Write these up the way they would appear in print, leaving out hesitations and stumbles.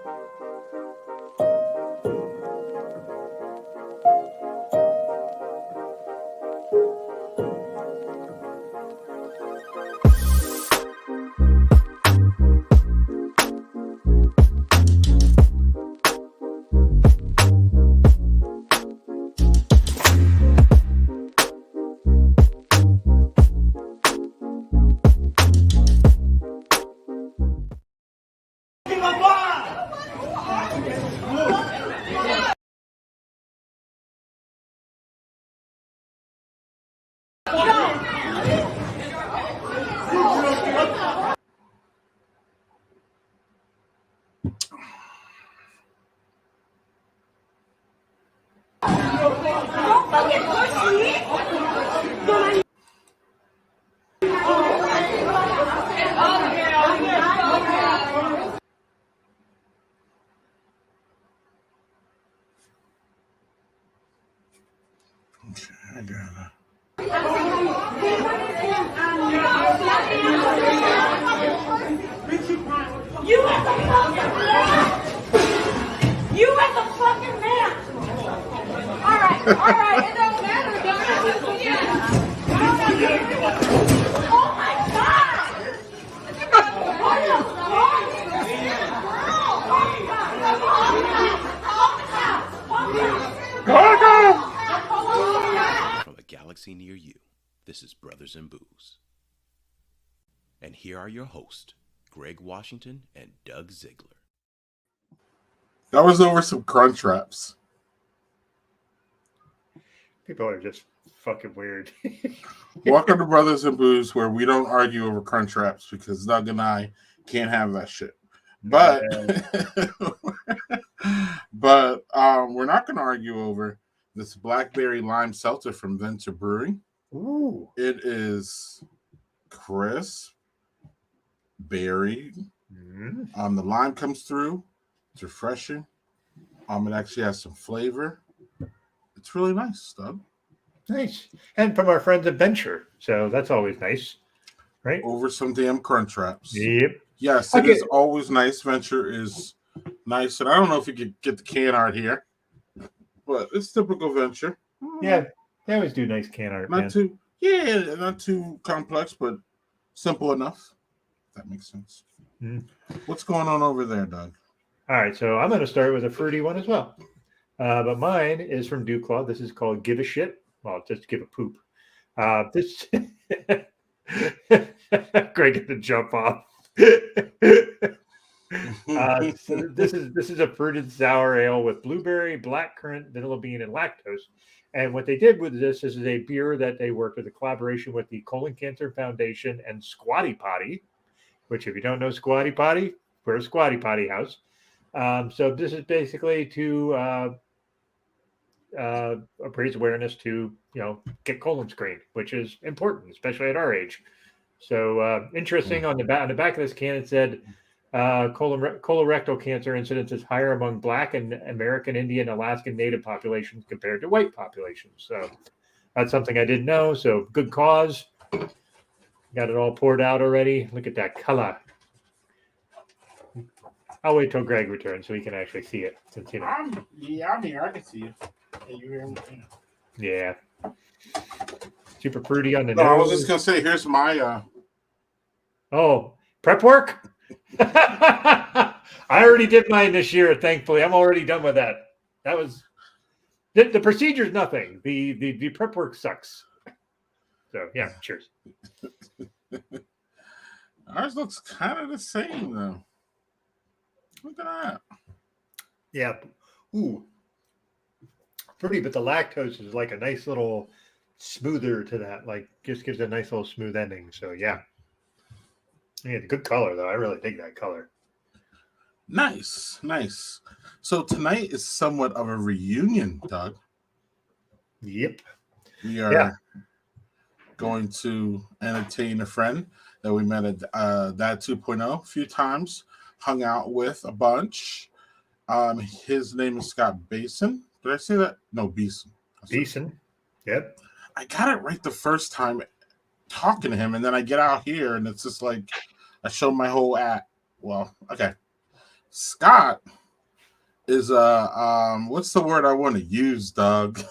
From a galaxy near you, this is Brothers in Booze. And here are your hosts, Greg Washington and Doug Ziegler. That was over some crunch wraps. People are just fucking weird. Welcome to Brothers in Booze, where we don't argue over crunch wraps because Doug and I can't have that shit. But we're not going to argue over this blackberry lime seltzer from Venture Brewing. Ooh. It is crisp, berry. The lime comes through. It's refreshing. It actually has some flavor. It's really nice, Doug. Nice. And from our friends at Venture. So that's always nice, right? Over some damn crunch wraps. Yep. Yes, it is always nice. Venture is nice. And I don't know if you could get the can art here, but it's typical Venture. Yeah, they always do nice can art. Not too complex, but simple enough. If that makes sense. What's going on over there, Doug? All right, so I'm going to start with a fruity one as well. But mine is from Dewclaw. This is called Give a Shit. Well, just give a poop. This Greg get the jump off. So this is a fruited sour ale with blueberry, blackcurrant, vanilla bean, and lactose. And what they did with this is a beer that they worked with a collaboration with the Colon Cancer Foundation and Squatty Potty, which if you don't know Squatty Potty, we're a Squatty Potty house. So this is basically to raise awareness to, get colon screened, which is important, especially at our age. So interesting, on the back of this can, it said colorectal cancer incidence is higher among Black and American Indian, Alaskan Native populations compared to white populations. So that's something I didn't know. So good cause. Got it all poured out already. Look at that color. I'll wait till Greg returns so he can actually see it. Since I'm here. I can see it. Can you hear me? Yeah. Super fruity on the nose. nose. I was just gonna say, here's my prep work. I already did mine this year. Thankfully, I'm already done with that. That was the procedure's nothing. The prep work sucks. So yeah, cheers. Ours looks kind of the same though. Look at that. Yeah. Ooh. Pretty, but the lactose is like a nice little smoother to that. Like just gives a nice little smooth ending. So yeah. Yeah, good color though. I really dig that color. Nice. So tonight is somewhat of a reunion, Doug. Yep. We are going to entertain a friend that we met at Dad 2.0 a few times, hung out with a bunch. His name is Scott Behson. Did I say that? No, Behson. Behson. Yep. I got it right the first time talking to him, and then I get out here, and it's just like I show my whole act. Well, okay. Scott is what's the word I want to use, Doug?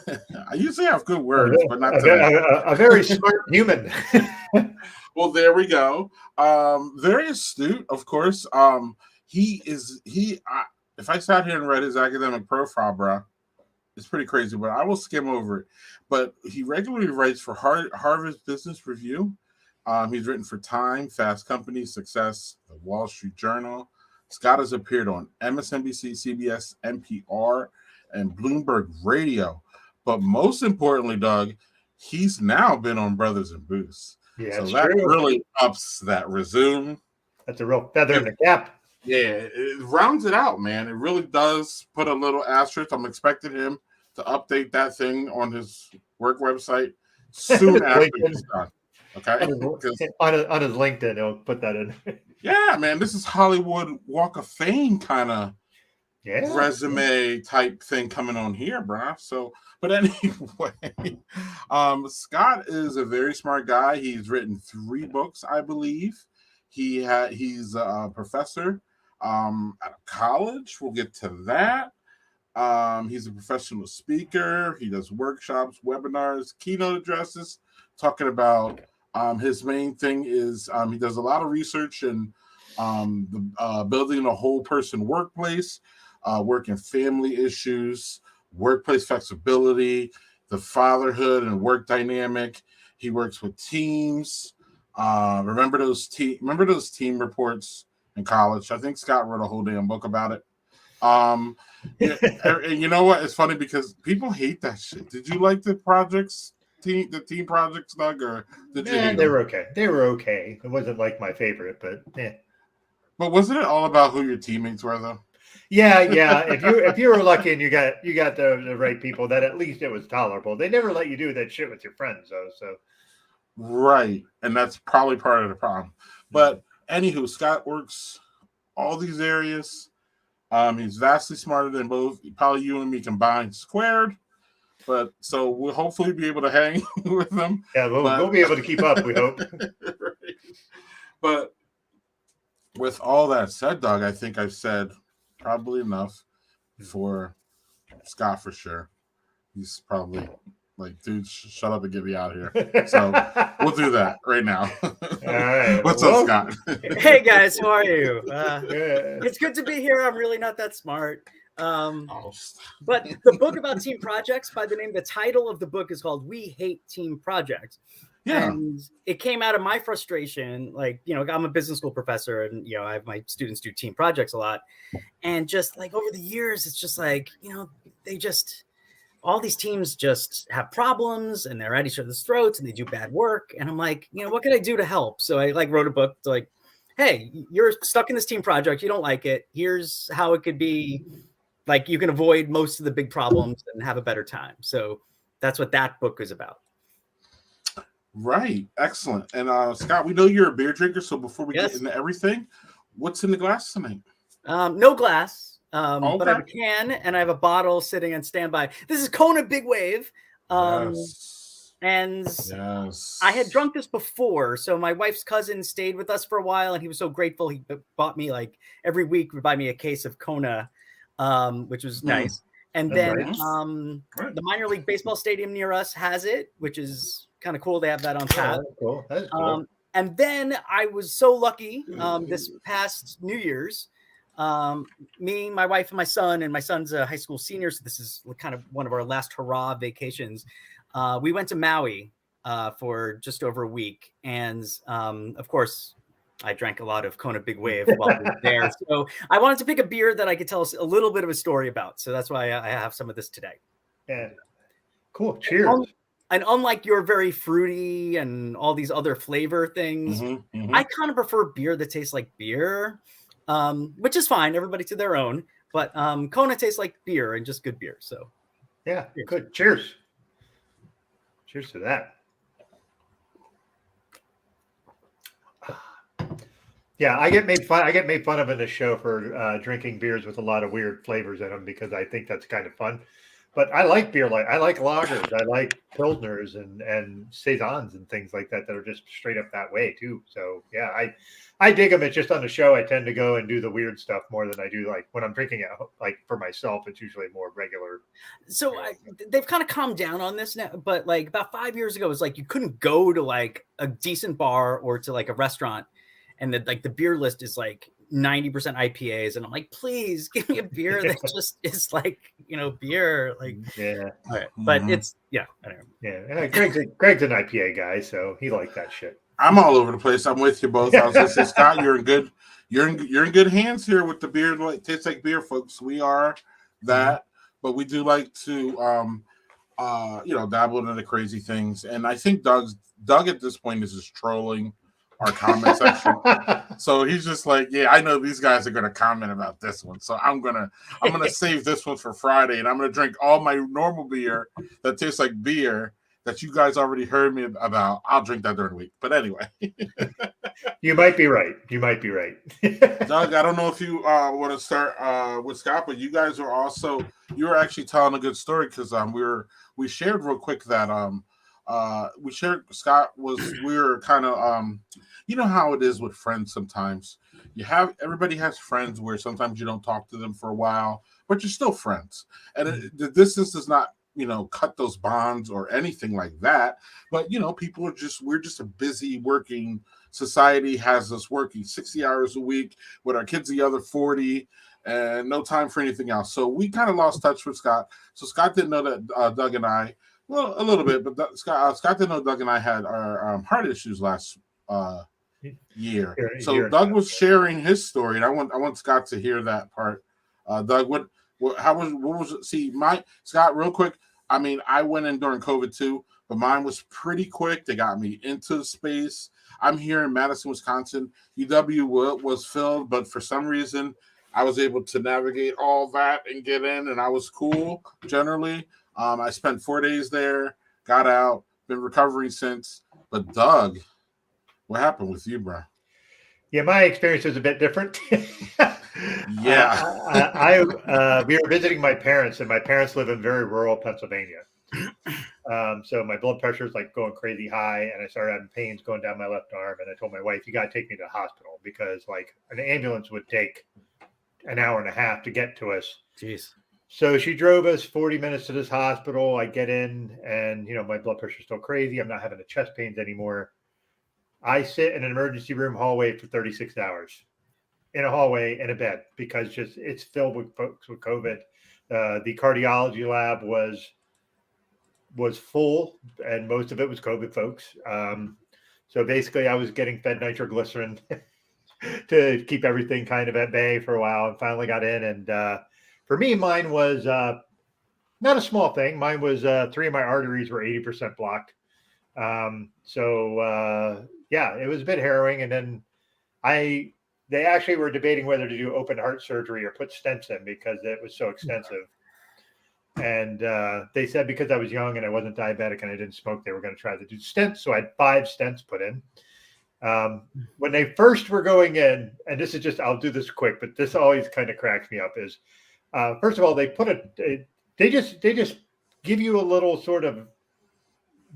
I usually have good words, but not today. A very smart human. Well, there we go. Very astute, of course. If I sat here and read his academic profile, bro, it's pretty crazy, but I will skim over it. But he regularly writes for Harvard Business Review. He's written for Time, Fast Company, Success, The Wall Street Journal. Scott has appeared on MSNBC, CBS, NPR, and Bloomberg Radio. But most importantly, Doug, he's now been on Brothers and Boost. Yeah, so that true. really ups that resume. That's a real feather in the cap. Yeah, it rounds it out, man. It really does put a little asterisk. I'm expecting him to update that thing on his work website soon after he's done. Okay, on his LinkedIn, he'll put that in. Yeah, man, this is Hollywood Walk of Fame kind of resume type thing coming on here, bro. So, but anyway, Scott is a very smart guy. He's written 3 books, I believe. He's a professor at a college. We'll get to that. He's a professional speaker. He does workshops, webinars, keynote addresses, talking about his main thing is he does a lot of research in building a whole person workplace, work and family issues, workplace flexibility, the fatherhood and work dynamic. He works with teams. Remember those team reports in college? I think Scott wrote a whole damn book about it. And you know what? It's funny because people hate that shit. Did you like the team projects, Doug, or did you hate they were okay. They were okay. It wasn't like my favorite, but yeah. But wasn't it all about who your teammates were, though? Yeah. If you were lucky and you got the right people, that at least it was tolerable. They never let you do that shit with your friends, though. So right, and that's probably part of the problem. But anywho, Scott works all these areas. He's vastly smarter than both probably you and me combined squared. But so we'll hopefully be able to hang with them. Yeah, we'll be able to keep up, we hope. Right. But with all that said, Doug, I think I've said probably enough for Scott for sure. He's probably like, dude, shut up and get me out of here. So we'll do that right now. All right. What's up, Scott? Hey guys, how are you? It's good to be here. I'm really not that smart. But the book about team projects, the title of the book is called We Hate Team Projects. Yeah. And it came out of my frustration. Like, I'm a business school professor and, I have my students do team projects a lot. And just like over the years, it's just like, all these teams just have problems and they're at each other's throats and they do bad work. And I'm like, what can I do to help? So I wrote a book to like, hey, you're stuck in this team project. You don't like it. Here's how it could be. Like you can avoid most of the big problems and have a better time. So that's what that book is about. Right. Excellent. And Scott, we know you're a beer drinker. So before we get into everything, what's in the glass tonight? No glass, but I have a can and I have a bottle sitting on standby. This is Kona Big Wave. And I had drunk this before. So my wife's cousin stayed with us for a while and he was so grateful. He bought me like every week would buy me a case of Kona. Which was nice. And then the minor league baseball stadium near us has it, which is kind of cool. They have that on tap. Cool. That's cool. And then I was so lucky this past New Year's, me, my wife, and my son's a high school senior. So this is kind of one of our last hurrah vacations. We went to Maui for just over a week. And of course, I drank a lot of Kona Big Wave while we were there. So I wanted to pick a beer that I could tell us a little bit of a story about. So that's why I have some of this today. Yeah. Cool. Cheers. And unlike your very fruity and all these other flavor things, I kind of prefer beer that tastes like beer, which is fine. Everybody to their own. But Kona tastes like beer and just good beer. So yeah, good. Cheers. Cheers to that. Yeah, I get made fun of in the show for drinking beers with a lot of weird flavors in them because I think that's kind of fun. But I like beer, I like lagers, I like pilsners and saisons and things like that are just straight up that way too. So yeah, I dig them. It's just on the show. I tend to go and do the weird stuff more than I do like when I'm drinking it. Like for myself, it's usually more regular. So they've kind of calmed down on this now, but like about 5 years ago, it was like you couldn't go to like a decent bar or to like a restaurant, and the beer list is like 90% IPAs, and I'm like, please give me a beer that just is like beer, like But it's I don't know. Yeah. Greg's an IPA guy, so he liked that shit. I'm all over the place. I'm with you both. I was gonna say, Scott, you're in good hands here with the beer. Like tastes like beer, folks. We are that, but we do like to dabble into the crazy things. And I think Doug at this point is just trolling our comment section. So he's just like, yeah, I know these guys are gonna comment about this one. So I'm gonna save this one for Friday, and I'm gonna drink all my normal beer that tastes like beer that you guys already heard me about. I'll drink that during the week. But anyway. You might be right. Doug, I don't know if you want to start with Scott, but you guys are you were actually telling a good story because we shared real quick that we were kind of you know how it is with friends sometimes. Everybody has friends where sometimes you don't talk to them for a while, but you're still friends. And the distance does not cut those bonds or anything like that. But, we're just a busy working society, has us working 60 hours a week with our kids, the other 40, and no time for anything else. So we kind of lost touch with Scott. So Scott didn't know that Doug and I, well, a little bit, but Scott didn't know Doug and I had our heart issues last year. So Doug was sharing his story, and I want Scott to hear that part. Doug, what was it? See, Scott, real quick. I mean, I went in during COVID too, but mine was pretty quick. They got me into the space. I'm here in Madison, Wisconsin. UW was filled, but for some reason, I was able to navigate all that and get in, and I was cool generally. I spent 4 days there, got out, been recovering since. But Doug, what happened with you, bro? Yeah, my experience was a bit different. Yeah. We were visiting my parents, and my parents live in very rural Pennsylvania. So my blood pressure is like going crazy high, and I started having pains going down my left arm. And I told my wife, "You got to take me to the hospital because like an ambulance would take an hour and a half to get to us." Jeez. So she drove us 40 minutes to this hospital. I get in, and my blood pressure is still crazy. I'm not having the chest pains anymore. I sit in an emergency room hallway for 36 hours. In a hallway in a bed because it's filled with folks with COVID. The cardiology lab was full, and most of it was COVID folks. So basically, I was getting fed nitroglycerin to keep everything kind of at bay for a while, and finally got in. And for me, mine was not a small thing. Mine was 3 of my arteries were 80% blocked. It was a bit harrowing. And then they actually were debating whether to do open heart surgery or put stents in because it was so extensive. And they said because I was young and I wasn't diabetic and I didn't smoke, they were going to try to do stents. So I had 5 stents put in. When they first were going in, and this is just, I'll do this quick, but this always kind of cracks me up is, first of all, they just give you a little sort of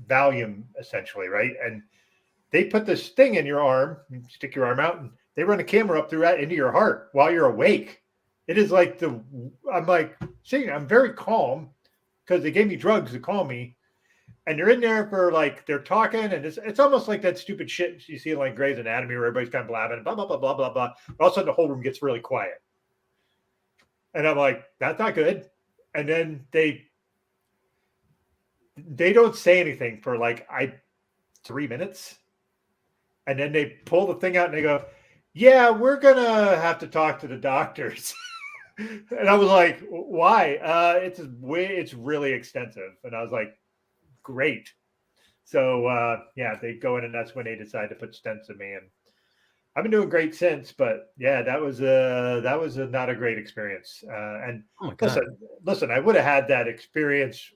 Valium essentially, right? And they put this thing in your arm, you stick your arm out, and they run a camera up through that into your heart while you're awake. It is like I'm very calm because they gave me drugs to calm me. And they're in there for like, they're talking, and it's almost like that stupid shit you see in like Grey's Anatomy where everybody's kind of blabbing, blah, blah, blah, blah, blah, blah. All of a sudden the whole room gets really quiet. And I'm like, that's not good. And then they don't say anything for like 3 minutes. And then they pull the thing out and they go, yeah, we're going to have to talk to the doctors. And I was like, why? It's really extensive. And I was like, great. So, they go in and that's when they decide to put stents in me. And I've been doing great since, but yeah, that was not a great experience. And listen, I would have had that experience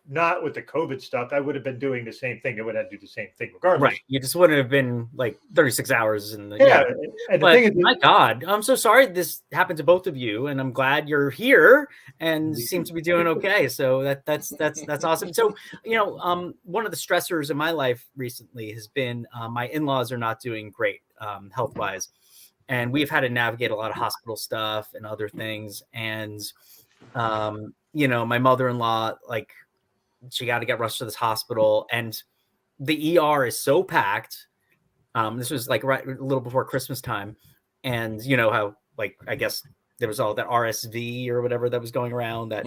not with the COVID stuff, I would have been doing the same thing. I would have to do the same thing regardless. Right. You just wouldn't have been like 36 hours in the Yeah. And the but thing is, my God, I'm so sorry this happened to both of you, and I'm glad you're here and seem to be doing okay. So that's awesome. So, one of the stressors in my life recently has been my in-laws are not doing great health-wise. And we've had to navigate a lot of hospital stuff and other things. And my mother-in-law, like, she got to get rushed to this hospital, and the ER is so packed. This was like right a little before Christmas time, and you know how, like, I guess there was all that RSV or whatever that was going around. That,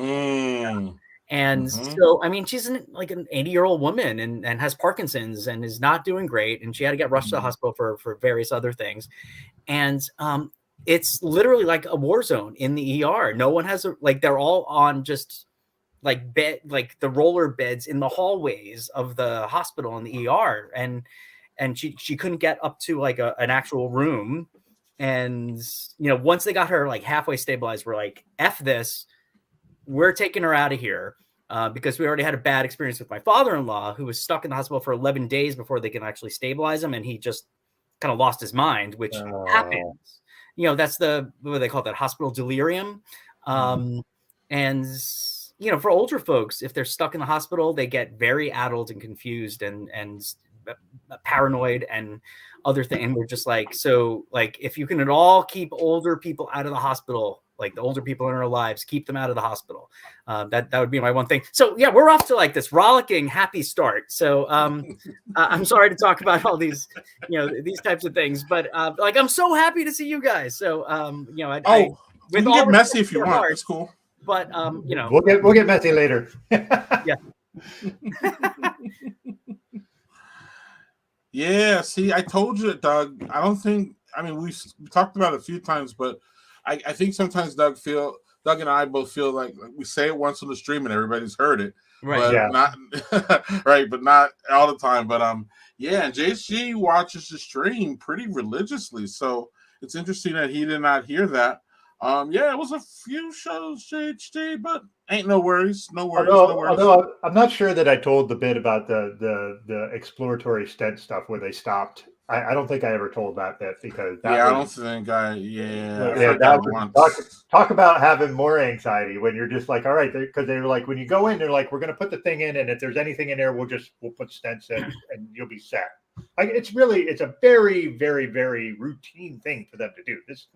and so I mean, she's like an 80-year-old woman and has Parkinson's and is not doing great, and she had to get rushed to the hospital for various other things, and it's literally like a war zone in the ER. No one has they're all on just like bed, like the roller beds in the hallways of the hospital in the ER. And she couldn't get up to like an actual room. And, once they got her like halfway stabilized, we're like, F this, we're taking her out of here. Because we already had a bad experience with my father-in-law, who was stuck in the hospital for 11 days before they can actually stabilize him. And he just kind of lost his mind, which happens. That's what they call that, hospital delirium. And, for older folks, if they're stuck in the hospital, they get very addled and confused and paranoid and other things. And we're just like, so like, if you can at all keep older people out of the hospital, like the older people in our lives, keep them out of the hospital. That would be my one thing. So yeah, we're off to like this rollicking, happy start. So I'm sorry to talk about all these, these types of things, but like, I'm so happy to see you guys. So we can get messy if you want. It's cool. But we'll get messy later. Yeah. Yeah. See, I told you, Doug. We've talked about it a few times, but I think sometimes Doug and I both feel like we say it once on the stream and everybody's heard it, right? But not right, but not all the time. But and JSG watches the stream pretty religiously, so it's interesting that he did not hear that. It was a few shows, JHD, but ain't no worries. Although I'm not sure that I told the bit about the exploratory stent stuff where they stopped. I don't think I ever told that bit because talk about having more anxiety when you're just like, all right, because they were like, when you go in, they're like, we're going to put the thing in, and if there's anything in there, we'll put stents in, and you'll be set. Like it's a very, very, very routine thing for them to do. This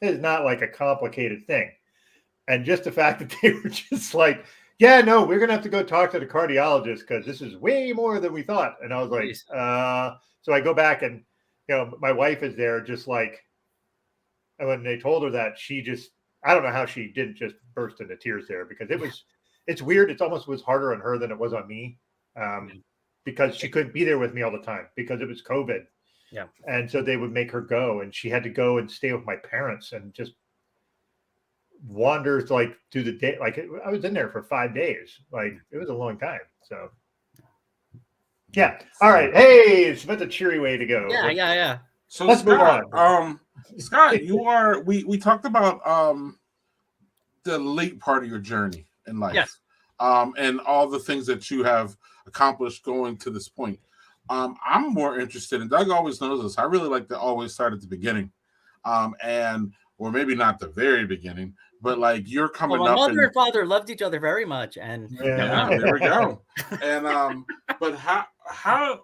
is not like a complicated thing. And just the fact that they were just like, yeah, no, we're going to have to go talk to the cardiologist because this is way more than we thought. And I was like, so I go back and, my wife is there just like, and when they told her that, I don't know how she didn't just burst into tears there because it's weird. It almost was harder on her than it was on me because she couldn't be there with me all the time because it was COVID. Yeah. And so they would make her go, and she had to go and stay with my parents and just wander like through the day. Like I was in there for 5 days. Like it was a long time. So yeah. All right. Hey, it's about the cheery way to go. Yeah. So let's move on. Scott, we talked about the late part of your journey in life. Yes. And all the things that you have accomplished going to this point. I'm more interested, and Doug always knows this. I really like to always start at the beginning, or maybe not the very beginning, but like you're coming up. My mother and father loved each other very much, and there we go. And but how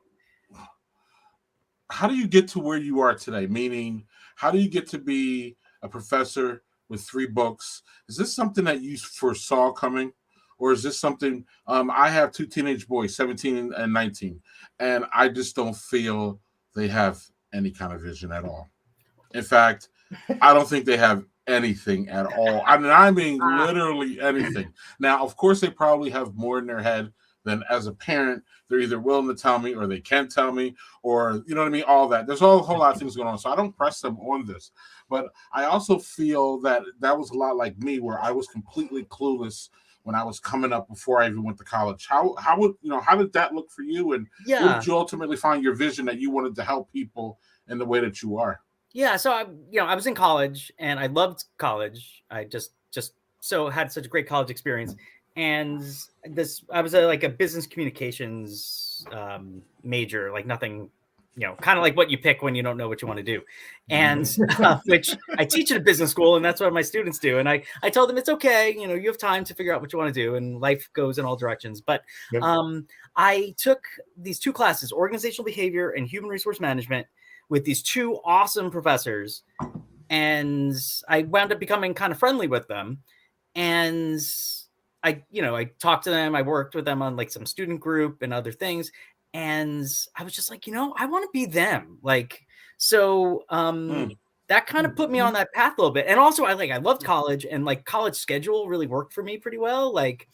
do you get to where you are today? Meaning, how do you get to be a professor with 3 books? Is this something that you foresaw coming? Or is this something, I have 2 teenage boys, 17 and 19, and I just don't feel they have any kind of vision at all. In fact, I don't think they have anything at all. I mean literally anything. Now, of course, they probably have more in their head than as a parent. They're either willing to tell me or they can't tell me, or, you know what I mean? All that. There's a whole lot of things going on. So I don't press them on this. But I also feel that was a lot like me, where I was completely clueless when I was coming up before I even went to college. How did that look for you? And where did you ultimately find your vision that you wanted to help people in the way that you are? Yeah. So I was in college and I loved college. I just so had such a great college experience. and I was like a business communications major, like nothing, kind of like what you pick when you don't know what you want to do, and which I teach at a business school, and that's what my students do. And I tell them it's okay, you have time to figure out what you want to do, and life goes in all directions. But Yep. I took these 2 classes, organizational behavior and human resource management, with these 2 awesome professors, and I wound up becoming kind of friendly with them. And I talked to them. I worked with them on like some student group and other things. And I was just like, I want to be them. Like, so that kind of put me on that path a little bit. And also I loved college, and like college schedule really worked for me pretty well. Like,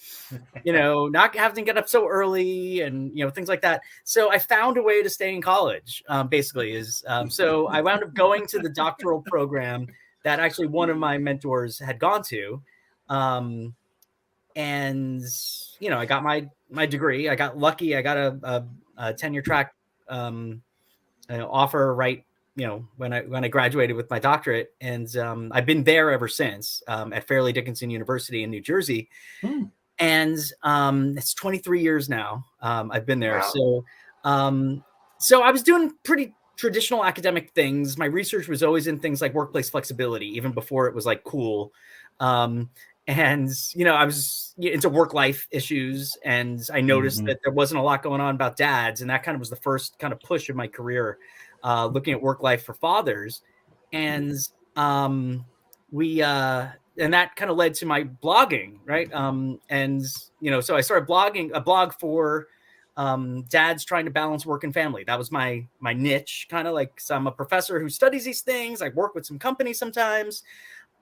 not having to get up so early and, things like that. So I found a way to stay in college, basically is, so I wound up going to the doctoral program that actually one of my mentors had gone to. And I got my degree. I got lucky. I got a tenure track offer right when I graduated with my doctorate, and I've been there ever since, at Fairleigh Dickinson University in New Jersey. And it's 23 years now. I've been there. Wow. So I was doing pretty traditional academic things. My research was always in things like workplace flexibility, even before it was like cool. And, I was into work-life issues, and I noticed that there wasn't a lot going on about dads. And that kind of was the first kind of push of my career, looking at work-life for fathers. And and that kind of led to my blogging, right? So I started blogging a blog for dads trying to balance work and family. That was my niche, kind of like, so I'm a professor who studies these things. I work with some companies sometimes.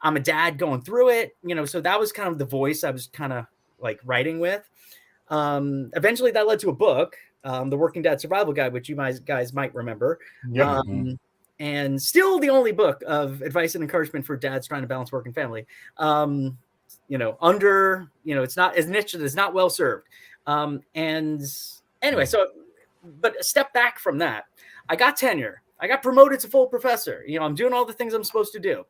I'm a dad going through it, so that was kind of the voice I was kind of like writing with. Eventually that led to a book, The Working Dad Survival Guide, which you guys might remember. Yep. And still the only book of advice and encouragement for dads trying to balance work and family. It's not as niche, it's not well served. And anyway, but a step back from that, I got tenure. I got promoted to full professor. I'm doing all the things I'm supposed to do.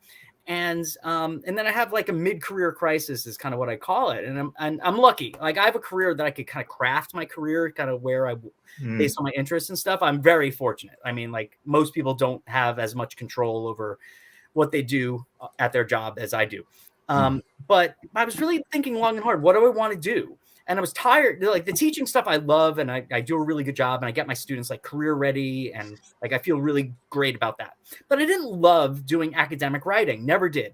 And then I have like a mid-career crisis is kind of what I call it. And I'm lucky. Like I have a career that I could kind of craft my career kind of where based on my interests and stuff. I'm very fortunate. I mean, like most people don't have as much control over what they do at their job as I do. But I was really thinking long and hard, what do I want to do? And I was tired. Like the teaching stuff I love, and I do a really good job, and I get my students like career ready, and like I feel really great about that. But I didn't love doing academic writing. Never did.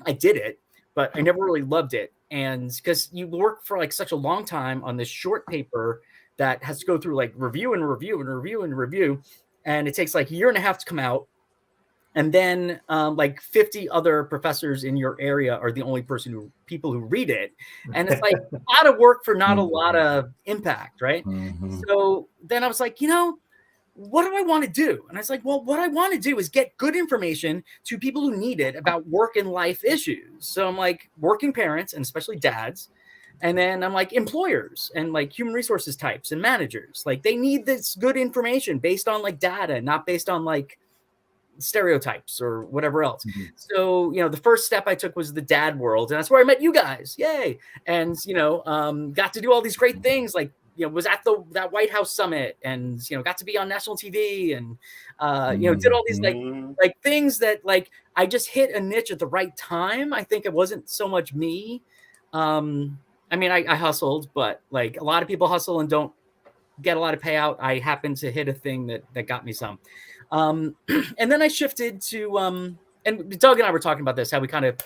I did it, but I never really loved it. And because you work for like such a long time on this short paper that has to go through like review and review and review and review, and it takes like a year and a half to come out. And then like 50 other professors in your area are the only people who read it. And it's like a lot of work for not a lot of impact, right? So then I was like, what do I want to do? And I was like, well, what I want to do is get good information to people who need it about work and life issues. So I'm like working parents, and especially dads. And then I'm like employers and like human resources types and managers. Like they need this good information based on like data, not based on like stereotypes or whatever else. So, the first step I took was the dad world, and that's where I met you guys. Yay. And, got to do all these great things, like, was at that White House summit, and, got to be on national TV, and, did all these like things that like, I just hit a niche at the right time. I think it wasn't so much me. I mean, I hustled, but like a lot of people hustle and don't get a lot of payout. I happened to hit a thing that got me some. And then I shifted to, and Doug and I were talking about this, how we've kind of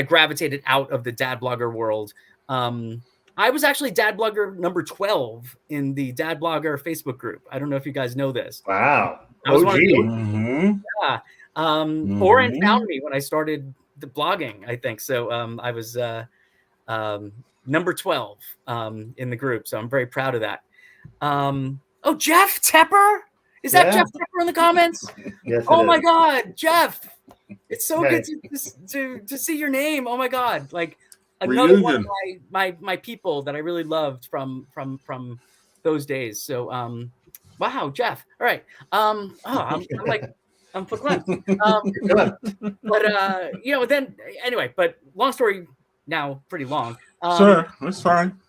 gravitated out of the dad blogger world. I was actually dad blogger number 12 in the dad blogger Facebook group. I don't know if you guys know this. Wow. I was one of the, yeah. Oren found me when I started the blogging, I think. So, I was, number 12, in the group. So I'm very proud of that. Oh, Jeff Tepper. Is that Jeff Tepper in the comments? Yes. Oh my God, Jeff! It's so good to see your name. Oh my God, like another one of my people that I really loved from those days. So, wow, Jeff. All right. I'm verklempt. But then anyway. But long story now pretty long. Sure, that's fine.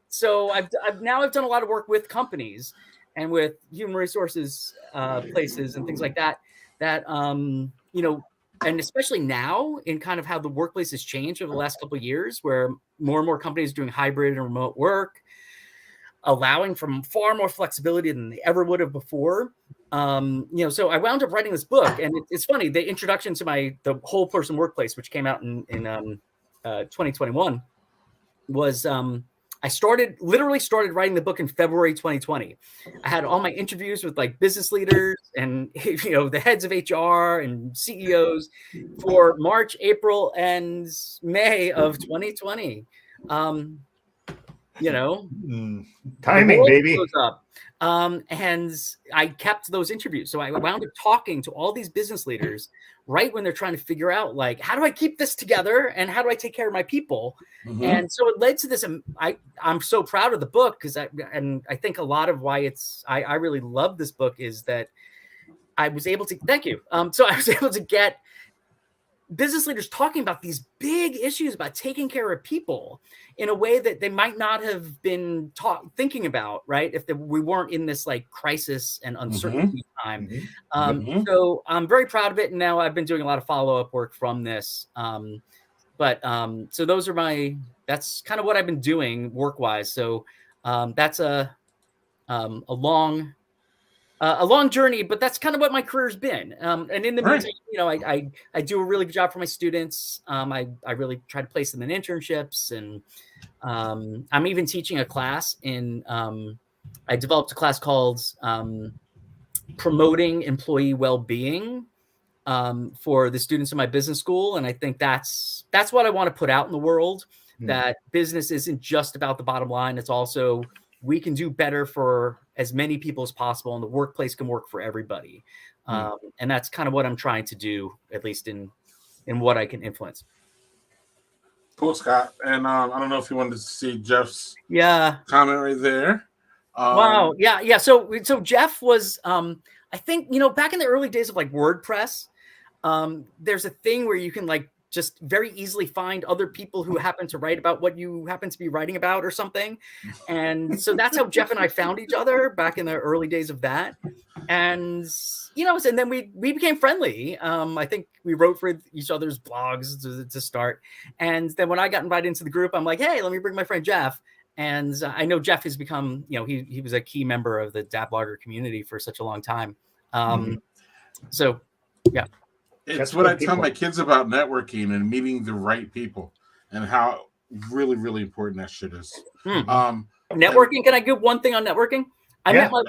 So I've done a lot of work with companies and with human resources places and things like that. And especially now in kind of how the workplace has changed over the last couple of years, where more and more companies are doing hybrid and remote work, allowing for far more flexibility than they ever would have before. So I wound up writing this book, and it's funny. The introduction to the Whole Person Workplace, which came out in 2021, was I literally started writing the book in February 2020. I had all my interviews with like business leaders and the heads of HR and CEOs for March, April, and May of 2020. Timing, baby. Up. And I kept those interviews. So I wound up talking to all these business leaders right when they're trying to figure out, like, how do I keep this together and how do I take care of my people? Mm-hmm. And so it led to this. I'm so proud of the book because I think a lot of why I really love this book is that I was able to, thank you. So I was able to get business leaders talking about these big issues about taking care of people in a way that they might not have been thinking about, right? If we weren't in this like crisis and uncertainty time. So I'm very proud of it. And now I've been doing a lot of follow-up work from this. So that's kind of what I've been doing work-wise. So that's a long journey, but that's kind of what my career's been. And in the meantime, I do a really good job for my students. I really try to place them in internships, and I'm even teaching a class I developed a class called Promoting Employee Well-Being for the students in my business school. And I think that's what I want to put out in the world, that business isn't just about the bottom line. It's also, we can do better for as many people as possible, and the workplace can work for everybody. And that's kind of what I'm trying to do, at least in what I can influence. Cool, Scott. And I don't know if you wanted to see Jeff's comment right there. Wow. Yeah. So Jeff was, I think, back in the early days of like WordPress, there's a thing where you can like just very easily find other people who happen to write about what you happen to be writing about or something. And so that's how Jeff and I found each other back in the early days of that. And, and then we became friendly. I think we wrote for each other's blogs to start. And then when I got invited into the group, I'm like, hey, let me bring my friend Jeff. And I know Jeff has become, he was a key member of the DAB blogger community for such a long time. So, yeah. It's what I tell my kids about networking and meeting the right people and how really, really important that shit is. Networking. Can I give one thing on networking? I met my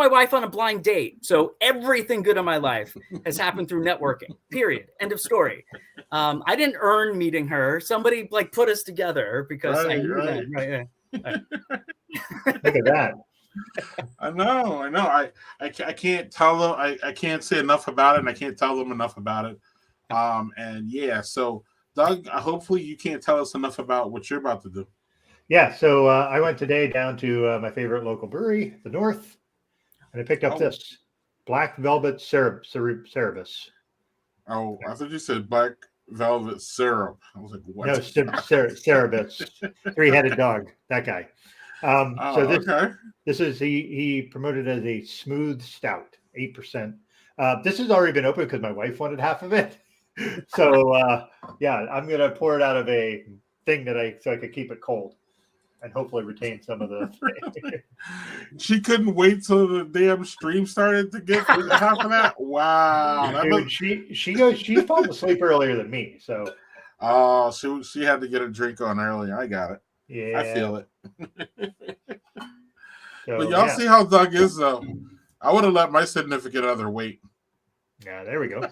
wife on a blind date. So everything good in my life has happened through networking. Period. End of story. I didn't earn meeting her. Somebody like put us together because I knew that. Right. Look at that. I know. I can't tell them. I can't say enough about it, and I can't tell them enough about it. So Doug, hopefully you can't tell us enough about what you're about to do. Yeah. So I went today down to my favorite local brewery, the North, and I picked up this Black Velvet Cerebus. Oh, I thought you said Black Velvet Syrup. I was like, what? No, Cerebus, three-headed dog. That guy. This is he promoted as a smooth stout, 8%. This has already been open because my wife wanted half of it. So I'm gonna pour it out of a thing so I could keep it cold and hopefully retain some of the. She couldn't wait till the damn stream started to get half of that. Wow, dude, she falls asleep earlier than me. So, she had to get a drink on earlier. I got it. Yeah, I feel it. But y'all see how Doug is, though. I would have let my significant other wait. Yeah, there we go.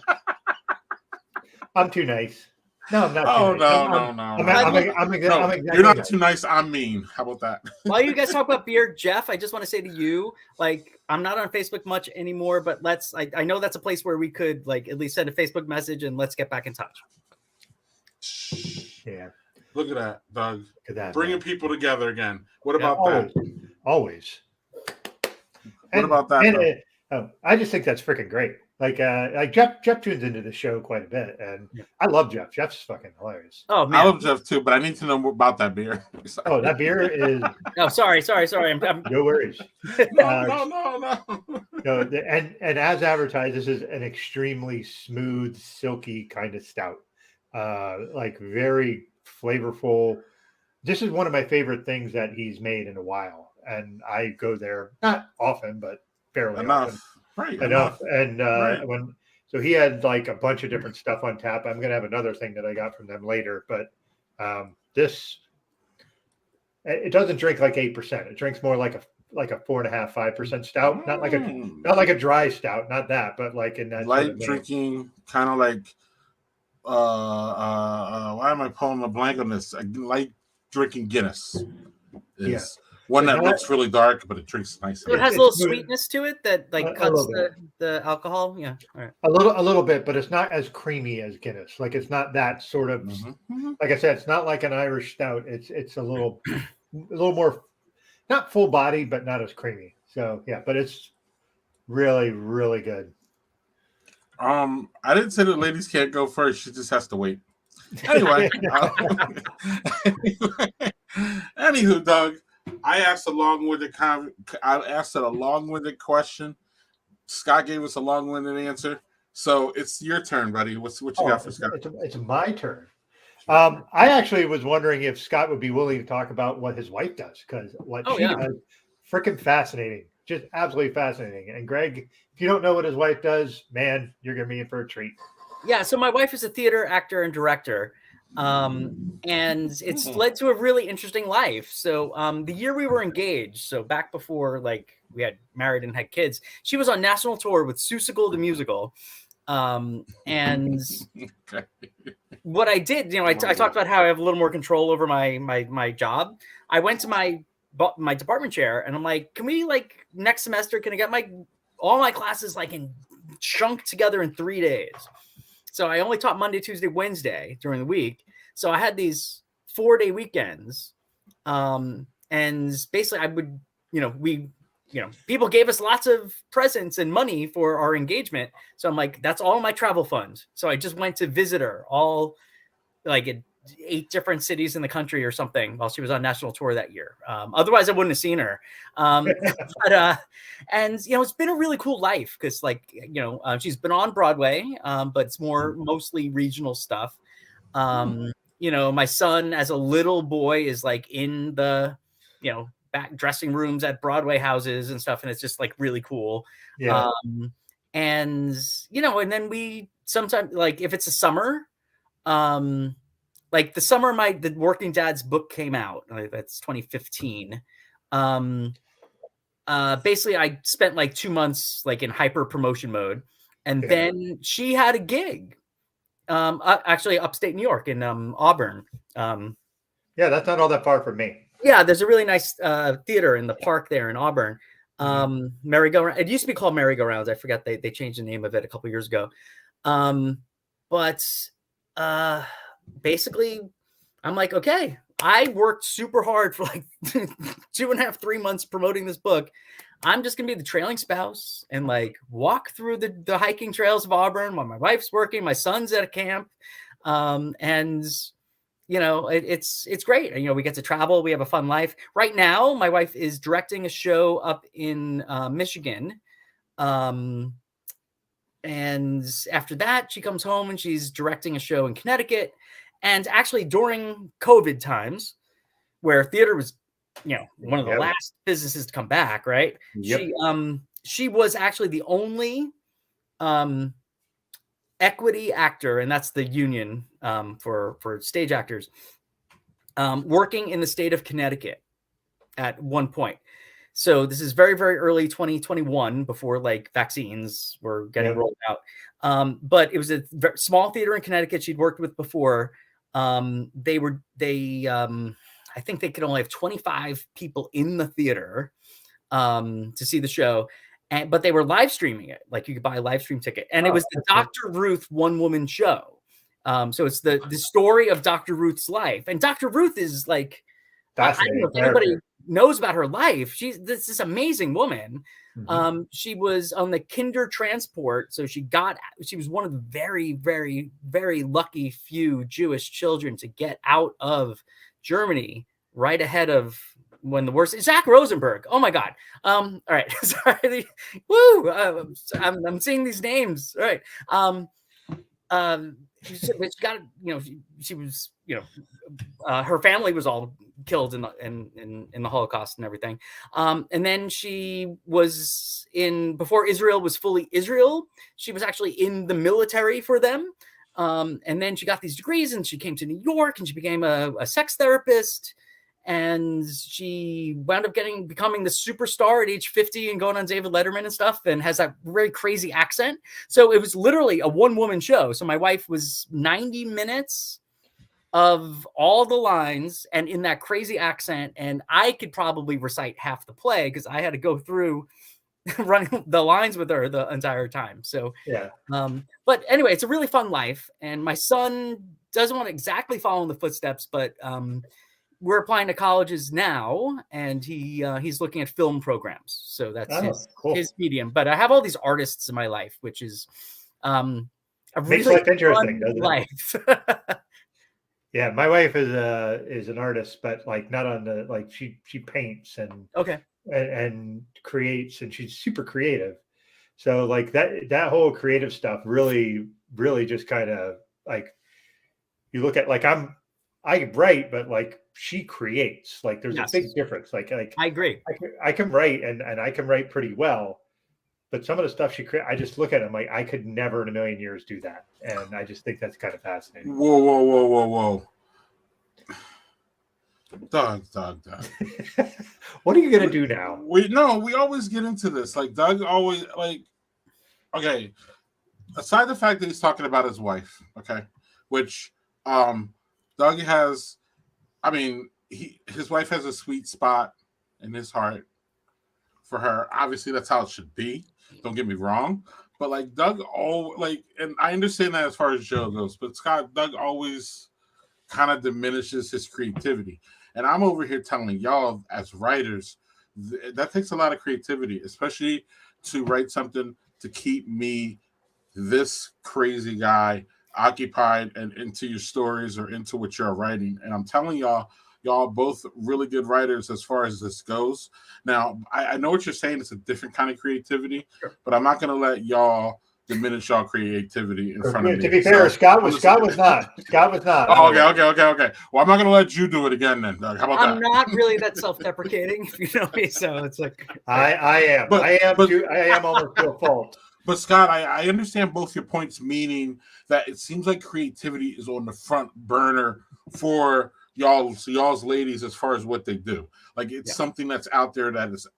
I'm too nice. No, I'm not. No. You're not too nice. I'm mean. How about that? While you guys talk about beer, Jeff, I just want to say to you, like, I'm not on Facebook much anymore, but I know that's a place where we could like at least send a Facebook message and let's get back in touch. Yeah. Look at that, Doug. Look at that. Bringing people together again. What about that? Always. What about that? I just think that's freaking great. Like Jeff tunes into the show quite a bit, and I love Jeff. Jeff's fucking hilarious. Oh I man. love Jeff too, but I need to know more about that beer. Oh, that beer is Oh, sorry. I'm no worries. No. No, and as advertised, this is an extremely smooth, silky kind of stout. Like very flavorful. This is one of my favorite things that he's made in a while, and I go there not often, but fairly often. Right. Enough. And Right. So he had like a bunch of different stuff on tap. I'm gonna have another thing that I got from them later, but this it doesn't drink like 8%. It drinks more like a 4.5%, 5% stout. Not like a dry stout, not that, but like in that light sort of drinking, kind of like why am I pulling a blank on this? Light drinking Guinness is one that looks really dark, but it drinks nice. So it has a little sweetness to it that like cuts the alcohol. Yeah. All right. A little bit, but it's not as creamy as Guinness. Like it's not that sort of like I said, it's not like an Irish stout. It's a little more not full body, but not as creamy. So yeah, but it's really, really good. I didn't say that ladies can't go first. She just has to wait. Anyway, anywho, Doug, I asked a long-winded question. Scott gave us a long-winded answer. So it's your turn, buddy. What you got for Scott? It's my turn. I actually was wondering if Scott would be willing to talk about what his wife does, because she does, freaking fascinating, just absolutely fascinating. And Greg, if you don't know what his wife does, man, you're gonna be in for a treat. Yeah, so my wife is a theater actor and director, and it's led to a really interesting life. So the year we were engaged, so back before like we had married and had kids, she was on national tour with Seussical the musical. And what I did, I talked about how I have a little more control over my job. I went to my department chair and I'm like, can we like next semester, can I get all my classes like chunked together in 3 days? So I only taught Monday, Tuesday, Wednesday during the week. So I had these 4-day weekends. And basically I would, people gave us lots of presents and money for our engagement. So I'm like, that's all my travel fund. So I just went to visit her all like 8 different cities in the country or something while she was on national tour that year. Otherwise I wouldn't have seen her. It's been a really cool life because she's been on Broadway, but it's mostly regional stuff. My son as a little boy is like in the, back dressing rooms at Broadway houses and stuff. And it's just like really cool. Yeah. And then we sometimes like if it's a summer, like the summer the Working Dad's book came out, that's 2015. Basically I spent like 2 months like in hyper promotion mode. And then she had a gig, actually upstate New York in Auburn. Yeah, that's not all that far from me. Yeah, there's a really nice theater in the park there in Auburn. Merry-Go-Round. It used to be called Merry-Go-Rounds. I forgot they changed the name of it a couple years ago. But basically, I'm like, okay, I worked super hard for like 2.5, 3 months promoting this book. I'm just gonna be the trailing spouse and like walk through the hiking trails of Auburn while my wife's working, my son's at a camp, it's great. We get to travel. We have a fun life. Right now, my wife is directing a show up in Michigan. And after that, she comes home and she's directing a show in Connecticut. And actually during COVID times where theater was, one of the last businesses to come back, right? Yep. She was actually the only equity actor, and that's the union for stage actors, working in the state of Connecticut at one point. So this is very, very early 2021 before like vaccines were getting rolled out. But it was a small theater in Connecticut she'd worked with before. I think they could only have 25 people in the theater to see the show. But they were live streaming it. Like you could buy a live stream ticket. And it was the Dr. Ruth one-woman show. So it's the story of Dr. Ruth's life. And Dr. Ruth is like, I don't know if anybody knows about her life. She's this amazing woman. Mhm. She was on the Kinder transport, so she was one of the very, very, very lucky few Jewish children to get out of Germany right ahead of when the worst. Zach Rosenberg. Oh my God. All right. Sorry. Woo. I'm seeing these names. All right. She got, she was, her family was all killed in the Holocaust and everything. And then she was before Israel was fully Israel, she was actually in the military for them. And then she got these degrees and she came to New York and she became a sex therapist. And she wound up becoming the superstar at age 50 and going on David Letterman and stuff, and has that very crazy accent. So it was literally a one-woman show. So my wife was 90 minutes of all the lines and in that crazy accent. And I could probably recite half the play because I had to go through running the lines with her the entire time. So, Yeah. But anyway, it's a really fun life. And my son doesn't want to exactly follow in the footsteps, but we're applying to colleges now, and he's looking at film programs. So that's his medium. But I have all these artists in my life, which is a Makes really life interesting, doesn't it? life. Yeah, my wife is an artist, but like not on the like she paints and Okay. and creates, and she's super creative. So like that whole creative stuff really just kind of like, you look at like I write, but like she creates. Like there's Yes. a big difference. Like I agree. I can write and I can write pretty well, but some of the stuff she creates, I just look at it, I'm like, I could never in a million years do that. And I just think that's kind of fascinating. Whoa. Doug. What are you gonna do now? We always get into this. Like Doug always like, okay, aside the fact that he's talking about his wife, okay, which Doug has, I mean, his wife has a sweet spot in his heart for her. Obviously, that's how it should be. Don't get me wrong. But like Doug, and I understand that as far as Joe goes, but Doug always kind of diminishes his creativity. And I'm over here telling y'all as writers, that takes a lot of creativity, especially to write something to keep me, this crazy guy, occupied and into your stories or into what you're writing. And I'm telling y'all both really good writers as far as this goes. Now, I know what you're saying. It's a different kind of creativity, but I'm not going to let y'all diminish y'all creativity in front of me. To be fair, Scott was not. Oh, okay. Well, I'm not going to let you do it again then, Doug. How about that? I'm not really that self-deprecating, if you know me. So it's like I am almost to a fault. But Scott, I understand both your points, meaning that it seems like creativity is on the front burner for y'all's ladies as far as what they do. Like it's something that's out there that is,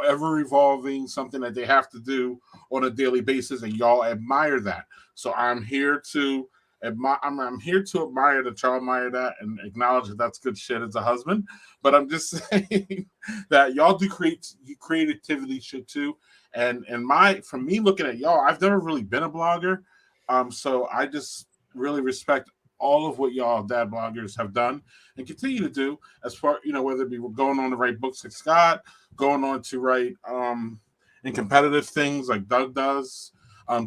ever evolving, something that they have to do on a daily basis, and y'all admire that. So I'm here to admire. I'm here to admire that y'all admire that and acknowledge that that's good shit as a husband. But I'm just saying that y'all do creativity shit too. And from me looking at y'all, I've never really been a blogger. So I just really respect all of what y'all dad bloggers have done and continue to do, as far, whether it be going on to write books like Scott, going on to write in competitive things like Doug does,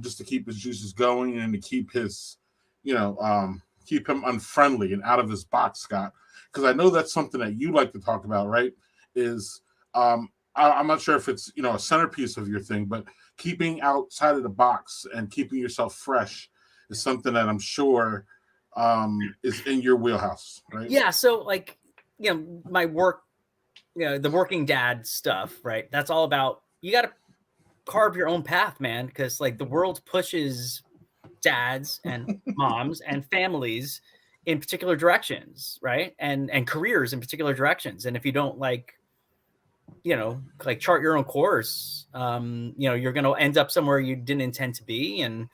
just to keep his juices going and to keep his, keep him unfriendly and out of his box, Scott. Because I know that's something that you like to talk about, right? Is I'm not sure if it's, a centerpiece of your thing, but keeping outside of the box and keeping yourself fresh is something that I'm sure is in your wheelhouse, right? Yeah. So like, my work, the working dad stuff, right? That's all about, you got to carve your own path, man. Because like the world pushes dads and moms and families in particular directions, right? And careers in particular directions. And if you don't like chart your own course, you're going to end up somewhere you didn't intend to be. And,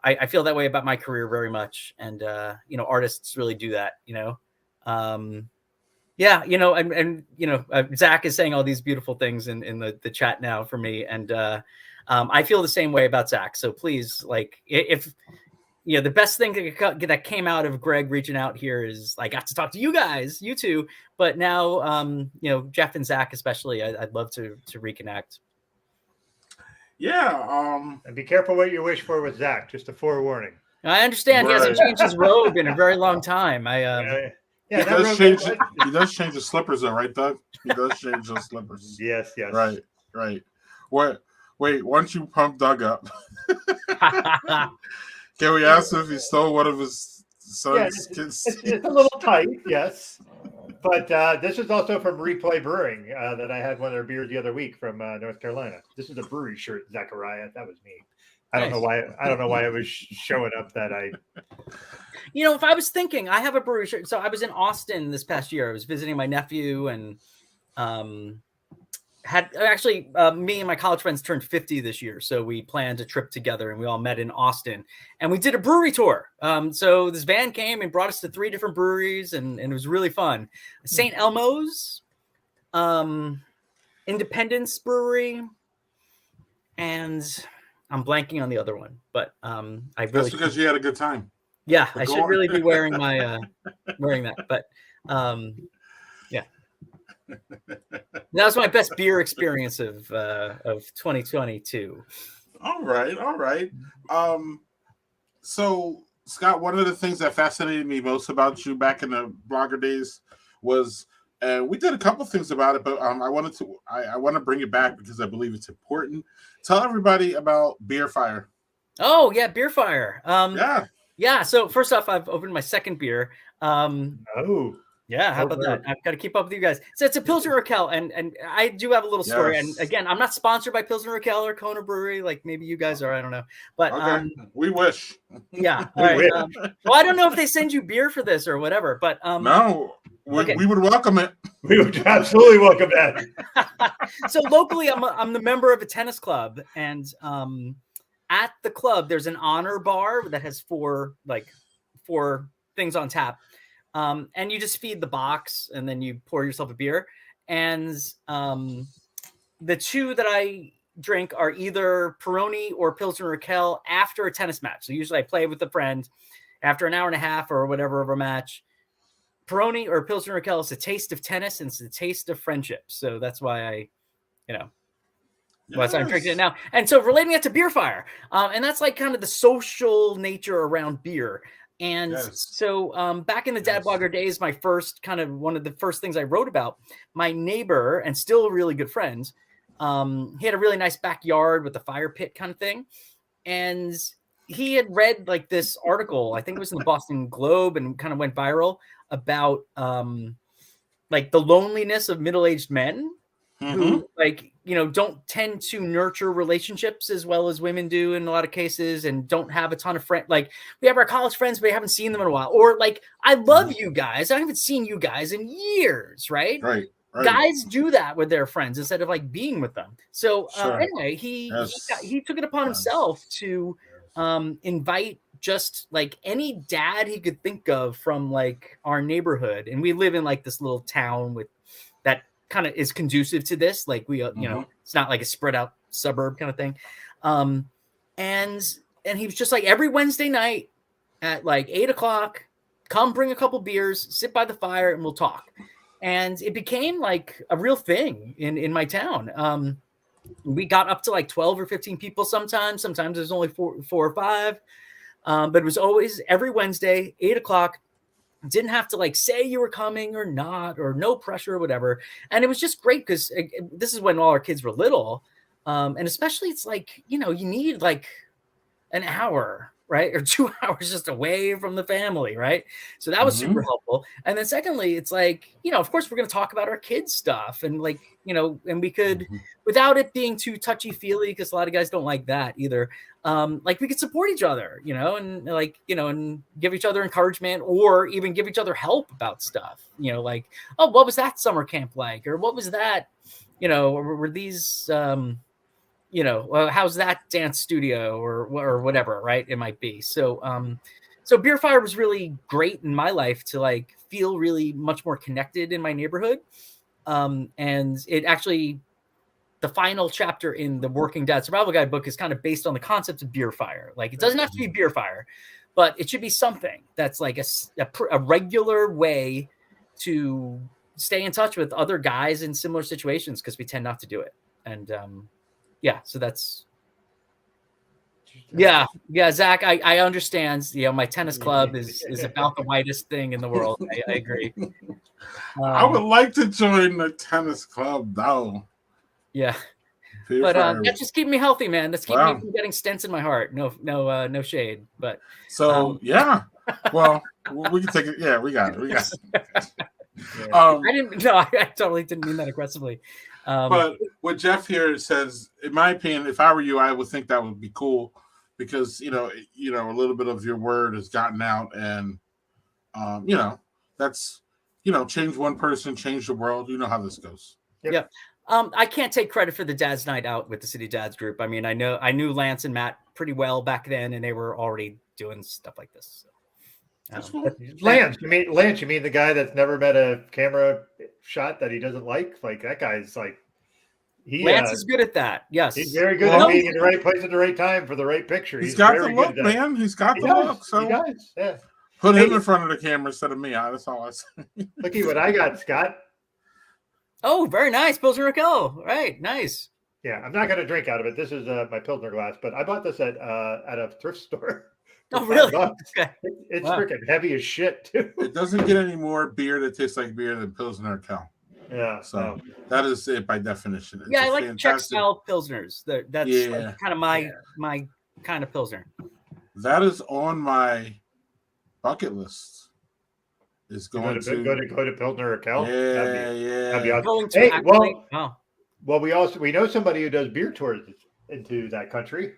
I feel that way about my career very much. And, artists really do that, Zach is saying all these beautiful things in the chat now for me. And I feel the same way about Zach. So please, like, if the best thing that came out of Greg reaching out here is I got to talk to you guys, you two, but now, Jeff and Zach, especially, I'd love to reconnect. Yeah. And be careful what you wish for with Zach. Just a forewarning. I understand he hasn't changed his robe in a very long long time. He does change his slippers, though, right, Doug? He does change those slippers. Yes. Right. What? Wait, once you pump Doug up, can we ask him if he stole one of his son's kids? It's a little tight, yes. But this is also from Replay Brewing that I had one of their beers the other week from North Carolina. This is a brewery shirt, Zachariah. That was me. I don't know why it was showing up that I. If I was thinking, I have a brewery shirt. So I was in Austin this past year. I was visiting my nephew and me and my college friends turned 50 this year. So we planned a trip together and we all met in Austin and we did a brewery tour. So this van came and brought us to 3 different breweries and it was really fun. St. Elmo's, Independence Brewery, and I'm blanking on the other one, but that's because you had a good time. Yeah, I should really be wearing my wearing that, but yeah, that was my best beer experience of 2022. All right. So Scott, one of the things that fascinated me most about you back in the blogger days was, and we did a couple things about it, but I want to bring it back because I believe it's important. Tell everybody about Beer Fire. Oh yeah, Beer Fire. Yeah. So first off, I've opened my second beer. Yeah, how about that? I've got to keep up with you guys. So it's a Pilsner Urquell, and I do have a little story. Yes. And again, I'm not sponsored by Pilsner Urquell or Kona Brewery, like maybe you guys are. I don't know, but okay. We wish. Yeah. All right. Well, I don't know if they send you beer for this or whatever, but no, we would welcome it. We would absolutely welcome that. So locally, I'm the member of a tennis club, and at the club there's an honor bar that has four things on tap. And you just feed the box and then you pour yourself a beer. And the 2 that I drink are either Peroni or Pilsner Urquell after a tennis match. So usually I play with a friend after an hour and a half or whatever of a match. Peroni or Pilsner Urquell is the taste of tennis and it's the taste of friendship. So that's why that's why I'm drinking it now. And so relating it to Beer Fire, and that's like kind of the social nature around beer. And so back in the Dad Blogger days, one of the first things I wrote about, my neighbor and still a really good friend, he had a really nice backyard with a fire pit kind of thing. And he had read like this article, I think it was in the Boston Globe and kind of went viral about like the loneliness of middle-aged men who don't tend to nurture relationships as well as women do in a lot of cases and don't have a ton of friends. Like we have our college friends, but we haven't seen them in a while. Or like, I love you guys. I haven't seen you guys in years, right? Right. Guys do that with their friends instead of like being with them. So anyway, he took it upon himself to invite just like any dad he could think of from like our neighborhood. And we live in like this little town with that kind of is conducive to this. Like we, it's not like a spread out suburb kind of thing. And he was just like every Wednesday night at like 8:00, come bring a couple beers, sit by the fire and we'll talk. And it became like a real thing in my town. We got up to like 12 or 15 people sometimes there's only four or five. But it was always every Wednesday, 8:00. Didn't have to like say you were coming or not, or no pressure or whatever. And it was just great because this is when all our kids were little. And especially it's like, you need like an hour, right? Or 2 hours just away from the family, right? So that was super helpful. And then secondly, it's like, of course we're going to talk about our kids' stuff and like, and we could, without it being too touchy-feely, because a lot of guys don't like that either. Like we could support each other, and like, and give each other encouragement or even give each other help about stuff, like, oh, what was that summer camp like? Or what was that, or were these, how's that dance studio or whatever, right? It might be. So, so Beer Fire was really great in my life to like feel really much more connected in my neighborhood. And it actually, the final chapter in the Working Dad Survival Guide book is kind of based on the concept of Beer Fire. Like it doesn't have to be Beer Fire, but it should be something that's like a regular way to stay in touch with other guys in similar situations, because we tend not to do it. And yeah, so that's yeah, Zach, I understand. My tennis club is about the whitest thing in the world. I agree. I would like to join the tennis club, though. Yeah, but that's just keeping me healthy, man. That's keeping me from getting stents in my heart. No shade, but yeah. Well, we can take it. Yeah, we got it. Yeah. I didn't. No, I totally didn't mean that aggressively. But what Jeff here says, in my opinion, if I were you, I would think that would be cool, because a little bit of your word has gotten out, and that's change one person, change the world. You know how this goes. Yep. I can't take credit for the Dad's Night Out with the City Dads group. I mean, I knew Lance and Matt pretty well back then, and they were already doing stuff like this. So. Lance, you mean the guy that's never met a camera shot that he doesn't like? Like, that guy's like, Lance is good at that. Yes, he's very good at being in the right place at the right time for the right picture. He's got the look, man. He's got the look. So he does. Yeah. Put him in front of the camera instead of me. That's all I say. Look at what I got, Scott. Oh, very nice, Pilsner Raquel. Right, nice. Yeah, I'm not going to drink out of it. This is my Pilsner glass, but I bought this at a thrift store. Oh, really? Okay. It's freaking heavy as shit, too. It doesn't get any more beer that tastes like beer than Pilsner Raquel. Yeah. So that is it by definition. It's I like Czech style pilsners. That's kind of my kind of pilsner. That is on my bucket list. Is going to go to Pilsner Raquel. That'd be awesome. Hey, well, we know somebody who does beer tours into that country.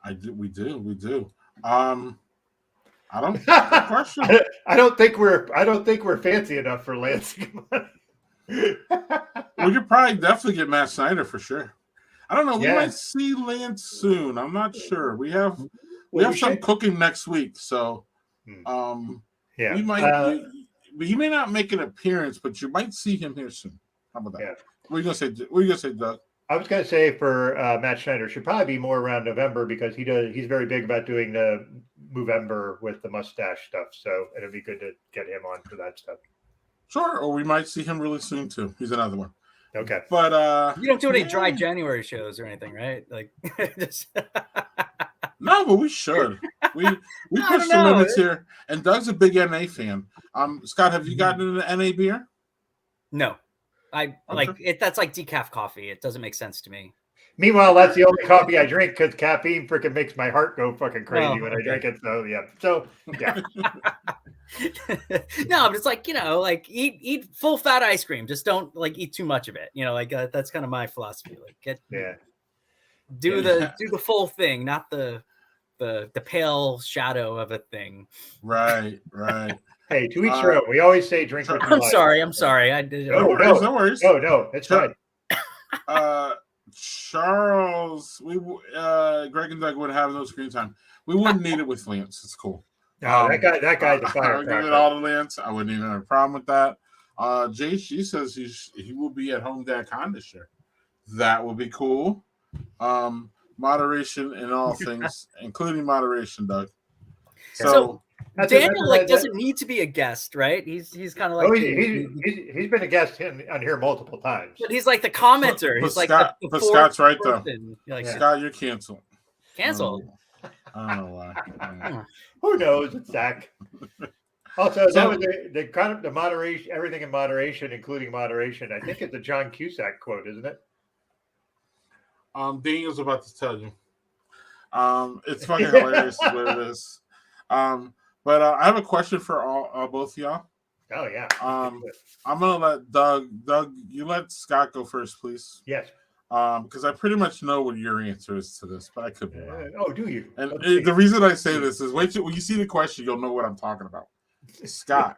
We do. I don't. I don't think we're fancy enough for Lance. We could probably definitely get Matt Snyder for sure. I don't know. We might see Lance soon. I'm not sure. We have some cooking next week, so we might. He may not make an appearance, but you might see him here soon. How about that? Yeah. What are you gonna say, Doug? I was going to say for Matt Schneider should probably be more around November, because he's very big about doing the Movember with the mustache stuff. So it'd be good to get him on for that stuff. Sure, or we might see him really soon too. He's another one. Okay, but you don't do any dry January shows or anything, right? Like, no, but we should. We push the limits here. And Doug's a big NA fan. Scott, have you gotten an NA beer? No. Like it. That's like decaf coffee. It doesn't make sense to me. Meanwhile, that's the only coffee I drink, because caffeine freaking makes my heart go fucking crazy when I drink it. So yeah. No, but it's like, like eat full fat ice cream. Just don't eat too much of it. That's kind of my philosophy. Like do the full thing, not the pale shadow of a thing. Right. Hey, to each their own. We always say drink. I'm sorry. I did. No worries. No, it's fine. Charles, Greg and Doug would have no screen time. We wouldn't need it with Lance. It's cool. No, that guy's a fire. I would give it all to Lance. I wouldn't even have a problem with that. JC says he will be at Home Dad Con this year. That would be cool. Moderation in all things, including moderation, Doug. So Daniel doesn't need to be a guest, right? He's kind of like he's been a guest on here multiple times. But he's like the commenter. He's like Scott, the Scott's right person. though. Scott, you're canceled. Canceled. I don't know why. Who knows? It's Zach. Also, that was the kind of the moderation, everything in moderation, including moderation. I think it's a John Cusack quote, isn't it? Daniel's about to tell you. It's fucking hilarious is what it is. But I have a question for both of y'all. Oh yeah. I'm gonna let Doug, you let Scott go first, please. Yes. Because I pretty much know what your answer is to this, but I could be wrong. Oh, do you? And the reason I say this is when you see the question, you'll know what I'm talking about. Scott,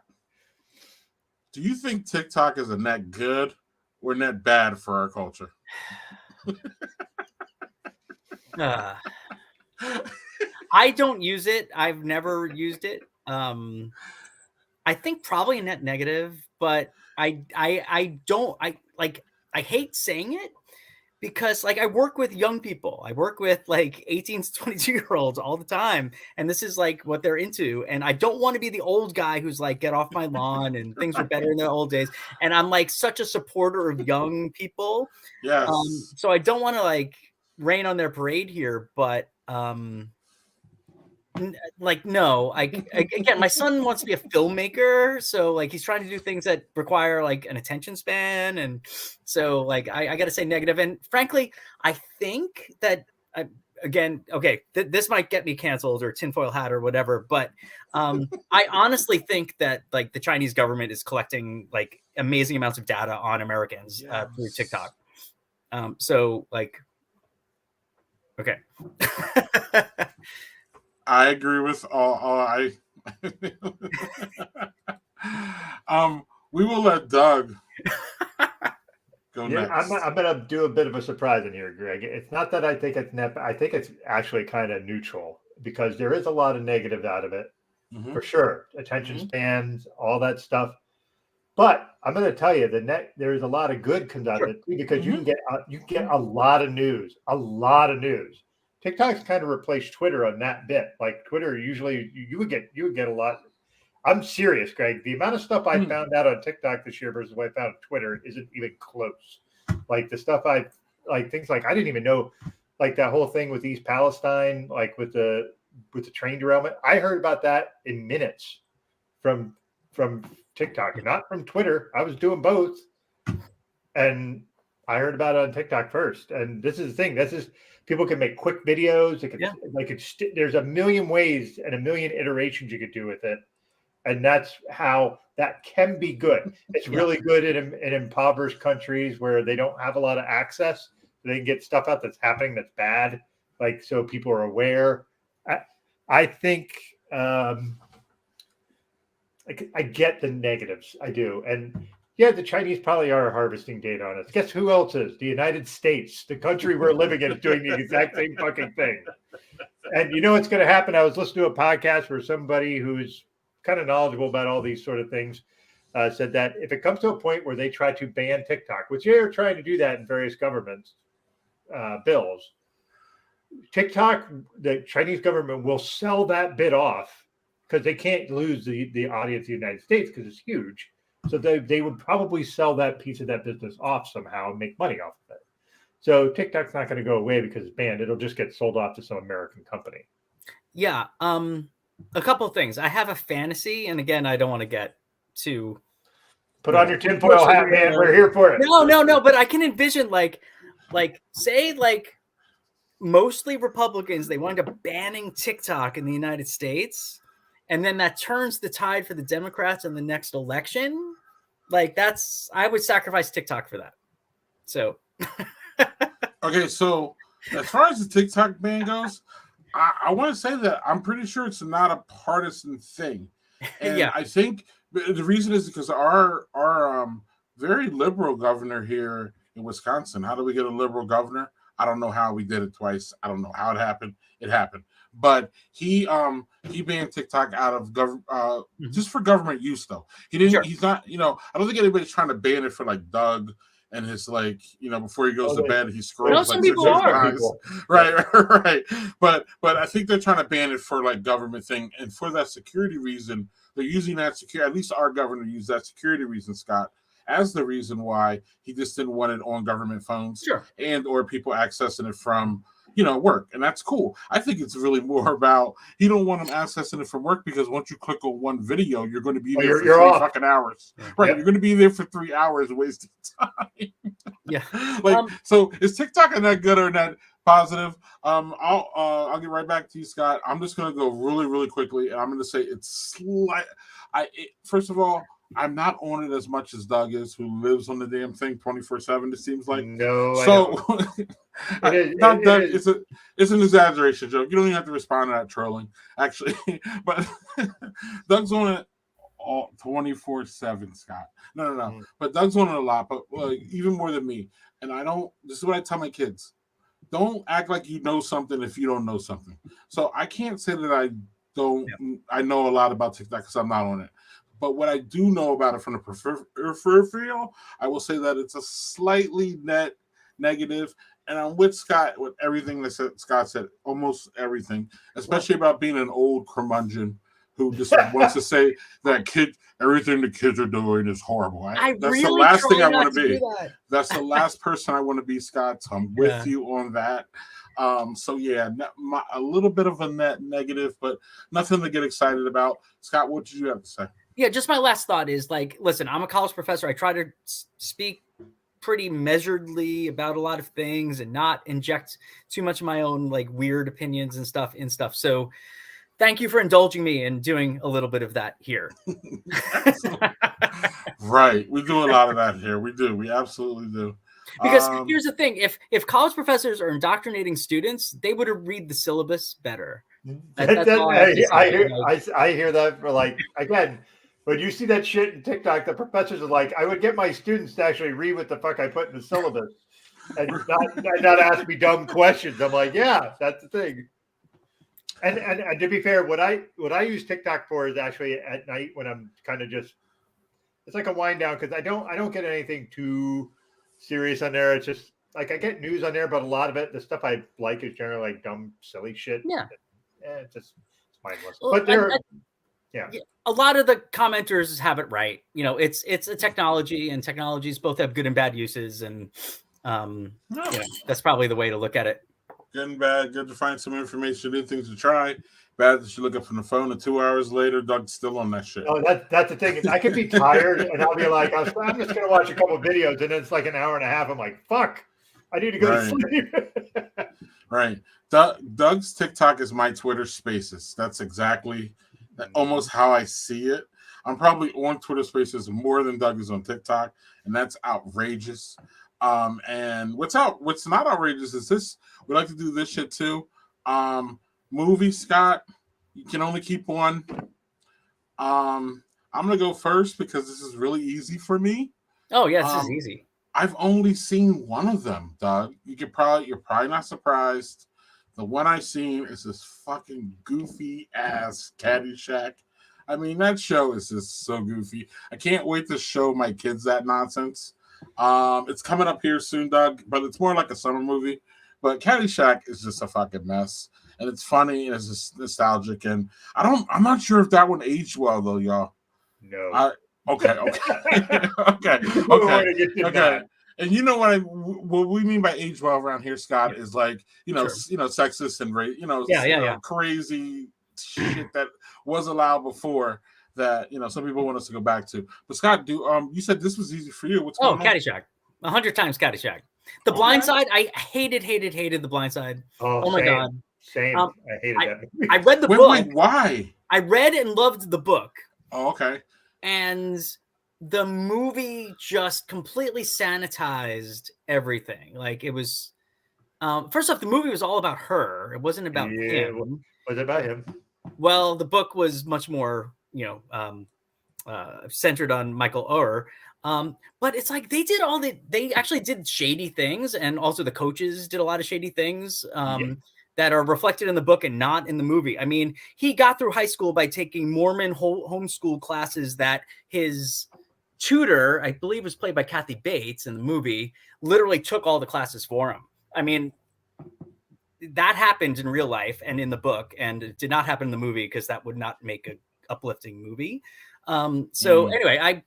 do you think TikTok is a net good or net bad for our culture? I don't use it. I've never used it. I think probably a net negative, but I hate saying it because like I work with young people. I work with like 18 to 22-year-olds all the time. And this is like what they're into. And I don't want to be the old guy who's like, get off my lawn and things were better in the old days. And I'm like such a supporter of young people. Yes. So I don't want to like rain on their parade here, but like no, again, my son wants to be a filmmaker, so like he's trying to do things that require like an attention span, and so like I got to say negative. And frankly, I think that again, okay, this might get me canceled or tinfoil hat or whatever, but I honestly think that like the Chinese government is collecting like amazing amounts of data on Americans through TikTok. So like, okay. I agree with all we will let Doug go next. I'm going to do a bit of a surprise in here, Greg. It's not that I think it's I think it's actually kind of neutral, because there is a lot of negative out of it, for sure. Attention spans, all that stuff. But I'm going to tell you there's a lot of good comes out of it too, because you get a lot of news, TikTok's kind of replaced Twitter on that bit. Like Twitter, usually you would get a lot. I'm serious, Greg. The amount of stuff I found out on TikTok this year versus what I found on Twitter isn't even close. Like the stuff things like I didn't even know, like that whole thing with East Palestine, like with the train derailment. I heard about that in minutes from TikTok and not from Twitter. I was doing both, and I heard about it on TikTok first. And this is the thing. People can make quick videos. There's a million ways and a million iterations you could do with it. And that's how that can be good. It's really good in impoverished countries where they don't have a lot of access. They can get stuff out that's happening that's bad. Like, so people are aware. I think I get the negatives. I do. And yeah, the Chinese probably are harvesting data on us. Guess who else is? The United States, the country we're living in, is doing the exact same fucking thing. And you know what's going to happen? I was listening to a podcast where somebody who's kind of knowledgeable about all these sort of things said that if it comes to a point where they try to ban TikTok, which they're trying to do that in various governments bills, TikTok, the Chinese government will sell that bit off because they can't lose the audience of the United States because it's huge. So they would probably sell that piece of that business off somehow and make money off of it. So TikTok's not going to go away because it's banned. It'll just get sold off to some American company. Yeah. A couple of things. I have a fantasy, and again, I don't want to get too put on your tinfoil hat, man. We're here for it. No. But I can envision like say like mostly Republicans, they wind up banning TikTok in the United States, and then that turns the tide for the Democrats in the next election. Like I would sacrifice TikTok for that. So okay, so as far as the TikTok ban goes, I want to say that I'm pretty sure it's not a partisan thing. And I think the reason is because our very liberal governor here in Wisconsin. How do we get a liberal governor? I don't know how we did it twice. I don't know how it happened. It happened. But he banned TikTok out of just for government use though. He didn't. Sure. He's not. I don't think anybody's trying to ban it for like Doug and his before he goes to bed he scrolls some people are. Right. But I think they're trying to ban it for like government thing, and for that security reason, they're using that security. At least our governor used that security reason, Scott, as the reason why he just didn't want it on government phones, and or people accessing it from work, and that's cool. I think it's really more about he don't want them accessing it from work because once you click on one video, you're going to be there for 3 fucking hours, right? Yep. You're going to be there for 3 hours wasting time. Yeah. So is TikTok not good or not positive? I'll get right back to you, Scott. I'm just going to go really, really quickly, and I'm going to say it's first of all, I'm not on it as much as Doug is, who lives on the damn thing 24/7. It seems like it's an exaggeration joke. You don't even have to respond to that trolling, actually. But Doug's on it all 24/7, Scott. No. But Doug's on it a lot, but even more than me. And this is what I tell my kids: don't act like you know something if you don't know something. So I can't say that I know a lot about TikTok because I'm not on it. But what I do know about it from the peripheral, I will say that it's a slightly net negative. I'm with Scott with everything that Scott said, almost everything, especially about being an old curmudgeon who just wants to say that everything the kids are doing is horrible. That's really the last thing try I not want to to be. do that. That's the last person I want to be, Scott. So I'm with you on that. So yeah, a little bit of a net negative, but nothing to get excited about. Scott, what did you have to say? Yeah, just my last thought is like, listen, I'm a college professor. I try to speak pretty measuredly about a lot of things and not inject too much of my own like weird opinions and stuff in stuff. So thank you for indulging me and doing a little bit of that here. Right. We do a lot of that here. We do. We absolutely do. Because here's the thing, if college professors are indoctrinating students, they would have read the syllabus better. That's all I hear that for like, again, when you see that shit in TikTok, the professors are like, I would get my students to actually read what the fuck I put in the syllabus and not ask me dumb questions. I'm like, yeah, that's the thing. And to be fair, what I use TikTok for is actually at night when I'm kind of just, it's like a wind down because I don't get anything too serious on there. It's just like I get news on there, but a lot of it, the stuff I like is generally like dumb, silly shit. Yeah. It's mindless. Well, but yeah. A lot of the commenters have it right. You know, it's a technology, and technologies both have good and bad uses, and that's probably the way to look at it. Good and bad. Good to find some information, new things to try. Bad that you look up from the phone, and 2 hours later, Doug's still on that shit. Oh, that's the thing. I could be tired, and I'll be like, I'm just gonna watch a couple of videos, and then it's like an hour and a half. I'm like, fuck, I need to go to sleep. Right. Doug's TikTok is my Twitter Spaces. That's exactly almost how I see it. I'm probably on Twitter Spaces more than Doug is on TikTok, and that's outrageous. And what's not outrageous is this. We like to do this shit too. Movie, Scott, you can only keep one. I'm gonna go first because this is really easy for me. Oh yeah, this is easy. I've only seen one of them, Doug. You're probably not surprised. The one I've seen is this fucking goofy ass Caddyshack. I mean, that show is just so goofy. I can't wait to show my kids that nonsense. It's coming up here soon, Doug, but it's more like a summer movie. But Caddyshack is just a fucking mess. And it's funny and it's just nostalgic. And I'm not sure if that one aged well though, y'all. No. Okay. And you know what we mean by age well around here, Scott, is like, sexist and crazy shit that was allowed before that, some people want us to go back to. But Scott, you said this was easy for you. What's going on? Caddyshack. 100 times Caddyshack. The Blind Side, I hated The Blind Side. Oh my God. Same. I hated that movie. I read the book. Wait, why? I read and loved the book. Oh, okay. And the movie just completely sanitized everything. Like it was, first off, the movie was all about her. It wasn't about him. Was it about him? Well, the book was much more, centered on Michael Oher. But it's like they actually did shady things, and also the coaches did a lot of shady things that are reflected in the book and not in the movie. I mean, he got through high school by taking Mormon homeschool classes that his tutor, I believe was played by Kathy Bates in the movie, literally took all the classes for him. I mean, that happened in real life and in the book, and it did not happen in the movie because that would not make an uplifting movie. Anyway,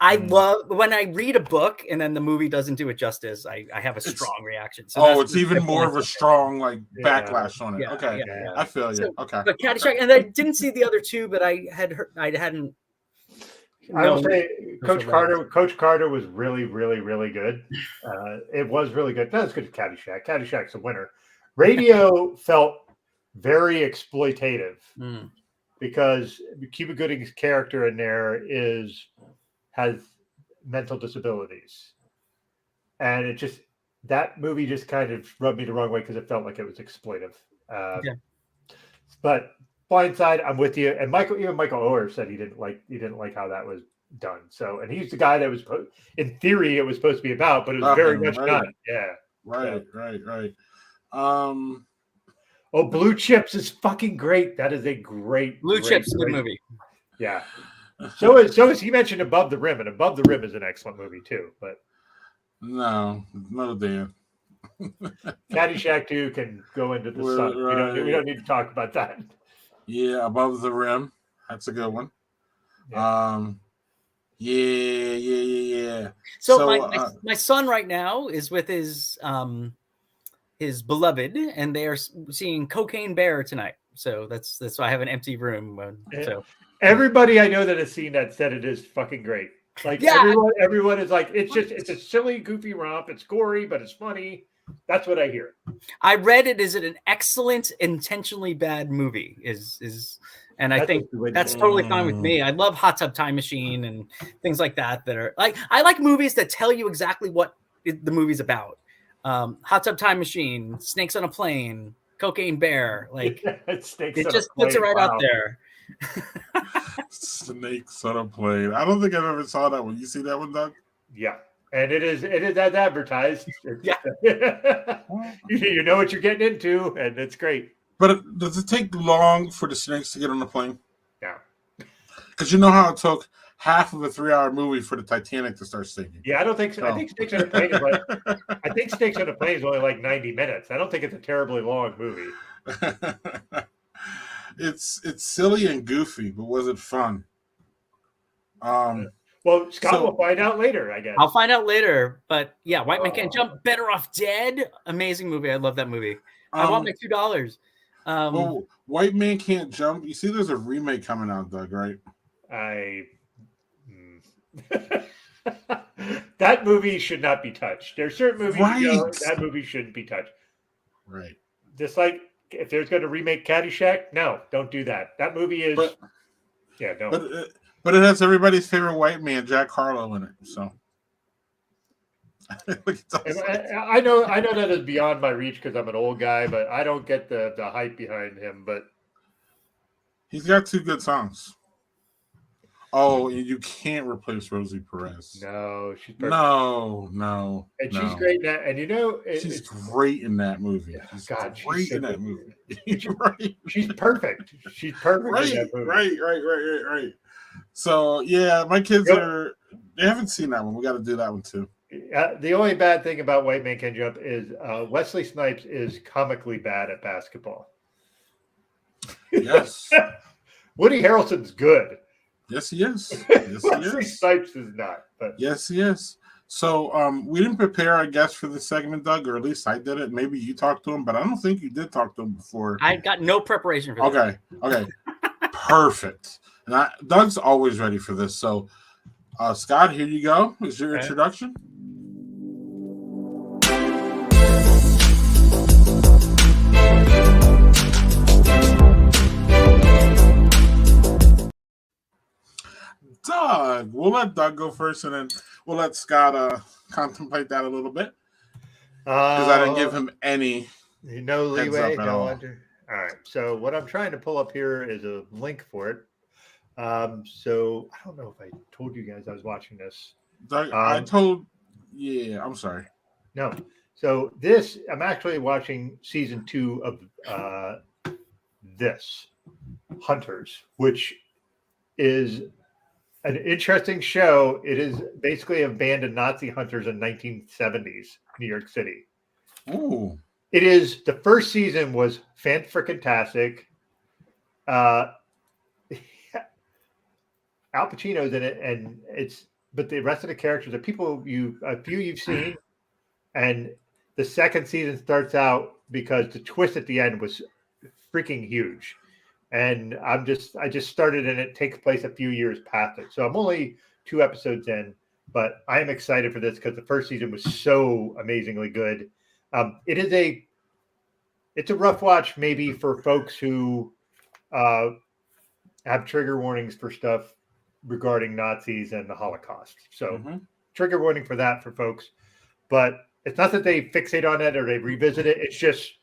I love when I read a book and then the movie doesn't do it justice. I have a strong reaction. So it's even more of a strong backlash on it. Yeah, okay, yeah. I feel you. So, okay, but Caddyshack, and I didn't see the other two, but I hadn't. I will say, Coach Carter was really, really, really good. It was really good. Not as good as Caddyshack. Caddyshack's a winner. Radio felt very exploitative because Cuba Gooding's character in there has mental disabilities, and that movie just kind of rubbed me the wrong way because it felt like it was exploitive. But Blindside, I'm with you. And Michael Oher said he didn't like how that was done. So, and he's the guy that was in theory it was supposed to be about, but it was very much not. Yeah. Right. Blue Chips is fucking great. That is a great Blue Chips, good movie. Yeah. So is he mentioned Above the Rim, and Above the Rim is an excellent movie too. But no, Dan. Caddyshack 2 can go into the sun. We don't need to talk about that. Yeah, Above the Rim. That's a good one. Yeah. Yeah. So my son right now is with his beloved, and they are seeing Cocaine Bear tonight. So that's why I have an empty room. So everybody I know that has seen that said it is fucking great. Like everyone is like, it's a silly, goofy romp. It's gory, but it's funny. That's what I hear. I read it as an excellent, intentionally bad movie. And I think that's totally fine with me. I love Hot Tub Time Machine and things like that are like, I like movies that tell you exactly what the movie's about. Hot Tub Time Machine, Snakes on a Plane, Cocaine Bear, like it just puts it right out there. Snakes on a Plane. I don't think I've ever saw that one. You see that one, Doug? Yeah. And it is as advertised. Yeah. You know what you're getting into, and it's great. But does it take long for the snakes to get on the plane? Yeah. Because you know how it took half of a 3-hour movie for the Titanic to start sinking. Yeah, I don't think so. I think Snakes on a Plane is only like 90 minutes. I don't think it's a terribly long movie. It's silly and goofy, but was it fun? Well, Scott will find out later, I guess. I'll find out later. But yeah, White Man Can't Jump, Better Off Dead. Amazing movie. I love that movie. I want my $2. Well, White Man Can't Jump. You see there's a remake coming out, Doug, right? That movie should not be touched. There's certain movies that movie shouldn't be touched. Right. Just like if there's going to remake Caddyshack, no, don't do that. That movie is no. But it has everybody's favorite white man, Jack Harlow, in it. So I know that is beyond my reach because I'm an old guy, but I don't get the hype behind him. But he's got 2 good songs. Oh, you can't replace Rosie Perez. No, she's perfect. No. And she's great in that. And she's great in that movie. She's great in that movie. Right. She's perfect. She's perfect in that movie. Right. So yeah, my kids they haven't seen that one. We got to do that one too. The only bad thing about White Man Can't Jump is Wesley Snipes is comically bad at basketball. Yes. Woody Harrelson's good. Yes, he is. Wesley Snipes is not. But yes, he is. So we didn't prepare our guest for this segment, Doug, or at least I did it. Maybe you talked to him, but I don't think you did talk to him before. I got no preparation for that. Okay. Perfect. And Doug's always ready for this. So, Scott, here you go. Is your introduction? Doug. We'll let Doug go first, and then we'll let Scott contemplate that a little bit. Because I didn't give him any leeway. All right. So what I'm trying to pull up here is a link for it. So I don't know if I told you guys I was watching this. Doug, I'm sorry. No. So I'm actually watching season 2 of this Hunters, which is an interesting show. It is basically a band of Nazi hunters in 1970s New York City. Ooh. It is, the first season was fan-freaking-tastic. Al Pacino's in it, but the rest of the characters are people a few you've seen, and the second season starts out because the twist at the end was freaking huge. And I just started, and it takes place a few years past it. So I'm only 2 episodes in, but I am excited for this because the first season was so amazingly good. It's a rough watch maybe for folks who have trigger warnings for stuff regarding Nazis and the Holocaust. So trigger warning for that for folks. But it's not that they fixate on it or they revisit it. It's just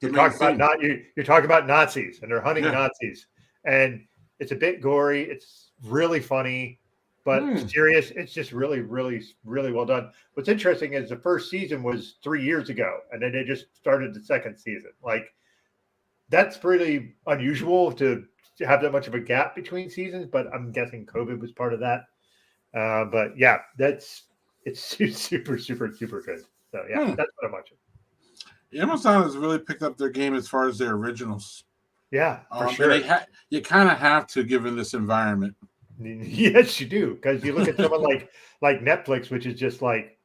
you're talking about Nazis, and they're hunting Nazis, and it's a bit gory. It's really funny, but serious. It's just really, really, really well done. What's interesting is the first season was 3 years ago, and then they just started the second season. Like, that's pretty unusual to have that much of a gap between seasons, but I'm guessing COVID was part of that. But yeah, it's super, super, super good. So yeah, that's what I'm watching. Amazon has really picked up their game as far as their originals. Yeah, for sure. And you kind of have to, given this environment. Yes, you do, because you look at someone like Netflix, which is just like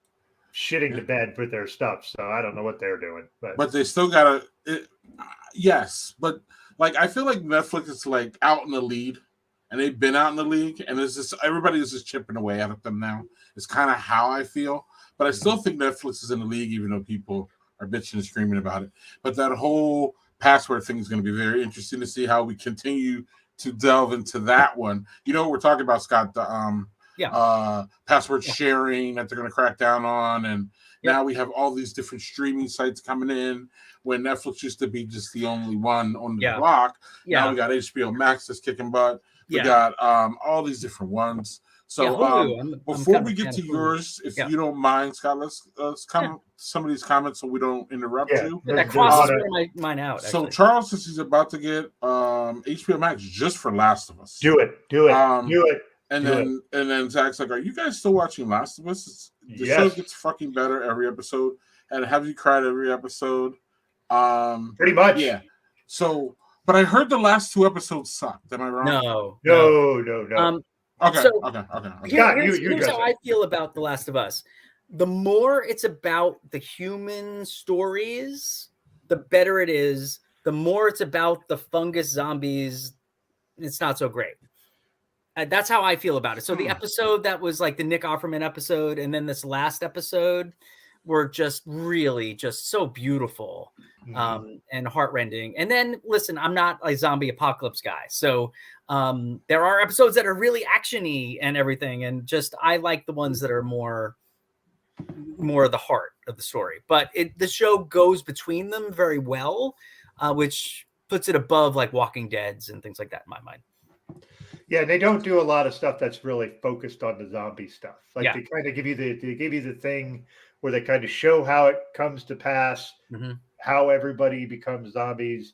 shitting the bed with their stuff. So I don't know what they're doing, but they still gotta. Yes, but like I feel like Netflix is like out in the lead, and they've been out in the league, and it's just everybody is just chipping away at them now. It's kind of how I feel, but I still think Netflix is in the league, even though people are bitching and screaming about it. But that whole password thing is going to be very interesting to see how we continue to delve into that one. You know what we're talking about, Scott? The password sharing that they're going to crack down on, and now we have all these different streaming sites coming in. When Netflix used to be just the only one on the block, now we got HBO Max that's kicking butt. We got all these different ones. So before we get to yours, if you don't mind, Scott, let's come some of these comments so we don't interrupt you. That crosses mine out. Actually. So Charles says he's about to get HBO Max just for Last of Us. Do it. Do it. And then Zach's like, "Are you guys still watching Last of Us? The show gets fucking better every episode. And have you cried every episode? Pretty much. Yeah. So, but I heard the last 2 episodes sucked. Am I wrong? No. Okay. Here's how I feel about The Last of Us. The more it's about the human stories, the better it is. The more it's about the fungus zombies, it's not so great. That's how I feel about it. So the episode that was like the Nick Offerman episode, and then this last episode were just really just so beautiful and heartrending. And then listen, I'm not a zombie apocalypse guy. So there are episodes that are really actiony and everything. And just, I like the ones that are more of the heart of the story, but the show goes between them very well, which puts it above like Walking Dead's and things like that in my mind. Yeah, they don't do a lot of stuff that's really focused on the zombie stuff. Like they kind of give you the thing where they kind of show how it comes to pass, how everybody becomes zombies.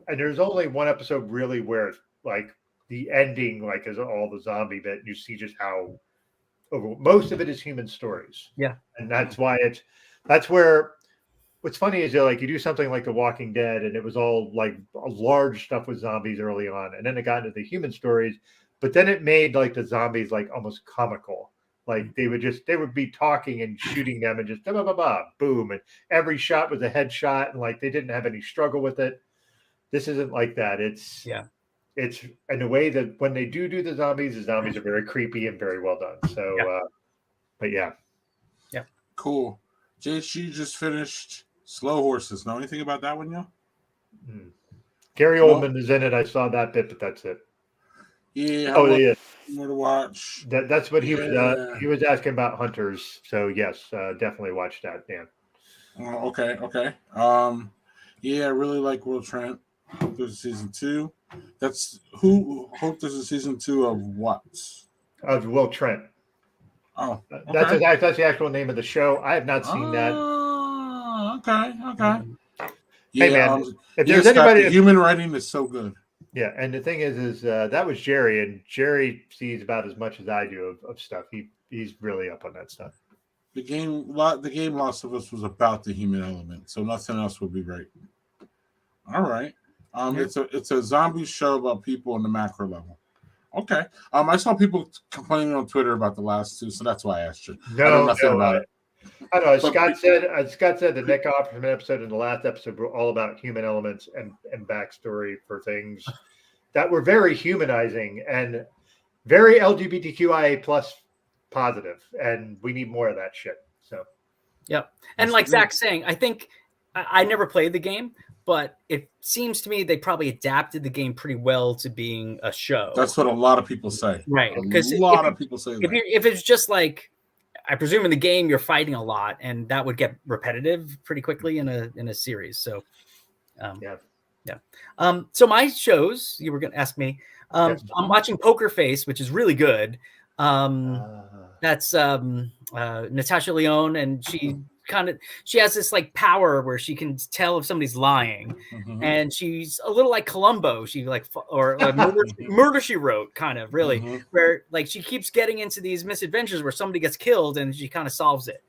And there's only one episode really where like the ending, like is all the zombie bit. You see just how most of it is human stories. Yeah. And that's why that's where what's funny is like you do something like The Walking Dead and it was all like a large stuff with zombies early on. And then it got into the human stories, but then it made like the zombies like almost comical. Like they would be talking and shooting them and just blah, blah, blah, blah, boom. And every shot was a headshot and like they didn't have any struggle with it. This isn't like that. It's in a way that when they do the zombies are very creepy and very well done. So, but yeah. Cool. JHG just finished Slow Horses. Know anything about that one, y'all? Gary Oldman is in it. I saw that bit, but that's it. Yeah. More to watch. That's what he was asking about Hunters. So yes, definitely watch that, Dan. Okay. Yeah, I really like Will Trent. Hope there's a season 2. That's who. Hope there's a season 2 of what? Of Will Trent. Oh, okay. That's the actual name of the show. I have not seen that. Okay. Hey man, if there's anybody, the human writing is so good. Yeah, and the thing is that was Jerry, and Jerry sees about as much as I do of stuff. He's really up on that stuff. The game Last of Us was about the human element, so nothing else would be right. All right. It's a zombie show about people on the macro level. Okay. I saw people complaining on Twitter about the last 2, so that's why I asked you. I know nothing about it. I don't know. Scott said the Nick Offerman episode and the last episode were all about human elements and backstory for things that were very humanizing and very LGBTQIA plus positive, and we need more of that shit. So, yep. And like Zach's saying, I think I never played the game, but it seems to me they probably adapted the game pretty well to being a show. That's what a lot of people say. Right. Because a lot of people say that. If it's just like, I presume in the game you're fighting a lot, and that would get repetitive pretty quickly in a series. So, so my shows, you were going to ask me. I'm watching Poker Face, which is really good. That's Natasha Lyonne, and she has this like power where she can tell if somebody's lying, and she's a little like Columbo. She like Murder She Wrote kind of really, where like she keeps getting into these misadventures where somebody gets killed and she kind of solves it.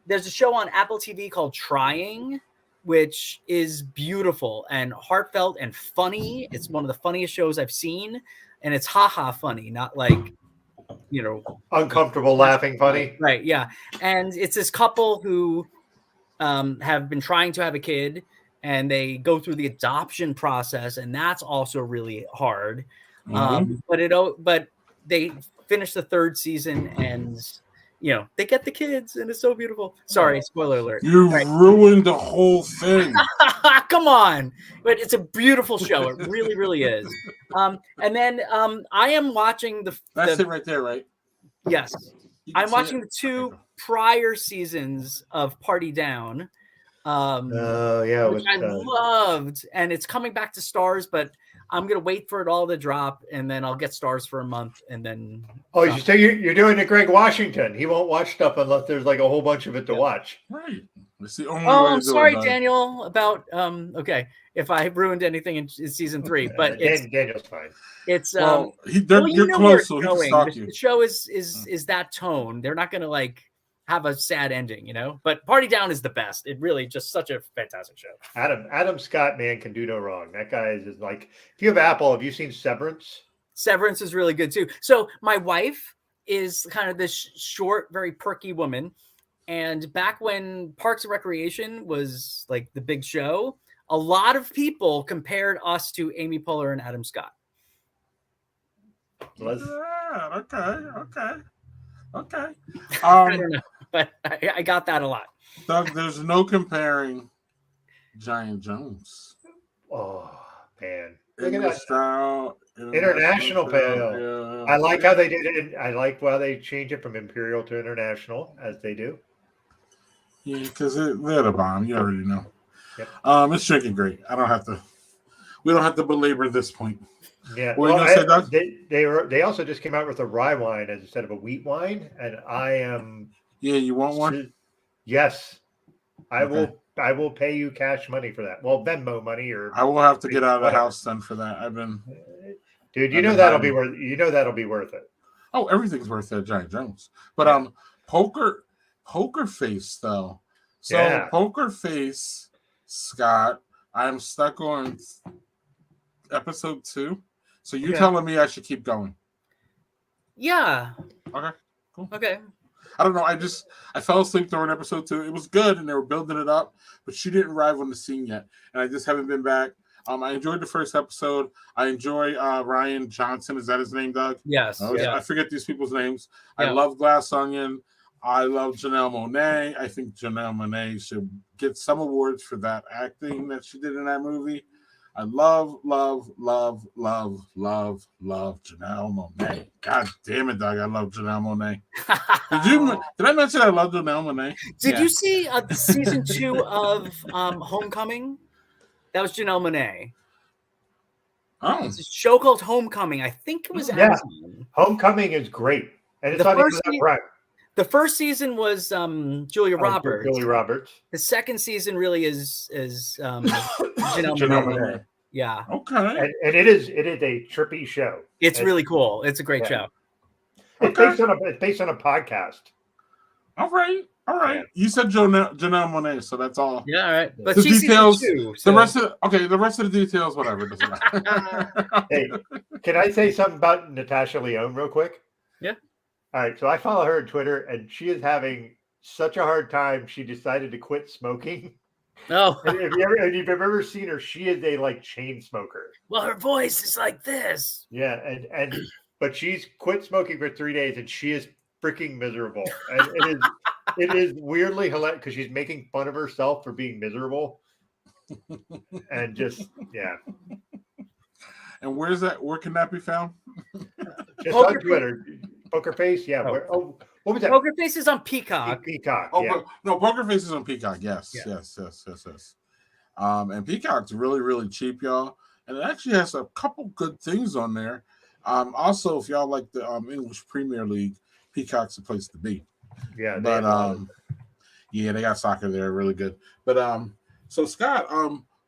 there's a show on Apple TV called Trying, which is beautiful and heartfelt and funny. It's one of the funniest shows I've seen, and it's haha funny, not like, you know, Uncomfortable laughing funny. right? Yeah, and it's this couple who have been trying to have a kid, and they go through the adoption process, and that's also really hard. But they finish the third season, and they get the kids, and it's so beautiful. Sorry, spoiler alert. You ruined the whole thing. Come on, but it's a beautiful show. It really, really is. And then I am watching That's it right there, right? Yes, You can I'm see watching it. the 2 prior seasons of Party Down. Yeah, Which I loved, and it's coming back to Stars, but I'm gonna wait for it all to drop, and then I'll get Stars for a month, and then. Oh, you say you're doing it, Greg Washington. He won't watch stuff unless there's like a whole bunch of it to watch. Right. It's the only Oh, way I'm to do sorry, it, Daniel. About okay, if I ruined anything in season 3, but Daniel's fine. it's well, well, you're where close, it's so he can going. stalk you. The show is that tone. They're not gonna like have a sad ending, But Party Down is the best. It really just such a fantastic show. Adam Scott, man, can do no wrong. That guy is like, if you have Apple, have you seen Severance? Severance is really good too. So my wife is kind of this short, very perky woman. And back when Parks and Recreation was like the big show, a lot of people compared us to Amy Poehler and Adam Scott. Yeah, okay. I don't know, but I got that a lot. Doug, there's no comparing Giant Jones. Oh, man. Look at English that. style, International pale. Yeah. I like how they did it. I like how they change it from Imperial to International, as they do. Yeah, because they're the bomb. You already know. Yep. It's drinking great. We don't have to belabor this point. Yeah. What are you gonna say, Doug? They also just came out with a rye wine instead of a wheat wine, and I am. Yeah, you want one? Yes, I Okay. will pay you cash money for that. Well, Venmo money, or I will have to get out of the whatever. house then for that. Dude, I've been that'll be hiding. worth. That'll be worth it. Oh, everything's worth that Giant Jones. But Poker Face though. So Yeah. Poker Face, Scott. I'm stuck on episode 2. So you're Okay. telling me I should keep going? Yeah. Okay, cool. Okay. I don't know. I fell asleep during episode 2. It was good, and they were building it up, but she didn't arrive on the scene yet, and I just haven't been back. I enjoyed the first episode. I enjoy Ryan Johnson. Is that his name, Doug? Yes. I forget these people's names. I Yeah. love Glass Onion. I love Janelle Monáe. I think Janelle Monáe should get some awards for that acting that she did in that movie. I love Janelle Monáe. God damn it, Doug. I love Janelle Monáe. Did I mention I love Janelle Monáe? Did Yeah. you see season 2 of Homecoming? That was Janelle Monáe. Oh, It's a show called Homecoming. I think it was Yeah. Amazon. Homecoming is great, and it's The on first Amazon Prime. The first season was Julia Roberts. Julie Roberts. The second season really is Janelle Janelle Monáe. Monáe. Yeah, okay. And it is a trippy show. it's really cool. It's a great show. It's Okay. based on a podcast. All right. Yeah. You said Janelle Monáe, so that's all. Yeah, all right. But The she's details- season 2. The rest of the details, whatever. Doesn't matter. Hey, can I say something about Natasha Lyonne real quick? Yeah. All right. So I follow her on Twitter, and she is having such a hard time. She decided to quit smoking. Oh, And if you've ever seen her, she is a chain smoker. well, her voice is like this. Yeah, but she's quit smoking for 3 days, and she is freaking miserable. And it is weirdly hilarious because she's making fun of herself for being miserable, and just And where can that be found? just Poker on Twitter. Poker Face, yeah. Oh. What was that? Poker Face is on Peacock. Peacock. Oh, Yeah. no, Poker Face is on Peacock. Yes. Yeah. Yes. And Peacock's really, really cheap, y'all. And it actually has a couple good things on there. Also, if y'all like the English Premier League, Peacock's the place to be. Yeah. they But have- yeah, they got soccer there, really good. But so Scott,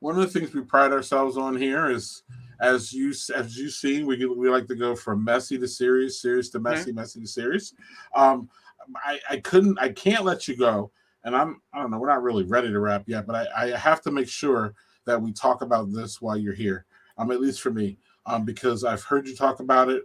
one of the things we pride ourselves on here is, as you've seen, we like to go from messy to serious to messy, messy to serious. I can't let you go and I don't know, we're not really ready to wrap yet, but I have to make sure that we talk about this while you're here. At least for me, because I've heard you talk about it.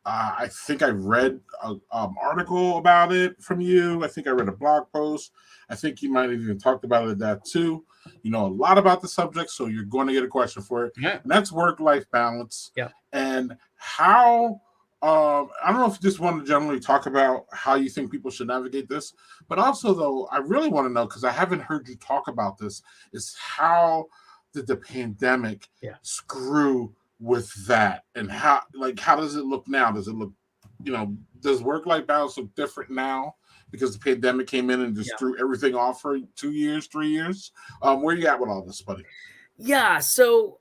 I think I read an article about it from you. I think I read a blog post. I think you might have even talked about it at that too. You know a lot about the subject, so you're going to get a question for it. Yeah. And that's work-life balance. Yeah. And how, I don't know if you just want to generally talk about how you think people should navigate this, but also, though, I really want to know, because I haven't heard you talk about this, is how did the pandemic screw with that, and how does it look now? Does it look, does work-life balance look different now because the pandemic came in and just threw everything off for 2 years, 3 years? Where you at with all this, buddy? Yeah, so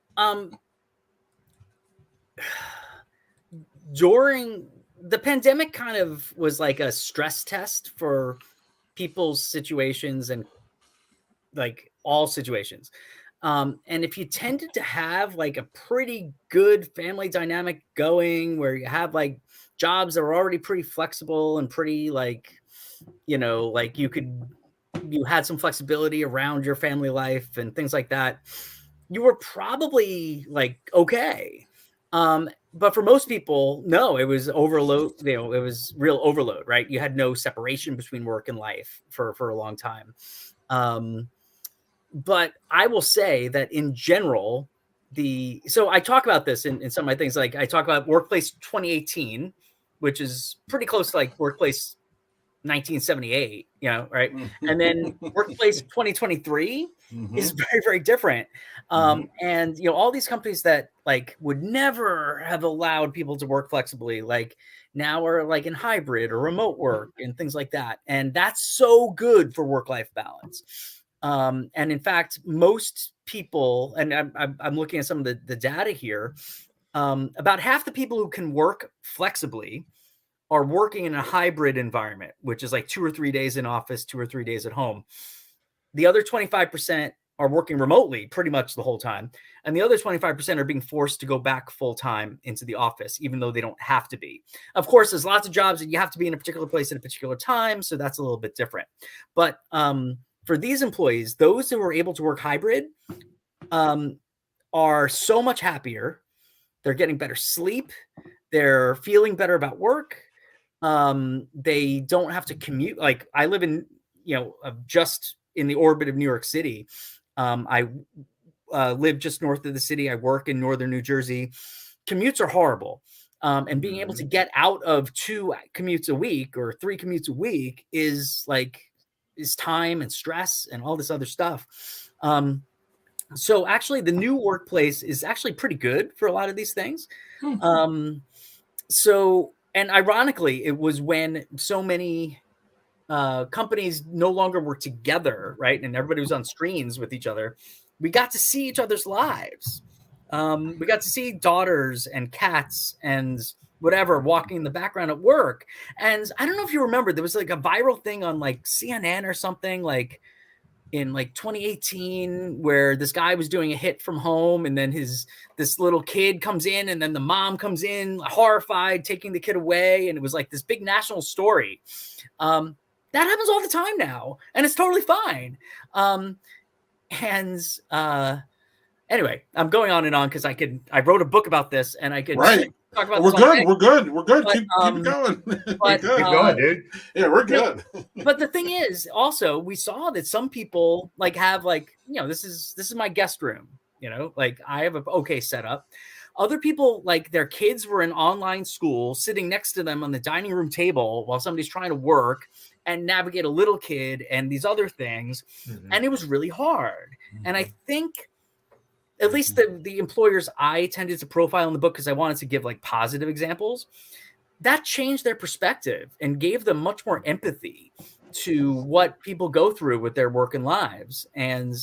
during the pandemic kind of was like a stress test for people's situations and like all situations. And if you tended to have like a pretty good family dynamic going where you have like jobs that were already pretty flexible and pretty like, like you had some flexibility around your family life and things like that, you were probably like, okay. But for most people, no, it was overload. It was real overload, right? You had no separation between work and life for a long time. But I will say that in general, so I talk about this in some of my things. Like I talk about Workplace 2018, which is pretty close to like Workplace 1978, right? And then Workplace 2023 is very, very different. And, all these companies that like would never have allowed people to work flexibly, like now are like in hybrid or remote work and things like that. And that's so good for work-life balance. And in fact, most people, and I'm looking at some of the data here, about half the people who can work flexibly are working in a hybrid environment, which is like 2 or 3 days in office, 2 or 3 days at home. The other 25% are working remotely pretty much the whole time. And the other 25% are being forced to go back full time into the office, even though they don't have to be. Of course, there's lots of jobs that you have to be in a particular place at a particular time. So that's a little bit different. But for these employees, those who are able to work hybrid are so much happier. They're getting better sleep. They're feeling better about work. They don't have to commute. Like I live in, just in the orbit of New York City. I live just north of the city. I work in northern New Jersey. Commutes are horrible. And being able to get out of 2 commutes a week or 3 commutes a week is time and stress and all this other stuff. So actually the new workplace is actually pretty good for a lot of these things. And ironically, it was when so many companies no longer were together, right? And everybody was on screens with each other. We got to see each other's lives. We got to see daughters and cats and whatever walking in the background at work. And I don't know if you remember, there was like a viral thing on like CNN or something like in like 2018 where this guy was doing a hit from home and then this little kid comes in and then the mom comes in horrified, taking the kid away. And it was like this big national story. That happens all the time now and it's totally fine. Anyway, I'm going on and on because I wrote a book about this and I could talk about We're good. We're good. Keep going. Keep going, dude. Yeah, we're good. But the thing is, also, we saw that some people like have like, this is my guest room, like I have an okay setup. Other people, like their kids were in online school sitting next to them on the dining room table while somebody's trying to work and navigate a little kid and these other things. And it was really hard. And I think at least the employers I tended to profile in the book, because I wanted to give like positive examples, that changed their perspective and gave them much more empathy to what people go through with their work and lives. And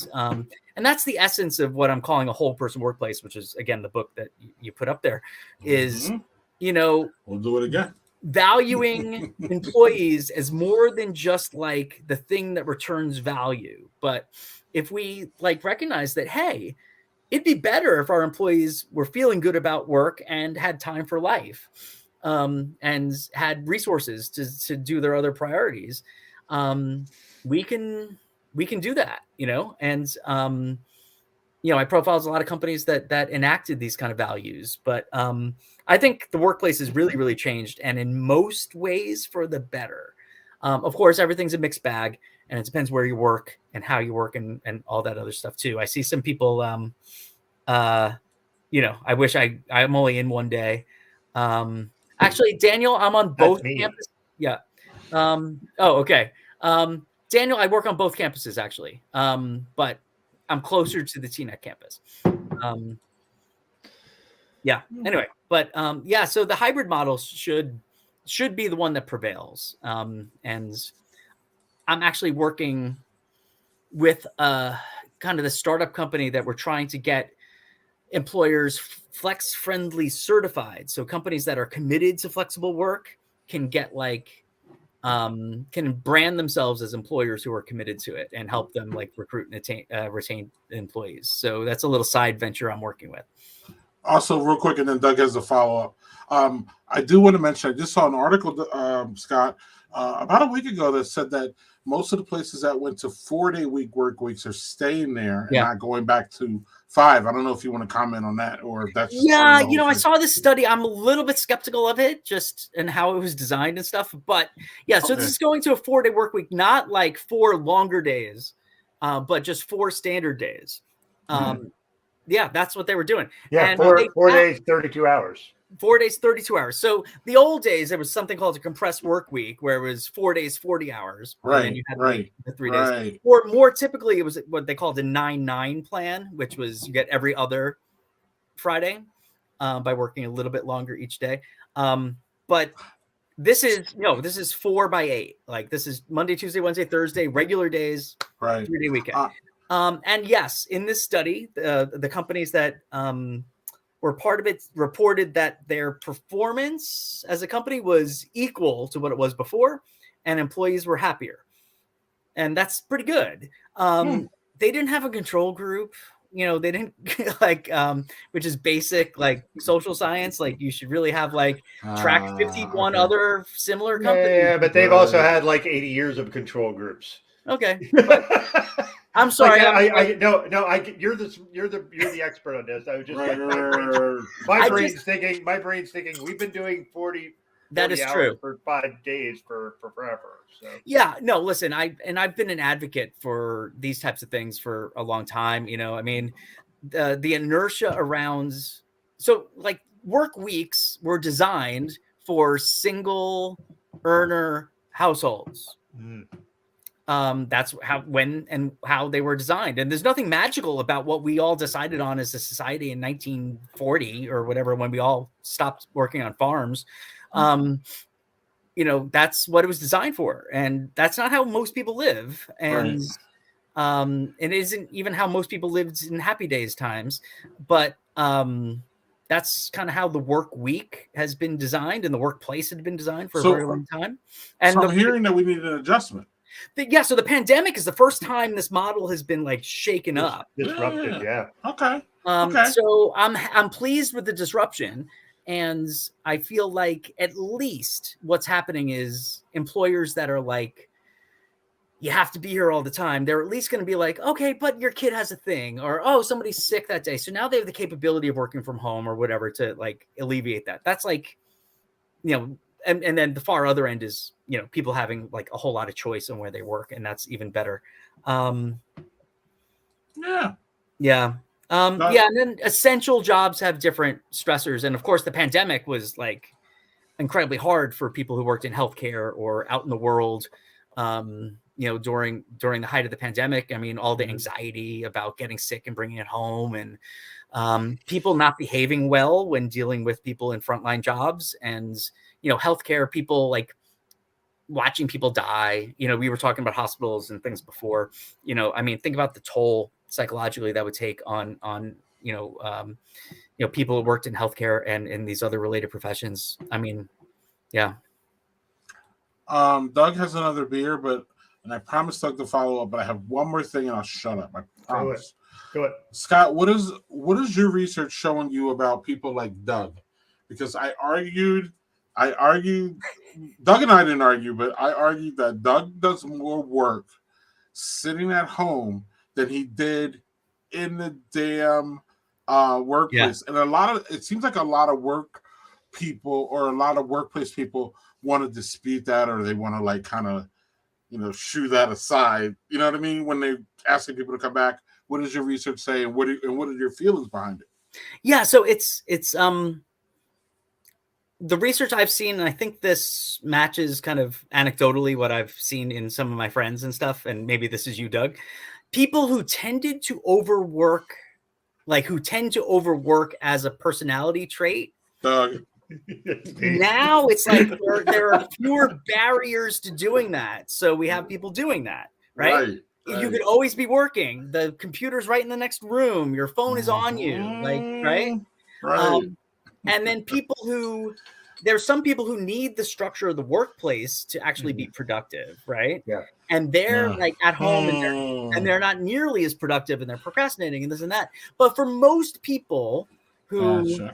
that's the essence of what I'm calling a whole person workplace, which is, again, the book that you put up there is, we'll do it again. Valuing employees as more than just like the thing that returns value. But if we like recognize that, hey, it'd be better if our employees were feeling good about work and had time for life, and had resources to do their other priorities. we can do that, and I profiled a lot of companies that enacted these kind of values, but I think the workplace has really, really changed, and in most ways for the better. Of course, everything's a mixed bag, and it depends where you work and how you work and all that other stuff too. I see some people, I wish I'm only in one day. Actually, Daniel, I'm on both campuses. Yeah. Okay. Daniel, I work on both campuses actually. But I'm closer to the TNET campus. Yeah. Anyway, but so the hybrid model should be the one that prevails. And I'm actually working with kind of the startup company that we're trying to get employers flex friendly certified. So companies that are committed to flexible work can get can brand themselves as employers who are committed to it and help them recruit and retain employees. So that's a little side venture I'm working with. Also, real quick, and then Doug has a follow-up. I do want to mention, I just saw an article, Scott, about a week ago that said that most of the places that went to 4-day work weeks are staying there and not going back to 5. I don't know if you want to comment on that or if that's just I saw this study. I'm a little bit skeptical of it, just and how it was designed and stuff. But so this is going to a 4-day work week, not 4 longer days, but just 4 standard days. Yeah, that's what they were doing. Yeah, and 4 days, 32 hours. 4 days, 32 hours. So the old days, there was something called a compressed work week, where it was 4 days, 40 hours. Right. And then you had the 3 days. Or more typically, it was what they called a 9-9 plan, which was you get every other Friday by working a little bit longer each day. But this is 4 by 8. This is Monday, Tuesday, Wednesday, Thursday, regular days, 3-day weekend. And yes, in this study, the companies that were part of it reported that their performance as a company was equal to what it was before, and employees were happier. And that's pretty good. They didn't have a control group. They didn't which is basic social science. You should really have track 51 other similar companies. Yeah, but they've also had 80 years of control groups. Okay. I'm sorry. You're the expert on this. I was just my brain's thinking we've been doing 40 that is hours true for 5 days for forever. So yeah, no, listen, I've been an advocate for these types of things for a long time. I mean, the inertia around work weeks were designed for single earner households. That's how they were designed, and there's nothing magical about what we all decided on as a society in 1940 or whatever, when we all stopped working on farms. That's what it was designed for, and that's not how most people live, and it isn't even how most people lived in Happy Days times. But that's kind of how the work week has been designed, and the workplace had been designed for a very long time. And I'm hearing that we need an adjustment. So the pandemic is the first time this model has been shaken up, disrupted. Yeah. Okay. So I'm pleased with the disruption, and I feel like at least what's happening is employers that are you have to be here all the time, they're at least going to be okay, but your kid has a thing, or somebody's sick that day, so now they have the capability of working from home or whatever to alleviate that. That's and then the far other end is, people having a whole lot of choice on where they work, and that's even better. And then essential jobs have different stressors. And of course, the pandemic was incredibly hard for people who worked in healthcare or out in the world. During the height of the pandemic, I mean, all the anxiety about getting sick and bringing it home, and people not behaving well when dealing with people in frontline jobs, and healthcare people watching people die. We were talking about hospitals and things before. I mean, think about the toll psychologically that would take on people who worked in healthcare and in these other related professions. I mean, yeah. Doug has another beer, and I promised Doug to follow up, but I have one more thing and I'll shut up. I promise. Go ahead. Scott, what is your research showing you about people like Doug? Because I argued I argued, Doug and I didn't argue, but I argued that Doug does more work sitting at home than he did in the damn workplace. And it seems like a lot of work people or a lot of workplace people want to dispute that, or they want to like kind of, shoo that aside. You know what I mean? When they asking people to come back, what does your research say, and what are your feelings behind it? Yeah, so it's the research I've seen, and I think this matches kind of anecdotally what I've seen in some of my friends and stuff, and maybe this is you, Doug. People who tended to overwork, as a personality trait, Doug. now it's like there are fewer barriers to doing that. So we have people doing that, right? You could always be working. The computer's right in the next room. Your phone is on you, right? And then there's some people who need the structure of the workplace to actually be productive, right? Yeah. And they're like at home and they're not nearly as productive, and they're procrastinating and this and that. But for most people who,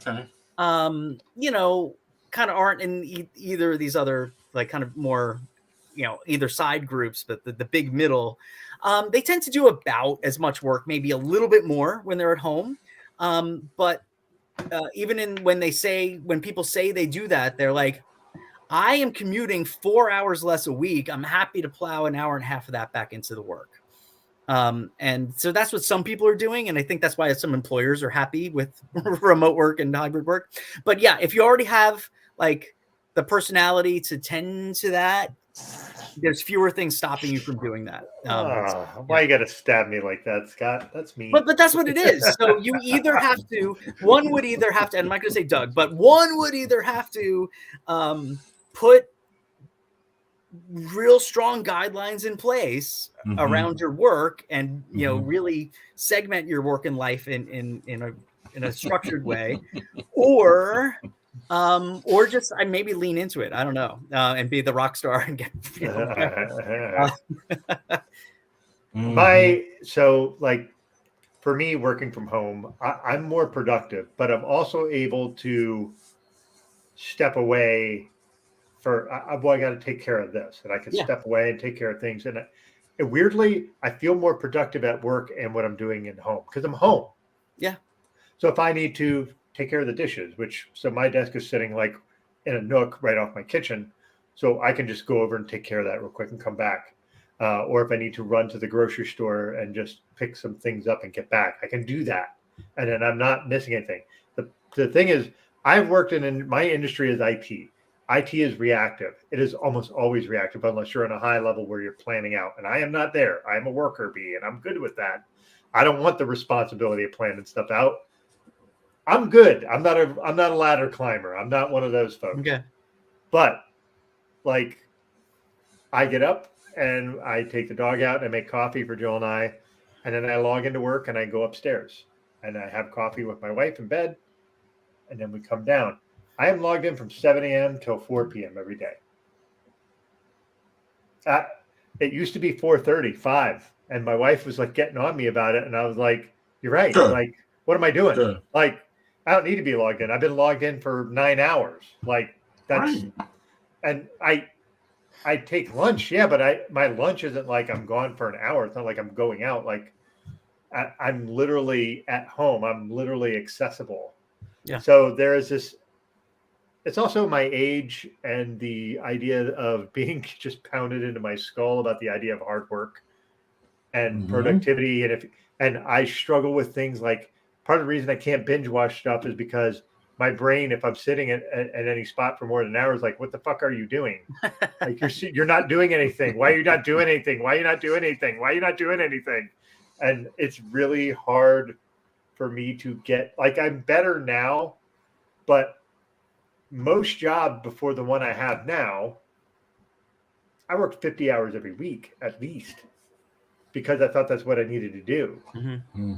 kind of aren't in either of these other like kind of more, either side groups, but the big middle, they tend to do about as much work, maybe a little bit more when they're at home. But even when people say they do that, they're like, I am commuting 4 hours less a week. I'm happy to plow an hour and a half of that back into the work. And so that's what some people are doing. And I think that's why some employers are happy with remote work and hybrid work. But yeah, if you already have like the personality to tend to that, there's fewer things stopping you from doing that. Why you got to stab me like that, Scott? That's mean. But that's what it is. So you either have to, one would either have to, and I'm not going to say Doug, but one would either have to put real strong guidelines in place around your work, and really segment your work and life in a structured way, or just maybe lean into it. I don't know, and be the rock star and get. So like for me, working from home, I'm more productive, but I'm also able to step away. I got to take care of this, and I can step away and take care of things. And weirdly, I feel more productive at work and what I'm doing at home because I'm home. Yeah. So if I need to take care of the dishes, so my desk is sitting like in a nook right off my kitchen, so I can just go over and take care of that real quick and come back. Or if I need to run to the grocery store and just pick some things up and get back, I can do that, and then I'm not missing anything. The thing is, I've worked in my industry is IT. IT is reactive. It is almost always reactive unless you're on a high level where you're planning out. And I am not there. I'm a worker bee, and I'm good with that. I don't want the responsibility of planning stuff out. I'm good. I'm not a ladder climber. I'm not one of those folks. Okay. But like, I get up and I take the dog out and I make coffee for Jill and I, and then I log into work and I go upstairs and I have coffee with my wife in bed, and then we come down. I am logged in from 7 a.m. till 4 p.m. every day. It used to be 4:30, 5, and my wife was like getting on me about it, and I was like, "You're right. Sure. Like, what am I doing? Sure. Like, I don't need to be logged in. I've been logged in for 9 hours. Like, that's right. And I take lunch, but my lunch isn't like I'm gone for an hour. It's not like I'm going out. Like, I'm literally at home. I'm literally accessible. Yeah. So there is this. It's also my age and the idea of being just pounded into my skull about the idea of hard work and productivity. And I struggle with things like, part of the reason I can't binge watch stuff is because my brain, if I'm sitting at any spot for more than an hour, is like, what the fuck are you doing? Like, you're not doing anything. Why are you not doing anything? Why are you not doing anything? Why are you not doing anything? And it's really hard for me to get, like, I'm better now, but most job before the one I have now, I worked 50 hours every week at least because I thought that's what I needed to do. Mm-hmm.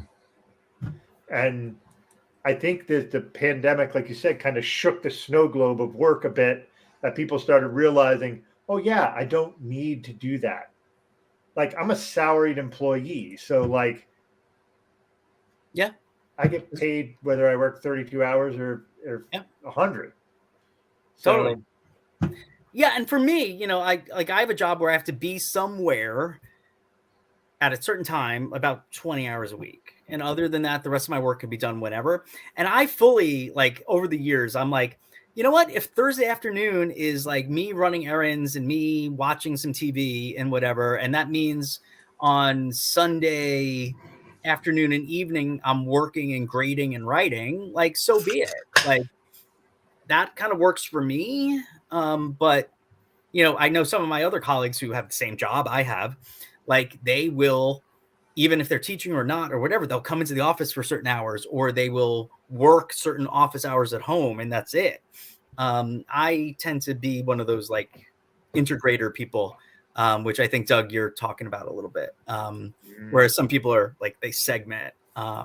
And I think that the pandemic, like you said, kind of shook the snow globe of work a bit, that people started realizing, oh yeah, I don't need to do that. Like, I'm a salaried employee. So like, yeah, I get paid whether I work 32 hours or 100. Totally. Yeah, and for me, you know, I have a job where I have to be somewhere at a certain time about 20 hours a week. And other than that, the rest of my work can be done whenever. And I fully, like, over the years, I'm like, you know what? If Thursday afternoon is like me running errands and me watching some TV and whatever, and that means on Sunday afternoon and evening, I'm working and grading and writing, like, so be it. Like, that kind of works for me. But, you know, I know some of my other colleagues who have the same job I have, like, they will, even if they're teaching or not or whatever, they'll come into the office for certain hours, or they will work certain office hours at home, and that's it. I tend to be one of those like integrator people, which I think, Doug, you're talking about a little bit. Whereas some people are like, they segment. I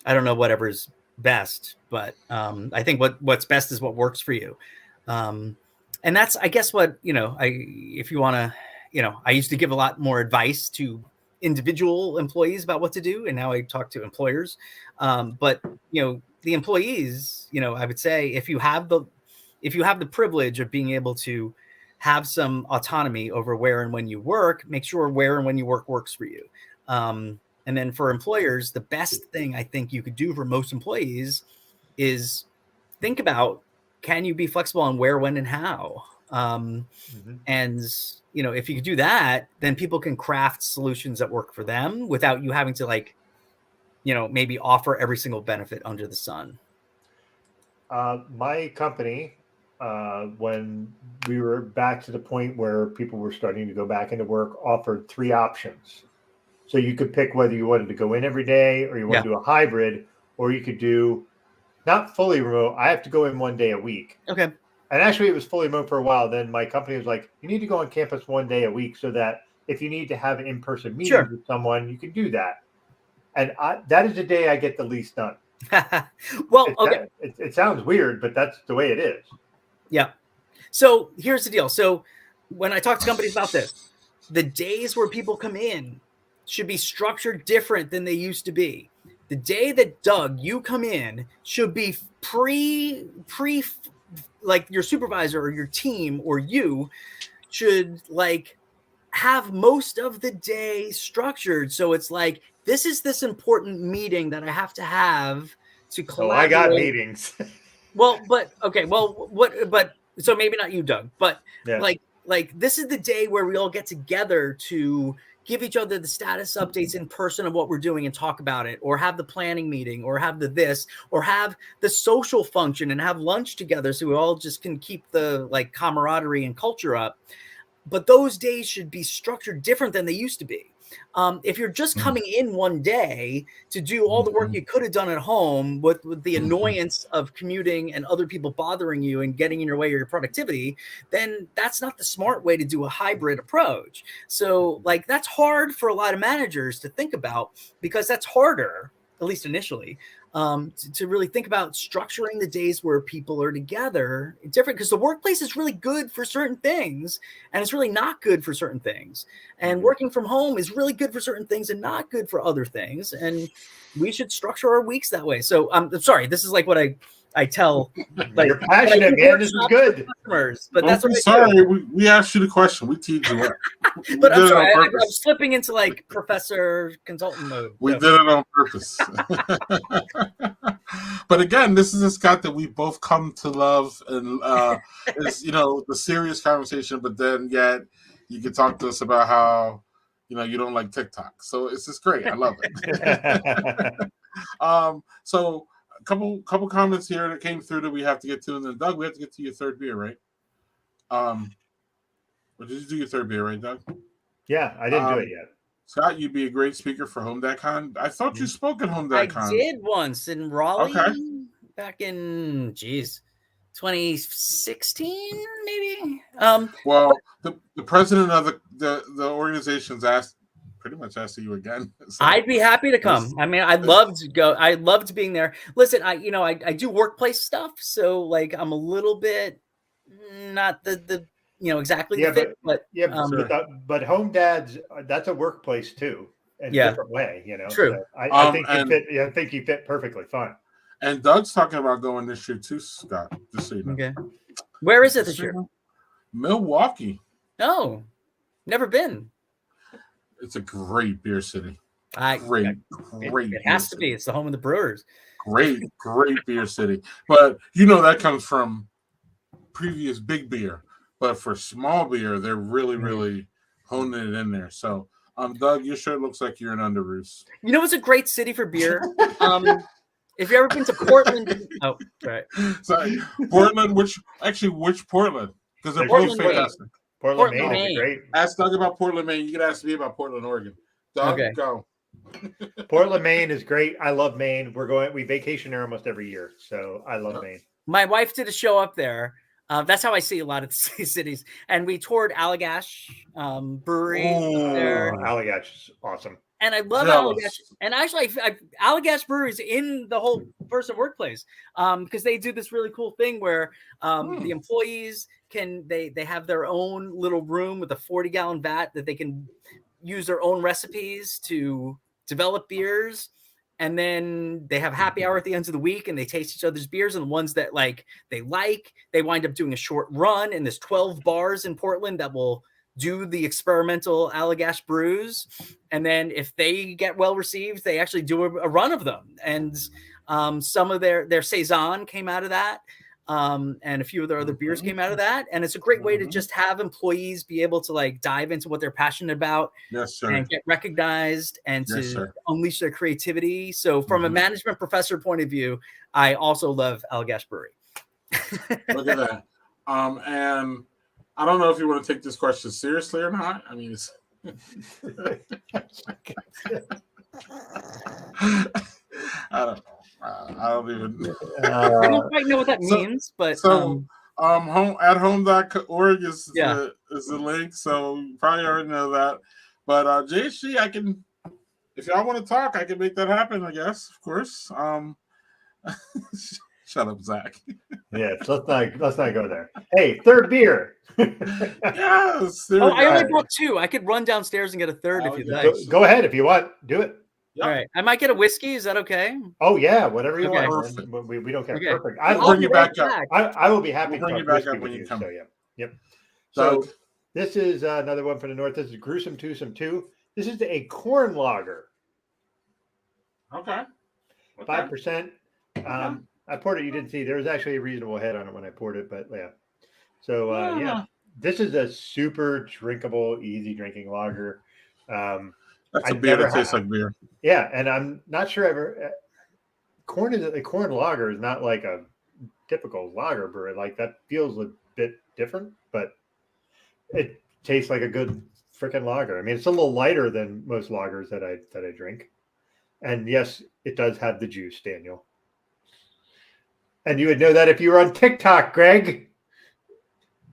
don't know whatever's best, but I think what's best is what works for you. And that's, I guess, what, you know, if you want to, you know, I used to give a lot more advice to individual employees about what to do, and now I talk to employers. But, you know, the employees, you know, I would say if you have the privilege of being able to have some autonomy over where and when you work, make sure where and when you work works for you. And then for employers, the best thing I think you could do for most employees is think about, can you be flexible on where, when, and how? And, you know, if you could do that, then people can craft solutions that work for them without you having to, like, you know, maybe offer every single benefit under the sun. My company, when we were back to the point where people were starting to go back into work, offered 3 options. So you could pick whether you wanted to go in every day, or you want to do a hybrid, or you could do not fully remote. I have to go in 1 day a week. Okay. And actually, it was fully remote for a while. Then my company was like, you need to go on campus 1 day a week so that if you need to have an in-person meeting with someone, you can do that. And that is the day I get the least done. Well, okay. It sounds weird, but that's the way it is. Yeah. So here's the deal. So when I talk to companies about this, the days where people come in should be structured different than they used to be. The day that, Doug, you come in should be pre like your supervisor or your team or you should like have most of the day structured. So it's like, this is this important meeting that I have to have to collaborate. Oh, I got meetings. Well, but okay. Well, but so maybe not you, Doug, but like this is the day where we all get together to give each other the status updates in person of what we're doing and talk about it, or have the planning meeting, or have the this, or have the social function and have lunch together so we all just can keep the like camaraderie and culture up. But those days should be structured different than they used to be. If you're just coming in 1 day to do all the work you could have done at home with the annoyance of commuting and other people bothering you and getting in your way of your productivity, then that's not the smart way to do a hybrid approach. So like, that's hard for a lot of managers to think about, because that's harder, at least initially, to really think about structuring the days where people are together different, because the workplace is really good for certain things and it's really not good for certain things. And working from home is really good for certain things and not good for other things. And we should structure our weeks that way. So I'm sorry, this is like what I tell. Like, you're passionate, man. This is good. Customers, but that's what sorry. We asked you the question. We teed you up. But I'm sorry, I'm slipping into like professor consultant mode. We did it on purpose. But again, this is a Scott that we both come to love, and is, you know, the serious conversation. But then yet you can talk to us about how, you know, you don't like TikTok. So it's just great. I love it. So a couple comments here that came through that we have to get to, and then Doug, we have to get to your third beer, right? Did you do your third beer, right, Doug? Yeah, I didn't do it yet. Scott, you'd be a great speaker for HomeDadCon. I thought you spoke at HomeDadCon. I did once in Raleigh back in 2016, maybe. Well, the president of the organization's pretty much asked you again. So. I'd be happy to come. I mean, I'd love to go. I loved being there. Listen, I do workplace stuff, so like I'm a little bit not the exactly the fit, but Home Dads, that's a workplace too, in a different way, True. So I think you fit. I think you fit perfectly fine. And Doug's talking about going this year too, Scott. Just so you know. Okay. Where is it this year? Milwaukee. Oh, never been. It's a great beer city. It Great has to beer be. It's the home of the Brewers. city. Great beer city. But you know that comes from previous big beer. But for small beer, they're really honing it in there. So, Doug, your shirt looks like you're in Underoos. You know what's a great city for beer? If you've ever been to Portland, oh, right. Sorry, Portland. Which Portland? Because they're both Portland, Maine. fantastic. Portland, Portland, Maine is Maine. great. Ask Doug about Portland, Maine. You can ask me about Portland, Oregon. Doug, Okay. go. Portland, Maine is great. I love Maine. We vacation there almost every year, so I love Maine. My wife did a show up there. That's how I see a lot of cities. And we toured Allagash Brewery there. Allagash is awesome. And I love Jealous. Allagash. And actually, Allagash Brewery is in the whole person workplace because they do this really cool thing where the employees they have their own little room with a 40-gallon vat that they can use their own recipes to develop beers. And then they have happy hour at the end of the week and they taste each other's beers, and the ones that they wind up doing a short run. And there's 12 bars in Portland that will do the experimental Allagash brews. And then if they get well received, they actually do a run of them. And some of their Saison came out of that. And a few of their other beers came out of that. And it's a great way to just have employees be able to dive into what they're passionate about. Yes, sir. And get recognized and to unleash their creativity. So from a management professor point of view, I also love Allagash Brewery. Look at that. And I don't know if you want to take this question seriously or not. I mean, it's I don't even. I don't quite know what that means, but home.org is the link, so you probably already know that. But JHG, I can, if y'all want to talk, I can make that happen. I guess, of course. Shut up, Zach. Yes, let's not go there. Hey, third beer. Yes. I only brought two. I could run downstairs and get a third if you'd like. Go ahead if you want. Do it. Yep. All right. I might get a whiskey. Is that okay? Oh yeah, whatever you Okay. want. We don't care. Okay. Perfect. I'll bring you back up. I will be happy We'll bring to you back talk up when with you come. So yeah. Yep. So So this is another one from the north. This is Gruesome Twosome 2. This is a corn lager. okay. 5%. I poured it. You didn't see. There was actually a reasonable head on it when I poured it, but yeah. So yeah, this is a super drinkable, easy drinking lager. That's a beer that tastes like beer. Yeah, and I'm not sure ever. Corn lager is not like a typical lager brew. Like that feels a bit different, but it tastes like a good freaking lager. I mean, it's a little lighter than most lagers that I drink. And yes, it does have the juice, Daniel. And you would know that if you were on TikTok, Greg.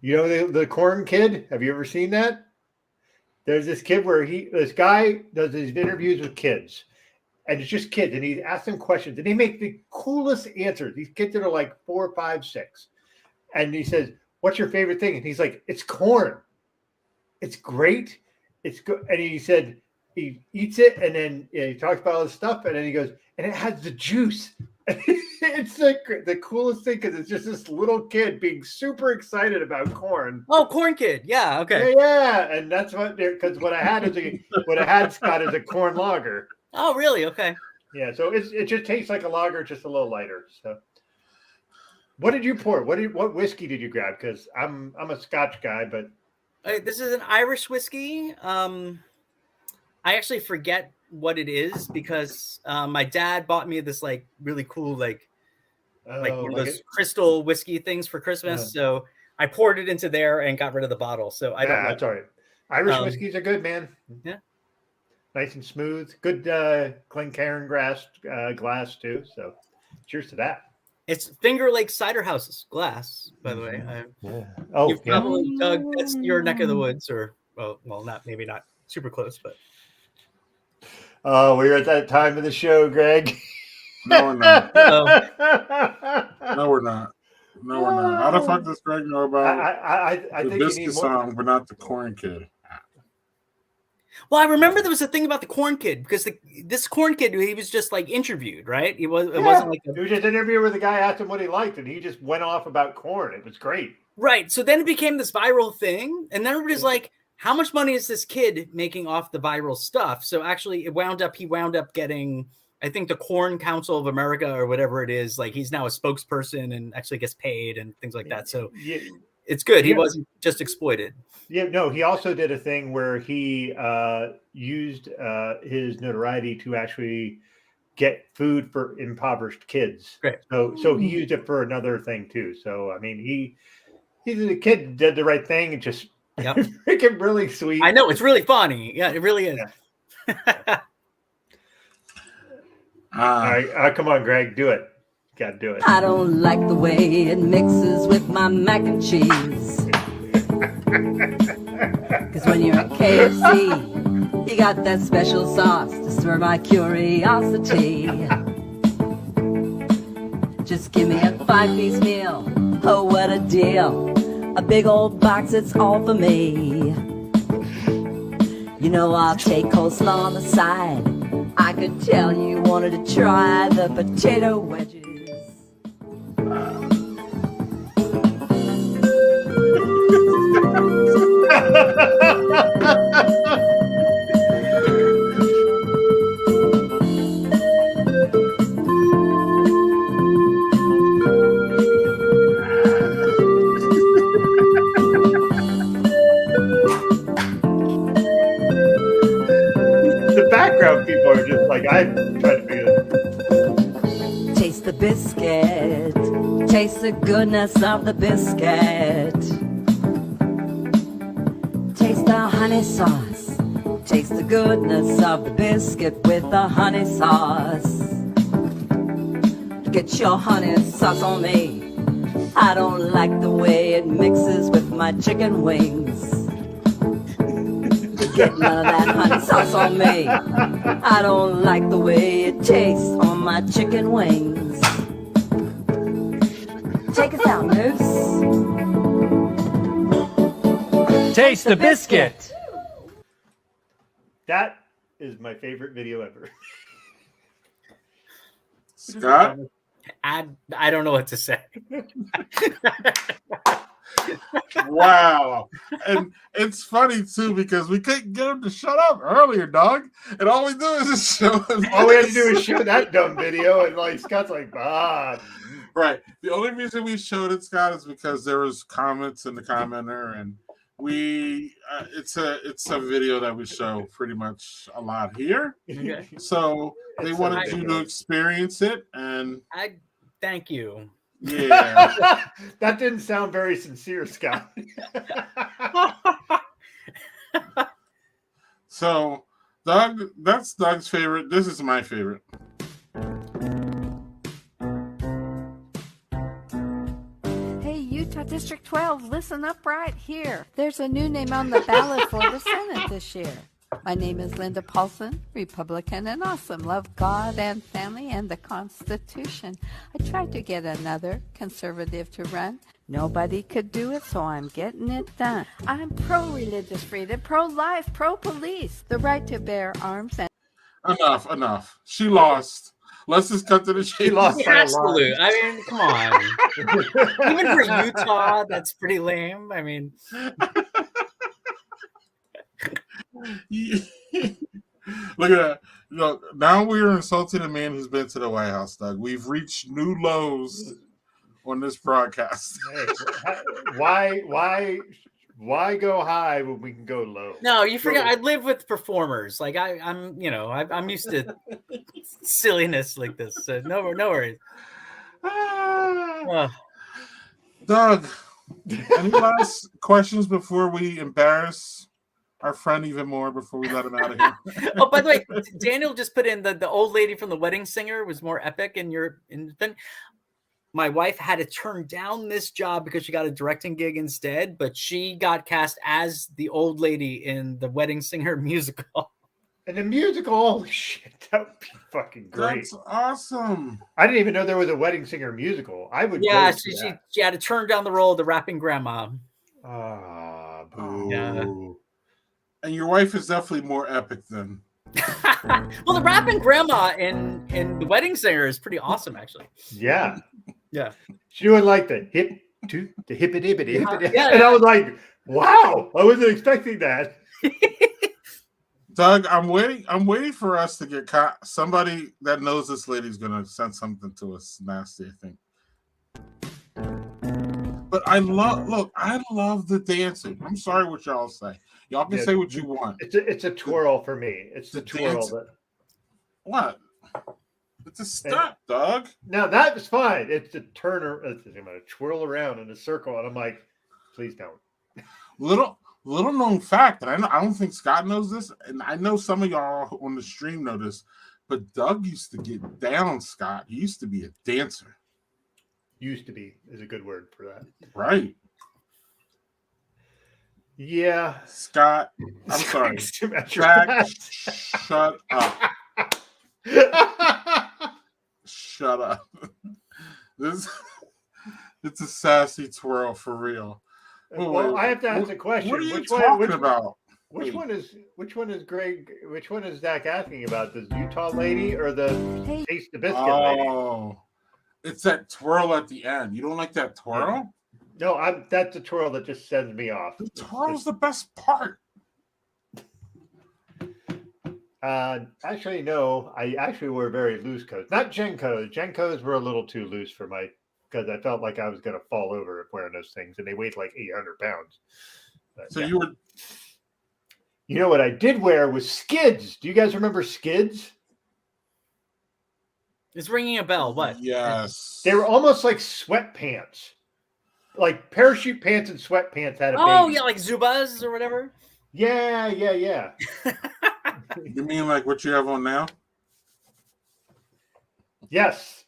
You know the corn kid? Have you ever seen that? There's this kid where this guy does these interviews with kids. And it's just kids. And he asks them questions. And they make the coolest answers. These kids that are like 4, 5, 6. And he says, "What's your favorite thing?" And he's like, "It's corn. It's great. It's good." And he said, he eats it. And then he talks about all this stuff. And then he goes, "And it has the juice." It's the coolest thing because it's just this little kid being super excited about corn. Oh, corn kid. Yeah. Okay. Yeah. And that's because what I had, Scott, is a corn lager. Oh, really? Okay. Yeah. So it just tastes like a lager, just a little lighter. So what did you pour? What whiskey did you grab? Because I'm a Scotch guy, but This is an Irish whiskey. I actually forget what it is because my dad bought me this really cool one of those crystal whiskey things for Christmas. So I poured it into there and got rid of the bottle. So I don't know. That's all right. Irish whiskeys are good, man. Yeah. Nice and smooth. Good Glencairn glass too. So cheers to that. It's Finger Lake Cider House glass, by the way. Oh, probably, Doug, that's your neck of the woods, or well, maybe not super close, but. Oh, we're at that time of the show, Greg. No, we're not. No, we're not. How the fuck does Greg know about I the think biscuit song, but not the corn kid? Well, I remember there was a thing about the corn kid because this corn kid, he was just interviewed, right? It wasn't like it was just an interview where the guy asked him what he liked, and he just went off about corn. It was great. Right. So then it became this viral thing. And then everybody's like, how much money is this kid making off the viral stuff? So actually he wound up getting, I think, the Corn Council of America or whatever it is. Like he's now a spokesperson and actually gets paid and things like that. So it's good. He wasn't just exploited. Yeah, no, he also did a thing where he used his notoriety to actually get food for impoverished kids. Right. So he used it for another thing too. So I mean, he's a kid, did the right thing, and just freaking really sweet. I know, it's really funny. Yeah, it really is. Yeah. All right, come on, Greg, do it. Gotta do it. I don't like the way it mixes with my mac and cheese. Cause when you're at KFC, you got that special sauce to stir my curiosity. Just give me a 5-piece meal. Oh, what a deal. A big old box, it's all for me. You know I'll take coleslaw on the side. I could tell you wanted to try the potato wedges. The background people are just like, I'm trying to figure it. Taste the biscuit. Taste the goodness of the biscuit. Taste the honey sauce. Taste the goodness of the biscuit with the honey sauce. Get your honey sauce on me. I don't like the way it mixes with my chicken wings. Get none of that honey sauce on me. I don't like the way it tastes on my chicken wings. Take us out, Moose. Taste the biscuit. That is my favorite video ever. Scott? I don't know what to say. Wow. And it's funny too because we couldn't get him to shut up earlier, dog. And all we do is just show him. All we had to do is show that dumb video, and like Scott's like, Right. The only reason we showed it, Scott, is because there was comments in the commenter, and we it's a video that we show pretty much a lot here. Okay. So they wanted you to experience it, and I thank you. yeah. That didn't sound very sincere, Scott. So Doug, that's Doug's favorite. This is my favorite. Hey, Utah District 12, listen up right here. There's a new name on the ballot for the Senate this year. My name is Linda Paulson, Republican and awesome. Love God and family and the Constitution. I tried to get another conservative to run. Nobody could do it, so I'm getting it done. I'm pro-religious freedom, pro-life, pro-police, the right to bear arms and... Enough. She lost. Let's just cut to the chase. She lost by a lot. Absolute. I mean, come on. Even for Utah, that's pretty lame. I mean, look at that. Look, now we're insulting a man who's been to the White House, Doug. We've reached new lows on this broadcast. Hey, why go high when we can go low? no, you forget. I live with performers. Like I'm used to silliness like this. So no worries. Doug, any last questions before we embarrass our friend even more before we let him out of here? Oh, by the way, Daniel just put in the old lady from The Wedding Singer was more epic in your thing. My wife had to turn down this job because she got a directing gig instead, but she got cast as the old lady in The Wedding Singer musical. And the musical, holy shit, that would be fucking great. That's awesome. I didn't even know there was a Wedding Singer musical. I would. Yeah, go to that. she had to turn down the role of the rapping grandma. Ah, boo. Yeah. And your wife is definitely more epic than. Well, the rapping grandma in The Wedding Singer is pretty awesome, actually. Yeah. Yeah. She doing like the hip, the hippity hippity hippity. Yeah. And I was like, wow, I wasn't expecting that. Doug, I'm waiting for us to get somebody that knows this lady's gonna send something to us nasty, I think. But I love the dancing. I'm sorry what y'all say. Y'all can say what you want. It's a twirl for me. It's the twirl that. What? It's a step, Doug. Now that was fine. It's a turner. I'm gonna twirl around in a circle, and I'm like, please don't. Little known fact, and I don't think Scott knows this, and I know some of y'all on the stream know this, but Doug used to get down, Scott. He used to be a dancer. Used to be is a good word for that. Right. Yeah. Scott, I'm sorry. Jack, shut up. Shut up. It's a sassy twirl for real. Well, I have to ask a question. What are you talking about? Which one is Greg? Which one is Zach asking about? The Utah lady or the Taste the Biscuit lady? Oh, it's that twirl at the end. You don't like that twirl? No, that's a twirl that just sends me off. The twirl's the best part. Actually, no. I actually wear very loose coats. Not Genkos. Genkos were a little too loose for because I felt like I was going to fall over wearing those things, and they weighed like 800 pounds. But, so you were. You know what I did wear was skids. Do you guys remember skids? It's ringing a bell. What? Yes. They were almost like sweatpants. Like parachute pants and sweatpants had a baby. Yeah, like Zubaz or whatever. Yeah. You mean like what you have on now? Yes.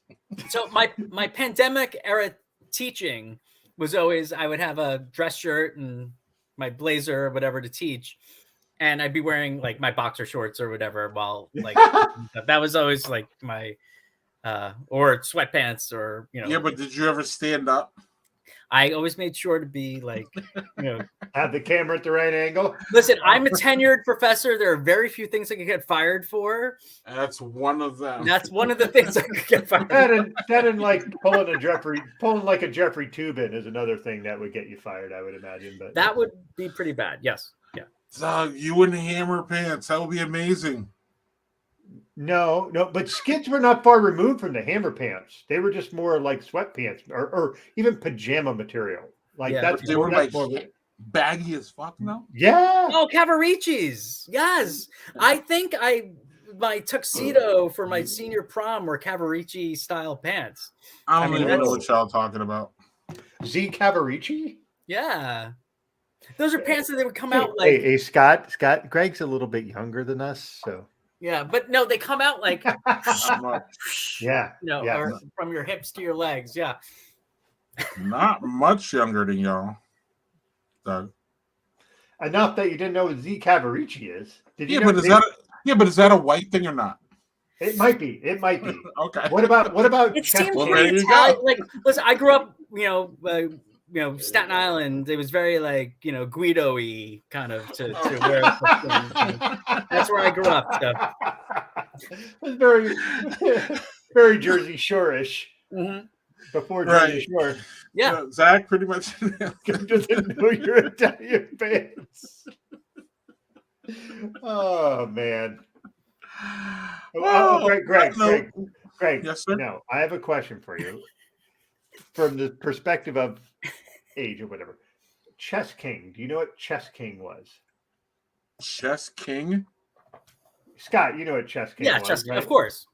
So my pandemic era teaching was always I would have a dress shirt and my blazer or whatever to teach, and I'd be wearing like my boxer shorts or whatever while like that was always like my or sweatpants or Yeah, but did you ever stand up? I always made sure to be like, have the camera at the right angle. Listen, I'm a tenured professor. There are very few things I could get fired for. That's one of them. That's one of the things I could get fired for. That and like pulling like a Jeffrey Tubin is another thing that would get you fired, I would imagine. But that would be pretty bad. Yes. Yeah. Doug, you in hammer pants. That would be amazing. No, but skids were not far removed from the hammer pants. They were just more like sweatpants or even pajama material. Like they were like baggy as fuck now. Yeah. Oh, Cavaricci's. Yes. I think my tuxedo for my senior prom were Cavaricci style pants. I don't even know what y'all talking about. Z Cavaricci? Yeah. Those are pants that they would come out like. Hey, Scott, Greg's a little bit younger than us, so. Yeah, but no, they come out like. Yeah. Or from your hips to your legs. Yeah. Not much younger than y'all, Doug. Enough that you didn't know what Z Cavaricci is. But is that a white thing or not? It might be. Okay. What about? It seems pretty Italian. Like, listen, I grew up, Staten Island. It was very like, Guido-y kind of to wear. That's where I grew up. So. It's very, very Jersey Shore-ish. Mm-hmm. Before Jersey Shore. Yeah. Zach pretty much doesn't know your Italian fans. Oh man. Greg. Yes, sir. No, I have a question for you. From the perspective of age or whatever. Chess King. Do you know what Chess King was? Chess King? Scott, you know what Chess King was. Yeah, Chess King, right? of course.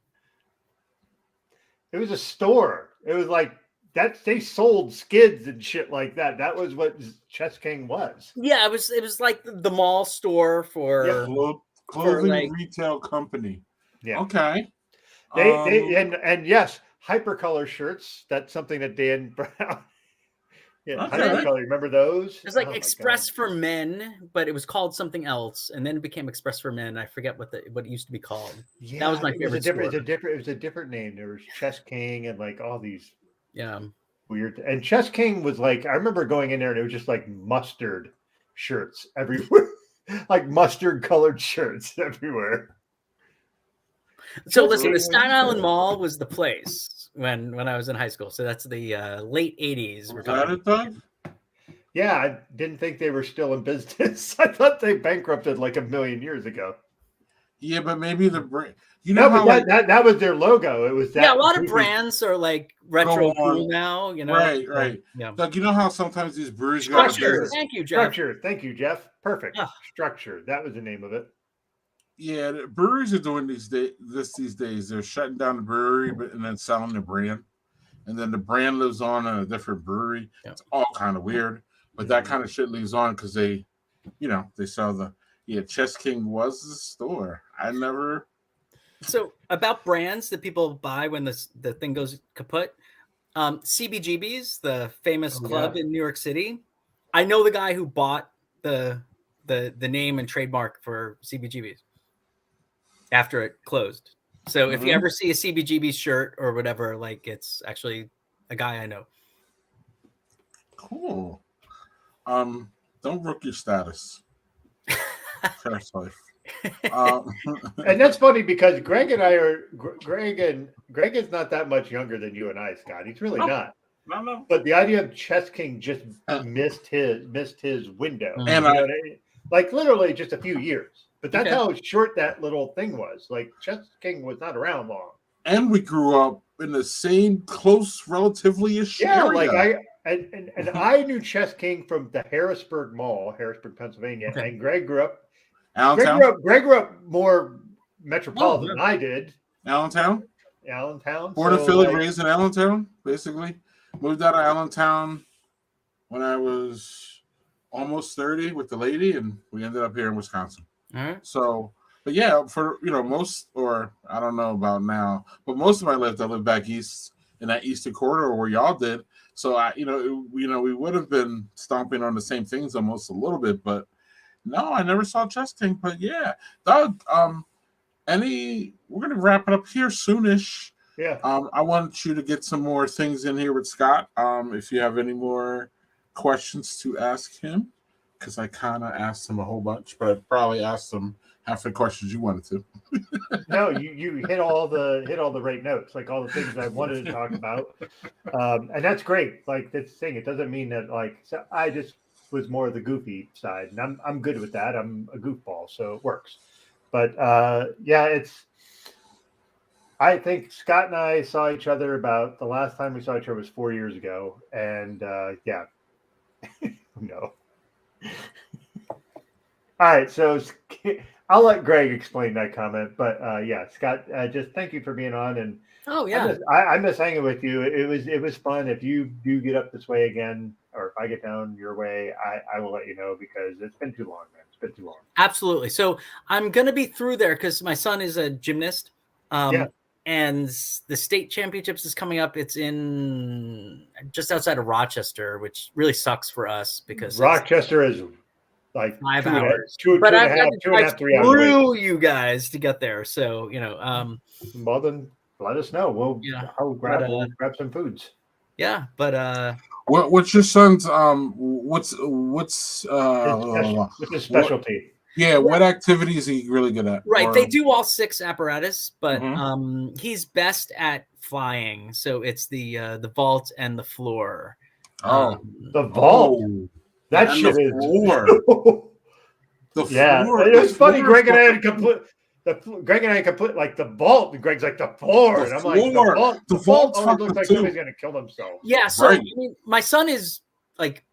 It was a store. It was like that. They sold skids and shit like that. That was what Chess King was. Yeah, it was like the mall store for clothing retail company. Yeah. Okay. And yes, hypercolor shirts. That's something that Dan Brown. Yeah, Okay. hypercolor. Remember those? It was like Express for Men, but it was called something else, and then it became Express for Men. I forget what it used to be called. Yeah, that was my favorite. It was a different name. There was Chess King and like all these. Yeah. Weird. And Chess King was like, I remember going in there and it was just like mustard shirts everywhere, like mustard colored shirts everywhere. So listen, the Staten Island Mall was the place when I was in high school. So that's the late 80s. We're Was that talking. it, Doug? Yeah, I didn't think they were still in business. I thought they bankrupted like a million years ago. Yeah, but maybe the brand. You know No, how but that was their logo. It was that. Yeah, a lot of brands are like retro Go on. cool now, you know. Right. Yeah. Doug, you know how sometimes these breweries got a Structure. business. Thank you, Jeff. Structure. Thank you, Jeff. Perfect. Ah. Structure. That was the name of it. Yeah, the breweries are doing these days. They're shutting down the brewery, and then selling the brand, and then the brand lives on in a different brewery. Yeah. It's all kind of weird, but that kind of shit lives on because they sell the. Yeah, Chess King was the store. I never. So about brands that people buy when the thing goes kaput, CBGB's, the famous club in New York City. I know the guy who bought the name and trademark for CBGB's after it closed. So if you ever see a CBGB shirt or whatever, like it's actually a guy I know. Cool. Don't rook your status. Trash life. And that's funny because Greg is not that much younger than you and I, Scott. He's really not. No. But the idea of Chess King just missed his window. And you know what I mean? Like literally just a few years. But that's Okay. how short that little thing was. Like Chess King was not around long. And we grew up in the same close, relatively-ish Yeah, area. like I knew Chess King from the Harrisburg Mall, Harrisburg, Pennsylvania, Okay. and Greg grew up. Allentown. Greg grew up more metropolitan than I did. Allentown. Allentown. Born in so, Philly, like, raised in Allentown, basically. Moved out of Allentown when I was almost 30 with the lady, and we ended up here in Wisconsin. All right. So, but yeah, for most, or I don't know about now, but most of my life I lived back east in that eastern corridor where y'all did. So we would have been stomping on the same things almost a little bit, but no, I never saw Chess King. But yeah, Doug, we're gonna wrap it up here soonish. Yeah. I want you to get some more things in here with Scott. If you have any more questions to ask him, because I kind of asked him a whole bunch, but probably asked him half the questions you wanted to. No, you hit all the right notes, like all the things I wanted to talk about, and that's great. Like that's the thing. It doesn't mean that so I just was more of the goofy side, and I'm good with that. I'm a goofball, so it works. But yeah, I think Scott and I saw each other about the last time we saw each other was 4 years ago, and yeah, no. All right, so I'll let Greg explain that comment, but yeah, Scott, just thank you for being on, and Oh yeah. I miss hanging with you. It was fun. If you do get up this way again, or if I get down your way, I will let you know because it's been too long, man. It's been too long. Absolutely. So I'm going to be through there because my son is a gymnast. And the state championships is coming up. It's in just outside of Rochester, which really sucks for us because Rochester is like 5 2 and a- hours. two But and a I've got half, to 2 and a drive half, 3 hours away. through you guys to get there. So, Well, then let us know. I'll grab some foods. yeah, but What's your son's what's His specialty. what activity is he really good at? right. Or- They do all 6 apparatus, but Mhm. he's best at flying. So it's the vault and the floor. The vault. Oh, That and shit the is floor. The yeah. floor. It was the funny. floor Greg and I had fucking- complete. Greg and I could put like the vault, and Greg's like the floor, The and I'm like the floor. vault. The The vault vault's always looks fucking like too. somebody's gonna kill themselves. Yeah, so Right. I mean, my son is like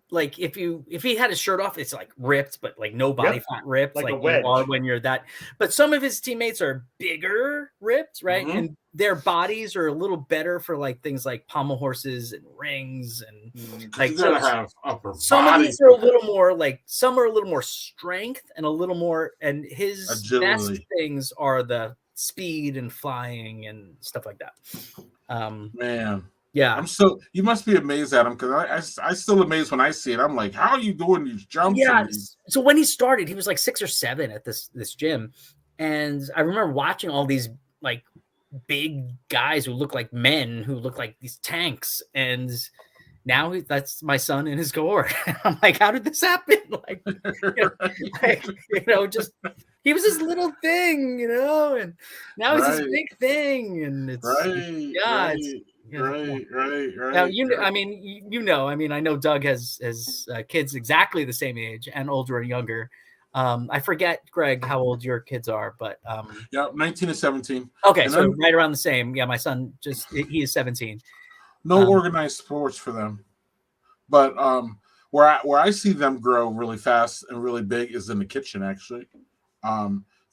like if he had his shirt off, it's like ripped, but like no body Yep. fat ripped, Like a like you wedge. are when you're that. But some of his teammates are bigger ripped, right? Mhm. And their bodies are a little better for like things like pommel horses and rings and like You gotta have upper some of body. these are a little more like some are a little more strength and a little more and his best Agility. things are the speed and flying and stuff like that. Man. Yeah. You must be amazed at him because I still amazed when I see it. I'm like, how are you doing these jumps? Yeah. and these- So when he started, he was like 6 or 7 at this gym, and I remember watching all these like big guys who look like men, who look like these tanks, and now that's my son in his cohort. I'm like, how did this happen? Like, just he was this little thing, and now he's this Right. big thing, and it's yeah, it's Right. now I mean, I know Doug has kids exactly the same age and older and younger. I forget, Greg, how old your kids are, but Yeah, 19 and 17. okay, And so then right around the same. Yeah, my son he is 17. no organized sports for them. But where I see them grow really fast and really big is in the kitchen, actually.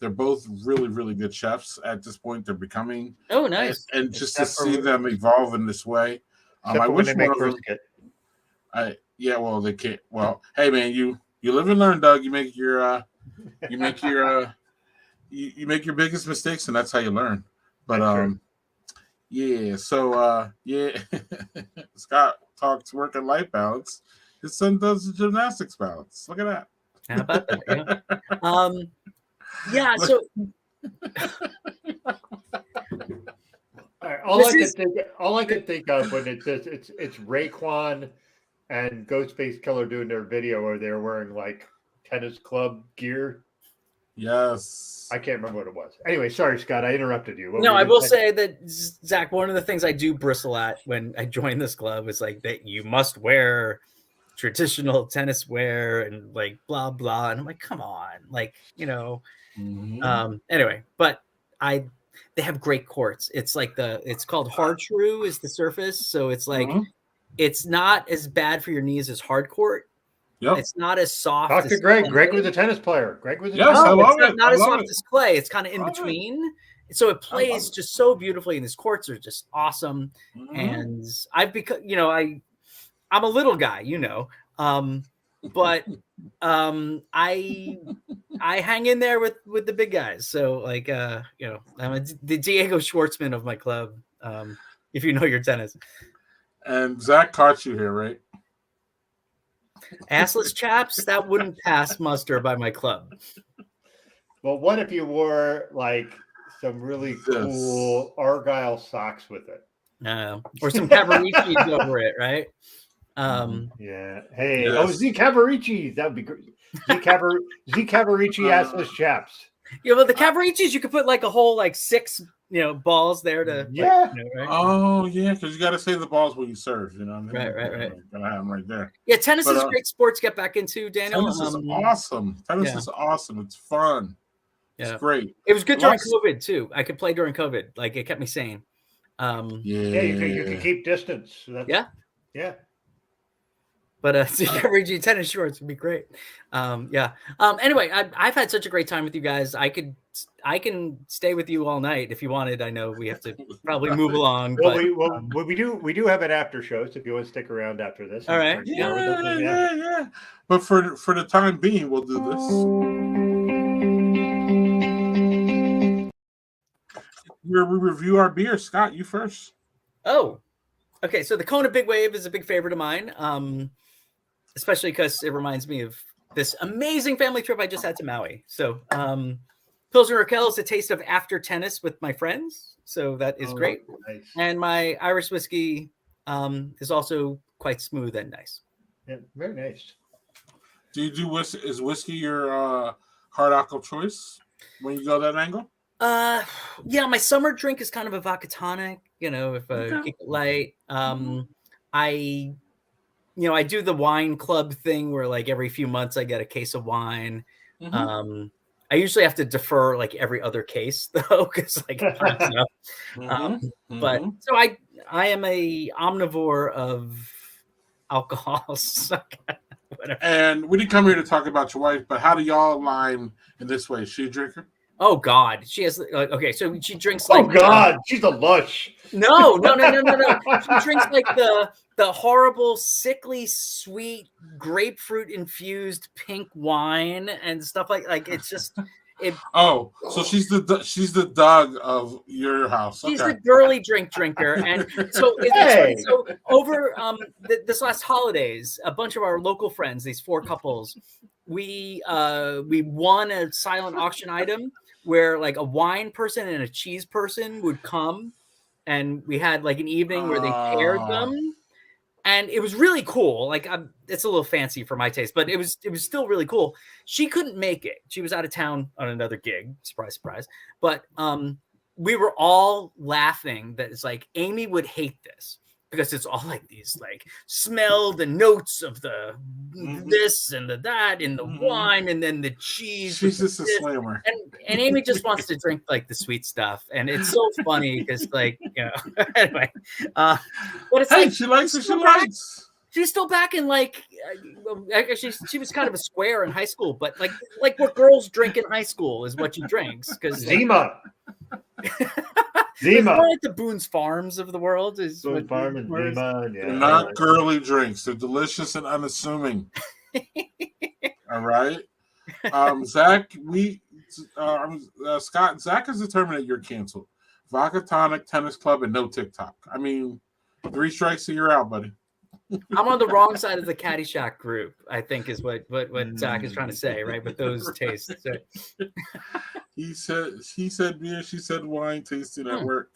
They're both really, really good chefs at this point. They're becoming. Oh, nice. And just to see them evolve in this way. I wish one of them. Well, they can't. Well, hey man, you live and learn, Doug. You make your you make your biggest mistakes, and that's how you learn. But yeah. So yeah, Scott talks work and life balance. His son does the gymnastics balance. Look at that. How about that? Yeah. So all I can think of when it's Raekwon and Ghostface Killer doing their video where they're wearing like tennis club gear. Yes. I can't remember what it was. Anyway, sorry, Scott, I interrupted you. No, I will say that, Zach, one of the things I do bristle at when I join this club is like that you must wear traditional tennis wear and like blah blah, and I'm like, come on, like anyway, but they have great courts. It's like it's called hard true is the surface, so it's like it's not as bad for your knees as hard court. Yep. It's not as soft. Talk to Greg. Greg was a tennis player. It's not as soft as clay. It's kind of in between. So it plays just so beautifully, and his courts are just awesome. And I've become, I'm a little guy, but I hang in there with the big guys. So like, I'm the Diego Schwartzman of my club. If you know your tennis. And Zach caught you here, right? Assless chaps, that wouldn't pass muster by my club. Well, what if you wore like some really cool Argyle socks with it? Or some Cavaricis over it, right? Yeah. Hey, Z Cavaricis. That would be great. Z Cavarici assless chaps. Yeah, but the Cavaricis, you could put like a whole like 6 balls there to right? Oh yeah, because you got to save the balls when you serve, Right. Gonna have them right there. Yeah, tennis is a great sport to get back into, Daniel. Tennis is awesome. Tennis is awesome. It's fun. Yeah. It's great. It was good during COVID too. I could play during COVID. Like it kept me sane. You can keep distance. Yeah. But Cavarici tennis shorts would be great. Anyway, I've had such a great time with you guys. I can stay with you all night if you wanted. I know we have to probably move along. We do have an after show, so if you want to stick around after this. All right. Yeah. But for the time being, we'll do this. We review our beer. Scott, you first. Oh, okay. So the Kona Big Wave is a big favorite of mine. Especially because it reminds me of this amazing family trip I just had to Maui. So Pilsner Raquel is a taste of after tennis with my friends. So that is great. Nice. And my Irish whiskey is also quite smooth and nice. Yeah, very nice. Do you do whiskey? Is whiskey your hard alcohol choice when you go that angle? Yeah, my summer drink is kind of a vodka tonic, if keep it light. I do the wine club thing where like every few months I get a case of wine. I usually have to defer like every other case though, because like but so I am a omnivore of alcohol. Whatever. And we didn't come here to talk about your wife, but how do y'all align in this way? Is she a drinker? Oh God, she has okay. So she drinks like. Oh God, she's a lush. No. She drinks like the horrible, sickly, sweet grapefruit infused pink wine and stuff like it's just it. Oh, so she's the dog of your house. She's the girly drinker, and so so over this last holidays, a bunch of our local friends, these 4 couples, we won a silent auction item where like a wine person and a cheese person would come, and we had like an evening where they paired them. and it was really cool. Like it's a little fancy for my taste, but it was still really cool. She couldn't make it. She was out of town on another gig. Surprise, surprise. But we were all laughing that it's like Amy would hate this because it's all like these like smell the notes of the this and the that and the wine and then the cheese. She's just a slammer. And Amy just wants to drink like the sweet stuff, and it's so funny because like anyway, but it's Hey, like she likes what she likes. she's still back in like actually she was kind of a square in high school, but like what girls drink in high school is what she drinks because Zima. Zima. Like the Boone's Farms of the world is Boone's Farm and Zima. They're not girly drinks. They're delicious and unassuming. All right. Zach, Scott, Zach has determined that you're canceled. Vodka Tonic, Tennis Club, and no TikTok. I mean, 3 strikes and you're out, buddy. I'm on the wrong side of the Caddyshack group, I think is what Zach is trying to say, right? With those tastes. He said beer, she said wine, tasting at work.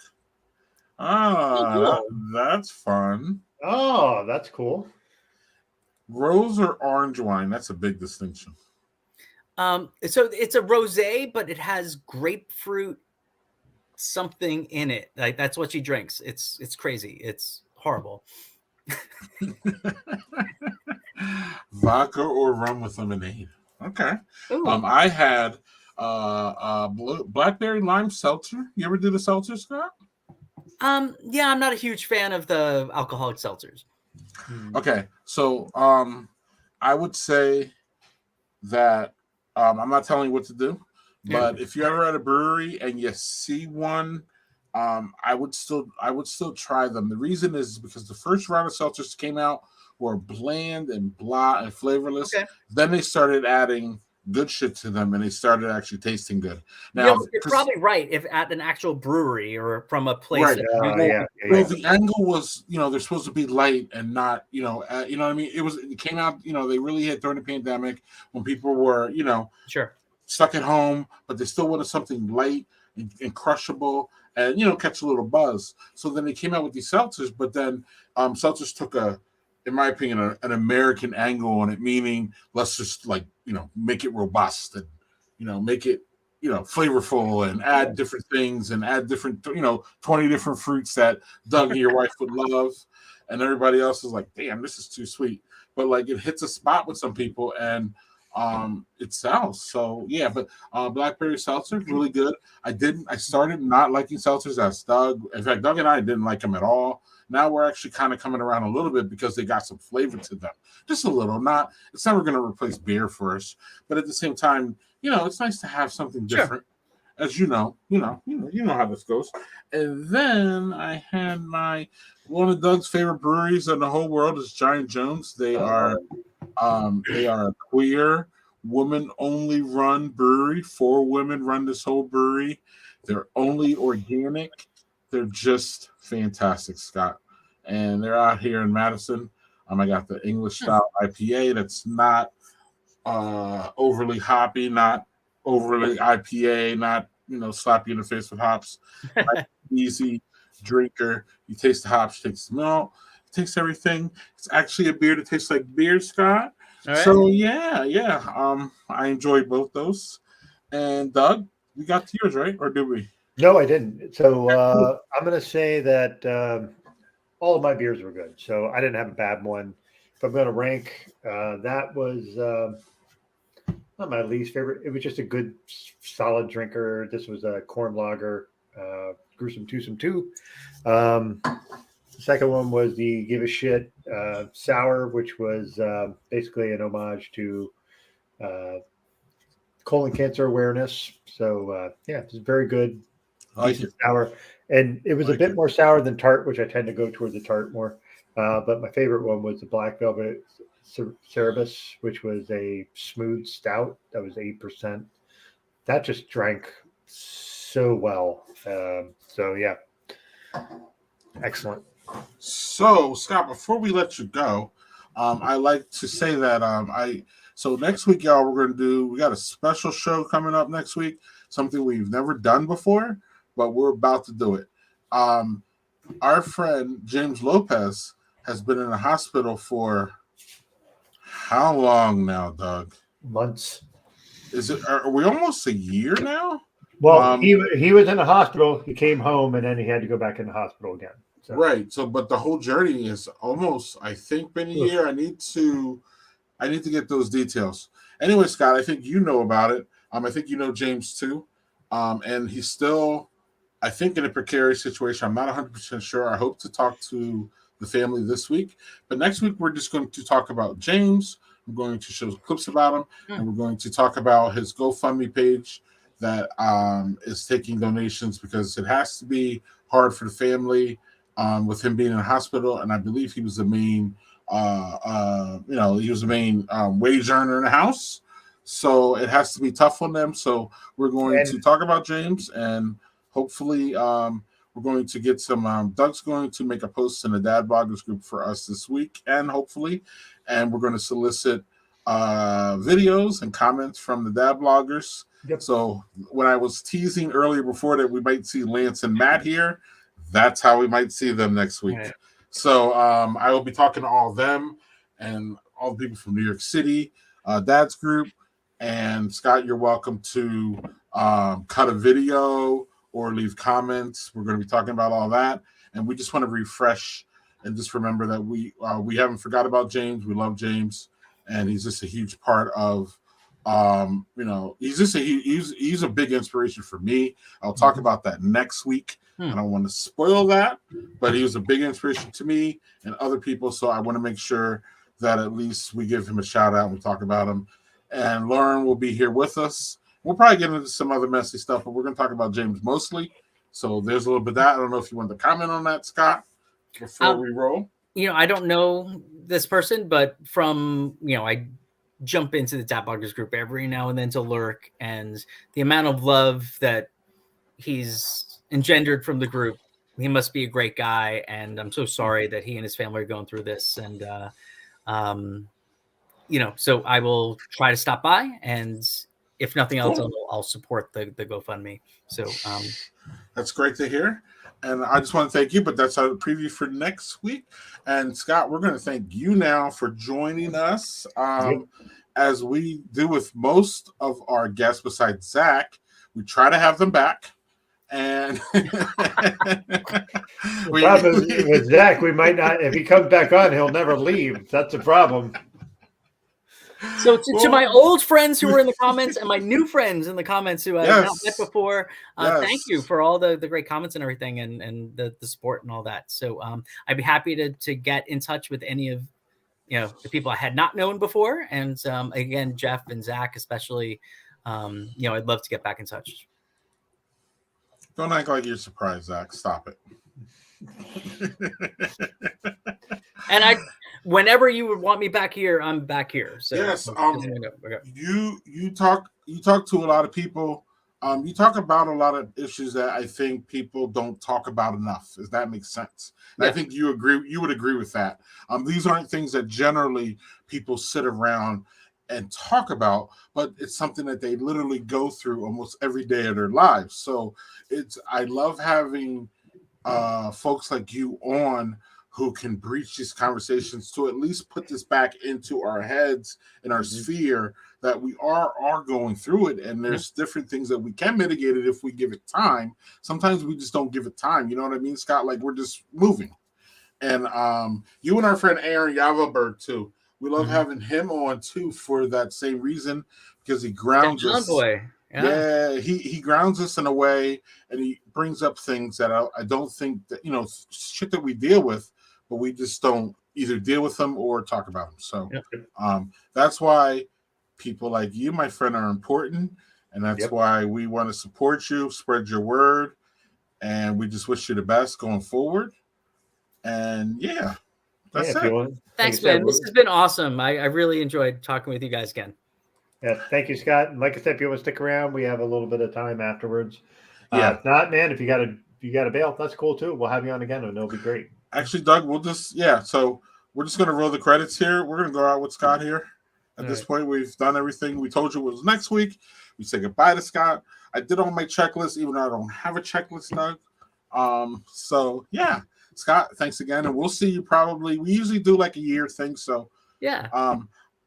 Cool. That's fun. Oh, that's cool. Rose or orange wine? That's a big distinction. So it's a rosé, but it has grapefruit something in it. Like that's what she drinks. It's crazy. It's horrible. Vodka or rum with lemonade. Okay. I had blackberry lime seltzer. You ever do the seltzer, Scott? Yeah, I'm not a huge fan of the alcoholic seltzers. Okay, so I would say that I'm not telling you what to do, but if you're ever at a brewery and you see one, I would still try them. The reason is because the first round of seltzers came out were bland and blah and flavorless. Okay. Then they started adding good shit to them, and they started actually tasting good. Now you're probably right. If at an actual brewery or from a place, right? Well, the angle was, they're supposed to be light and not, you know what I mean. It came out, they really hit during the pandemic when people were, sure, stuck at home, but they still wanted something light and crushable and catch a little buzz. So then they came out with these seltzers, but then seltzers took in my opinion, an American angle on it, meaning let's just make it robust and, make it, flavorful and add different things and add different, 20 different fruits that Doug and your wife would love. And everybody else is like, damn, this is too sweet. But like it hits a spot with some people and it sells. So yeah, but blackberry seltzer, really good. I started not liking seltzers as Doug. In fact, Doug and I didn't like them at all. Now we're actually kind of coming around a little bit because they got some flavor to them, just a little. It's never going to replace beer for us, but at the same time, it's nice to have something different. Sure. As you know how this goes. And then I had one of Doug's favorite breweries in the whole world is Giant Jones. They are a queer, woman-only run brewery. 4 women run this whole brewery. They're only organic. They're just fantastic, Scott. And they're out here in Madison. I got the English style IPA that's not overly hoppy, not overly IPA, not slap you in the face with hops. Easy drinker. You taste the hops, you taste the malt, you taste everything. It's actually a beer that tastes like beer, Scott. Right. So yeah. I enjoyed both those. And Doug, we got yours, right? Or did we? No, I didn't. So I'm going to say that all of my beers were good. So I didn't have a bad one. If I'm going to rank, that was not my least favorite. It was just a good, solid drinker. This was a corn lager, Gruesome Twosome 2. The second one was the Give a Shit Sour, which was basically an homage to colon cancer awareness. So, it was very good. Decent sour, and it was a bit more sour than tart, which I tend to go toward the tart more. But my favorite one was the Black Velvet Cerebus, which was a smooth stout that was 8%. That just drank so well. Excellent. So Scott, before we let you go, I like to say that so next week, y'all, we got a special show coming up next week, something we've never done before. But we're about to do it. Our friend James Lopez has been in the hospital for how long now, Doug? Months. Are we almost a year now? Well, he was in the hospital. He came home, and then he had to go back in the hospital again. So. Right. So, but the whole journey is almost, I think, been a year. I need to get those details. Anyway, Scott, I think you know about it. I think you know James too. And he's still, I think, in a precarious situation. I'm not 100% sure. I hope to talk to the family this week. But next week, we're just going to talk about James. I'm going to show clips about him. And we're going to talk about his GoFundMe page that is taking donations because it has to be hard for the family with him being in the hospital. And I believe he was the main, he was the main wage earner in the house. So it has to be tough on them. So we're going to talk about James, and hopefully we're going to get some. Doug's going to make a post in the Dad Bloggers group for us this week, and hopefully, and we're going to solicit videos and comments from the Dad Bloggers. Yep. So when I was teasing earlier before that we might see Lance and Matt here, that's how we might see them next week. Right. So I will be talking to all of them and all the people from New York City, Dad's group. And Scott, you're welcome to cut a video or leave comments. We're going to be talking about all that. And we just want to refresh and just remember that we haven't forgot about James. We love James. And he's just a huge part of, he's a big inspiration for me. I'll talk about that next week. I don't want to spoil that, but he was a big inspiration to me and other people. So I want to make sure that at least we give him a shout out and we talk about him. And Lauren will be here with us. We'll probably get into some other messy stuff, but we're going to talk about James mostly. So there's a little bit of that. I don't know if you want to comment on that, Scott, before we roll. I don't know this person, but from, I jump into the Dad Bloggers group every now and then to lurk, and the amount of love that he's engendered from the group, he must be a great guy. And I'm so sorry that he and his family are going through this. And, so I will try to stop by, and if nothing else, I'll support the GoFundMe. So that's great to hear. And I just want to thank you, but that's our preview for next week. And Scott, we're going to thank you now for joining us. As we do with most of our guests besides Zach, we try to have them back. And with Zach, we might not, if he comes back on, he'll never leave. That's a problem. So to my old friends who were in the comments and my new friends in the comments who I have not met before, thank you for all the great comments and everything, and the support and all that. So I'd be happy to get in touch with any of the people I had not known before. And again, Jeff and Zach especially, I'd love to get back in touch. Don't act like you're surprised, Zach. Stop it. And whenever you would want me back here, I'm back here. So yes, you talk to a lot of people. You talk about a lot of issues that I think people don't talk about enough. Does that make sense? And I think you would agree with that. These aren't things that generally people sit around and talk about, but it's something that they literally go through almost every day of their lives. So I love having folks like you on who can breach these conversations to at least put this back into our heads and our sphere that we are going through it. And there's different things that we can mitigate it if we give it time. Sometimes we just don't give it time. You know what I mean, Scott? Like, we're just moving. And you and our friend Aaron Yavelberg too. We love having him on too for that same reason, because he grounds us. Yeah, he grounds us in a way, and he brings up things that I don't think that, shit that we deal with, but we just don't either deal with them or talk about them. So that's why people like you, my friend, are important. And that's why we want to support you, spread your word. And we just wish you the best going forward. And that's it. Thanks, man. This has been awesome. I really enjoyed talking with you guys again. Yeah, thank you, Scott. And like I said, if you want to stick around, we have a little bit of time afterwards. If not, man, if you got to bail, that's cool too. We'll have you on again, and it'll be great. Actually, Doug, so we're just going to roll the credits here. We're going to go out with Scott here. At this point, we've done everything. We told you it was next week. We say goodbye to Scott. I did all my checklists, even though I don't have a checklist, Doug. Scott, thanks again, and we'll see you probably. We usually do like a year thing, so Yeah.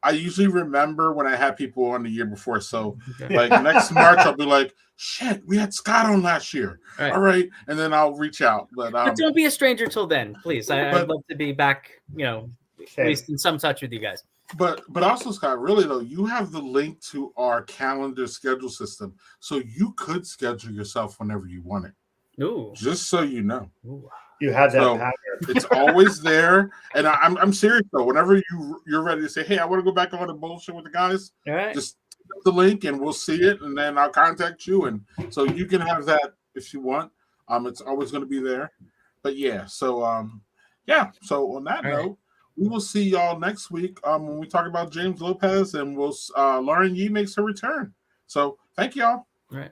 I usually remember when I had people on the year before. So like next March, I'll be like, shit, we had Scott on last year. All right. And then I'll reach out. But don't be a stranger till then, please. I'd love to be back, at least in some touch with you guys. But also, Scott, really though, you have the link to our calendar schedule system. So you could schedule yourself whenever you want it. Ooh. Just so you know. Ooh. You had that power. It's always there. And I'm serious though. Whenever you're ready to say, hey, I want to go back on the bullshit with the guys, all right, just the link and we'll see it, and then I'll contact you, and so you can have that if you want. It's always going to be there. But yeah, so so on that note, we will see y'all next week when we talk about James Lopez, and we'll Lauren Yee makes her return. So thank y'all. All right.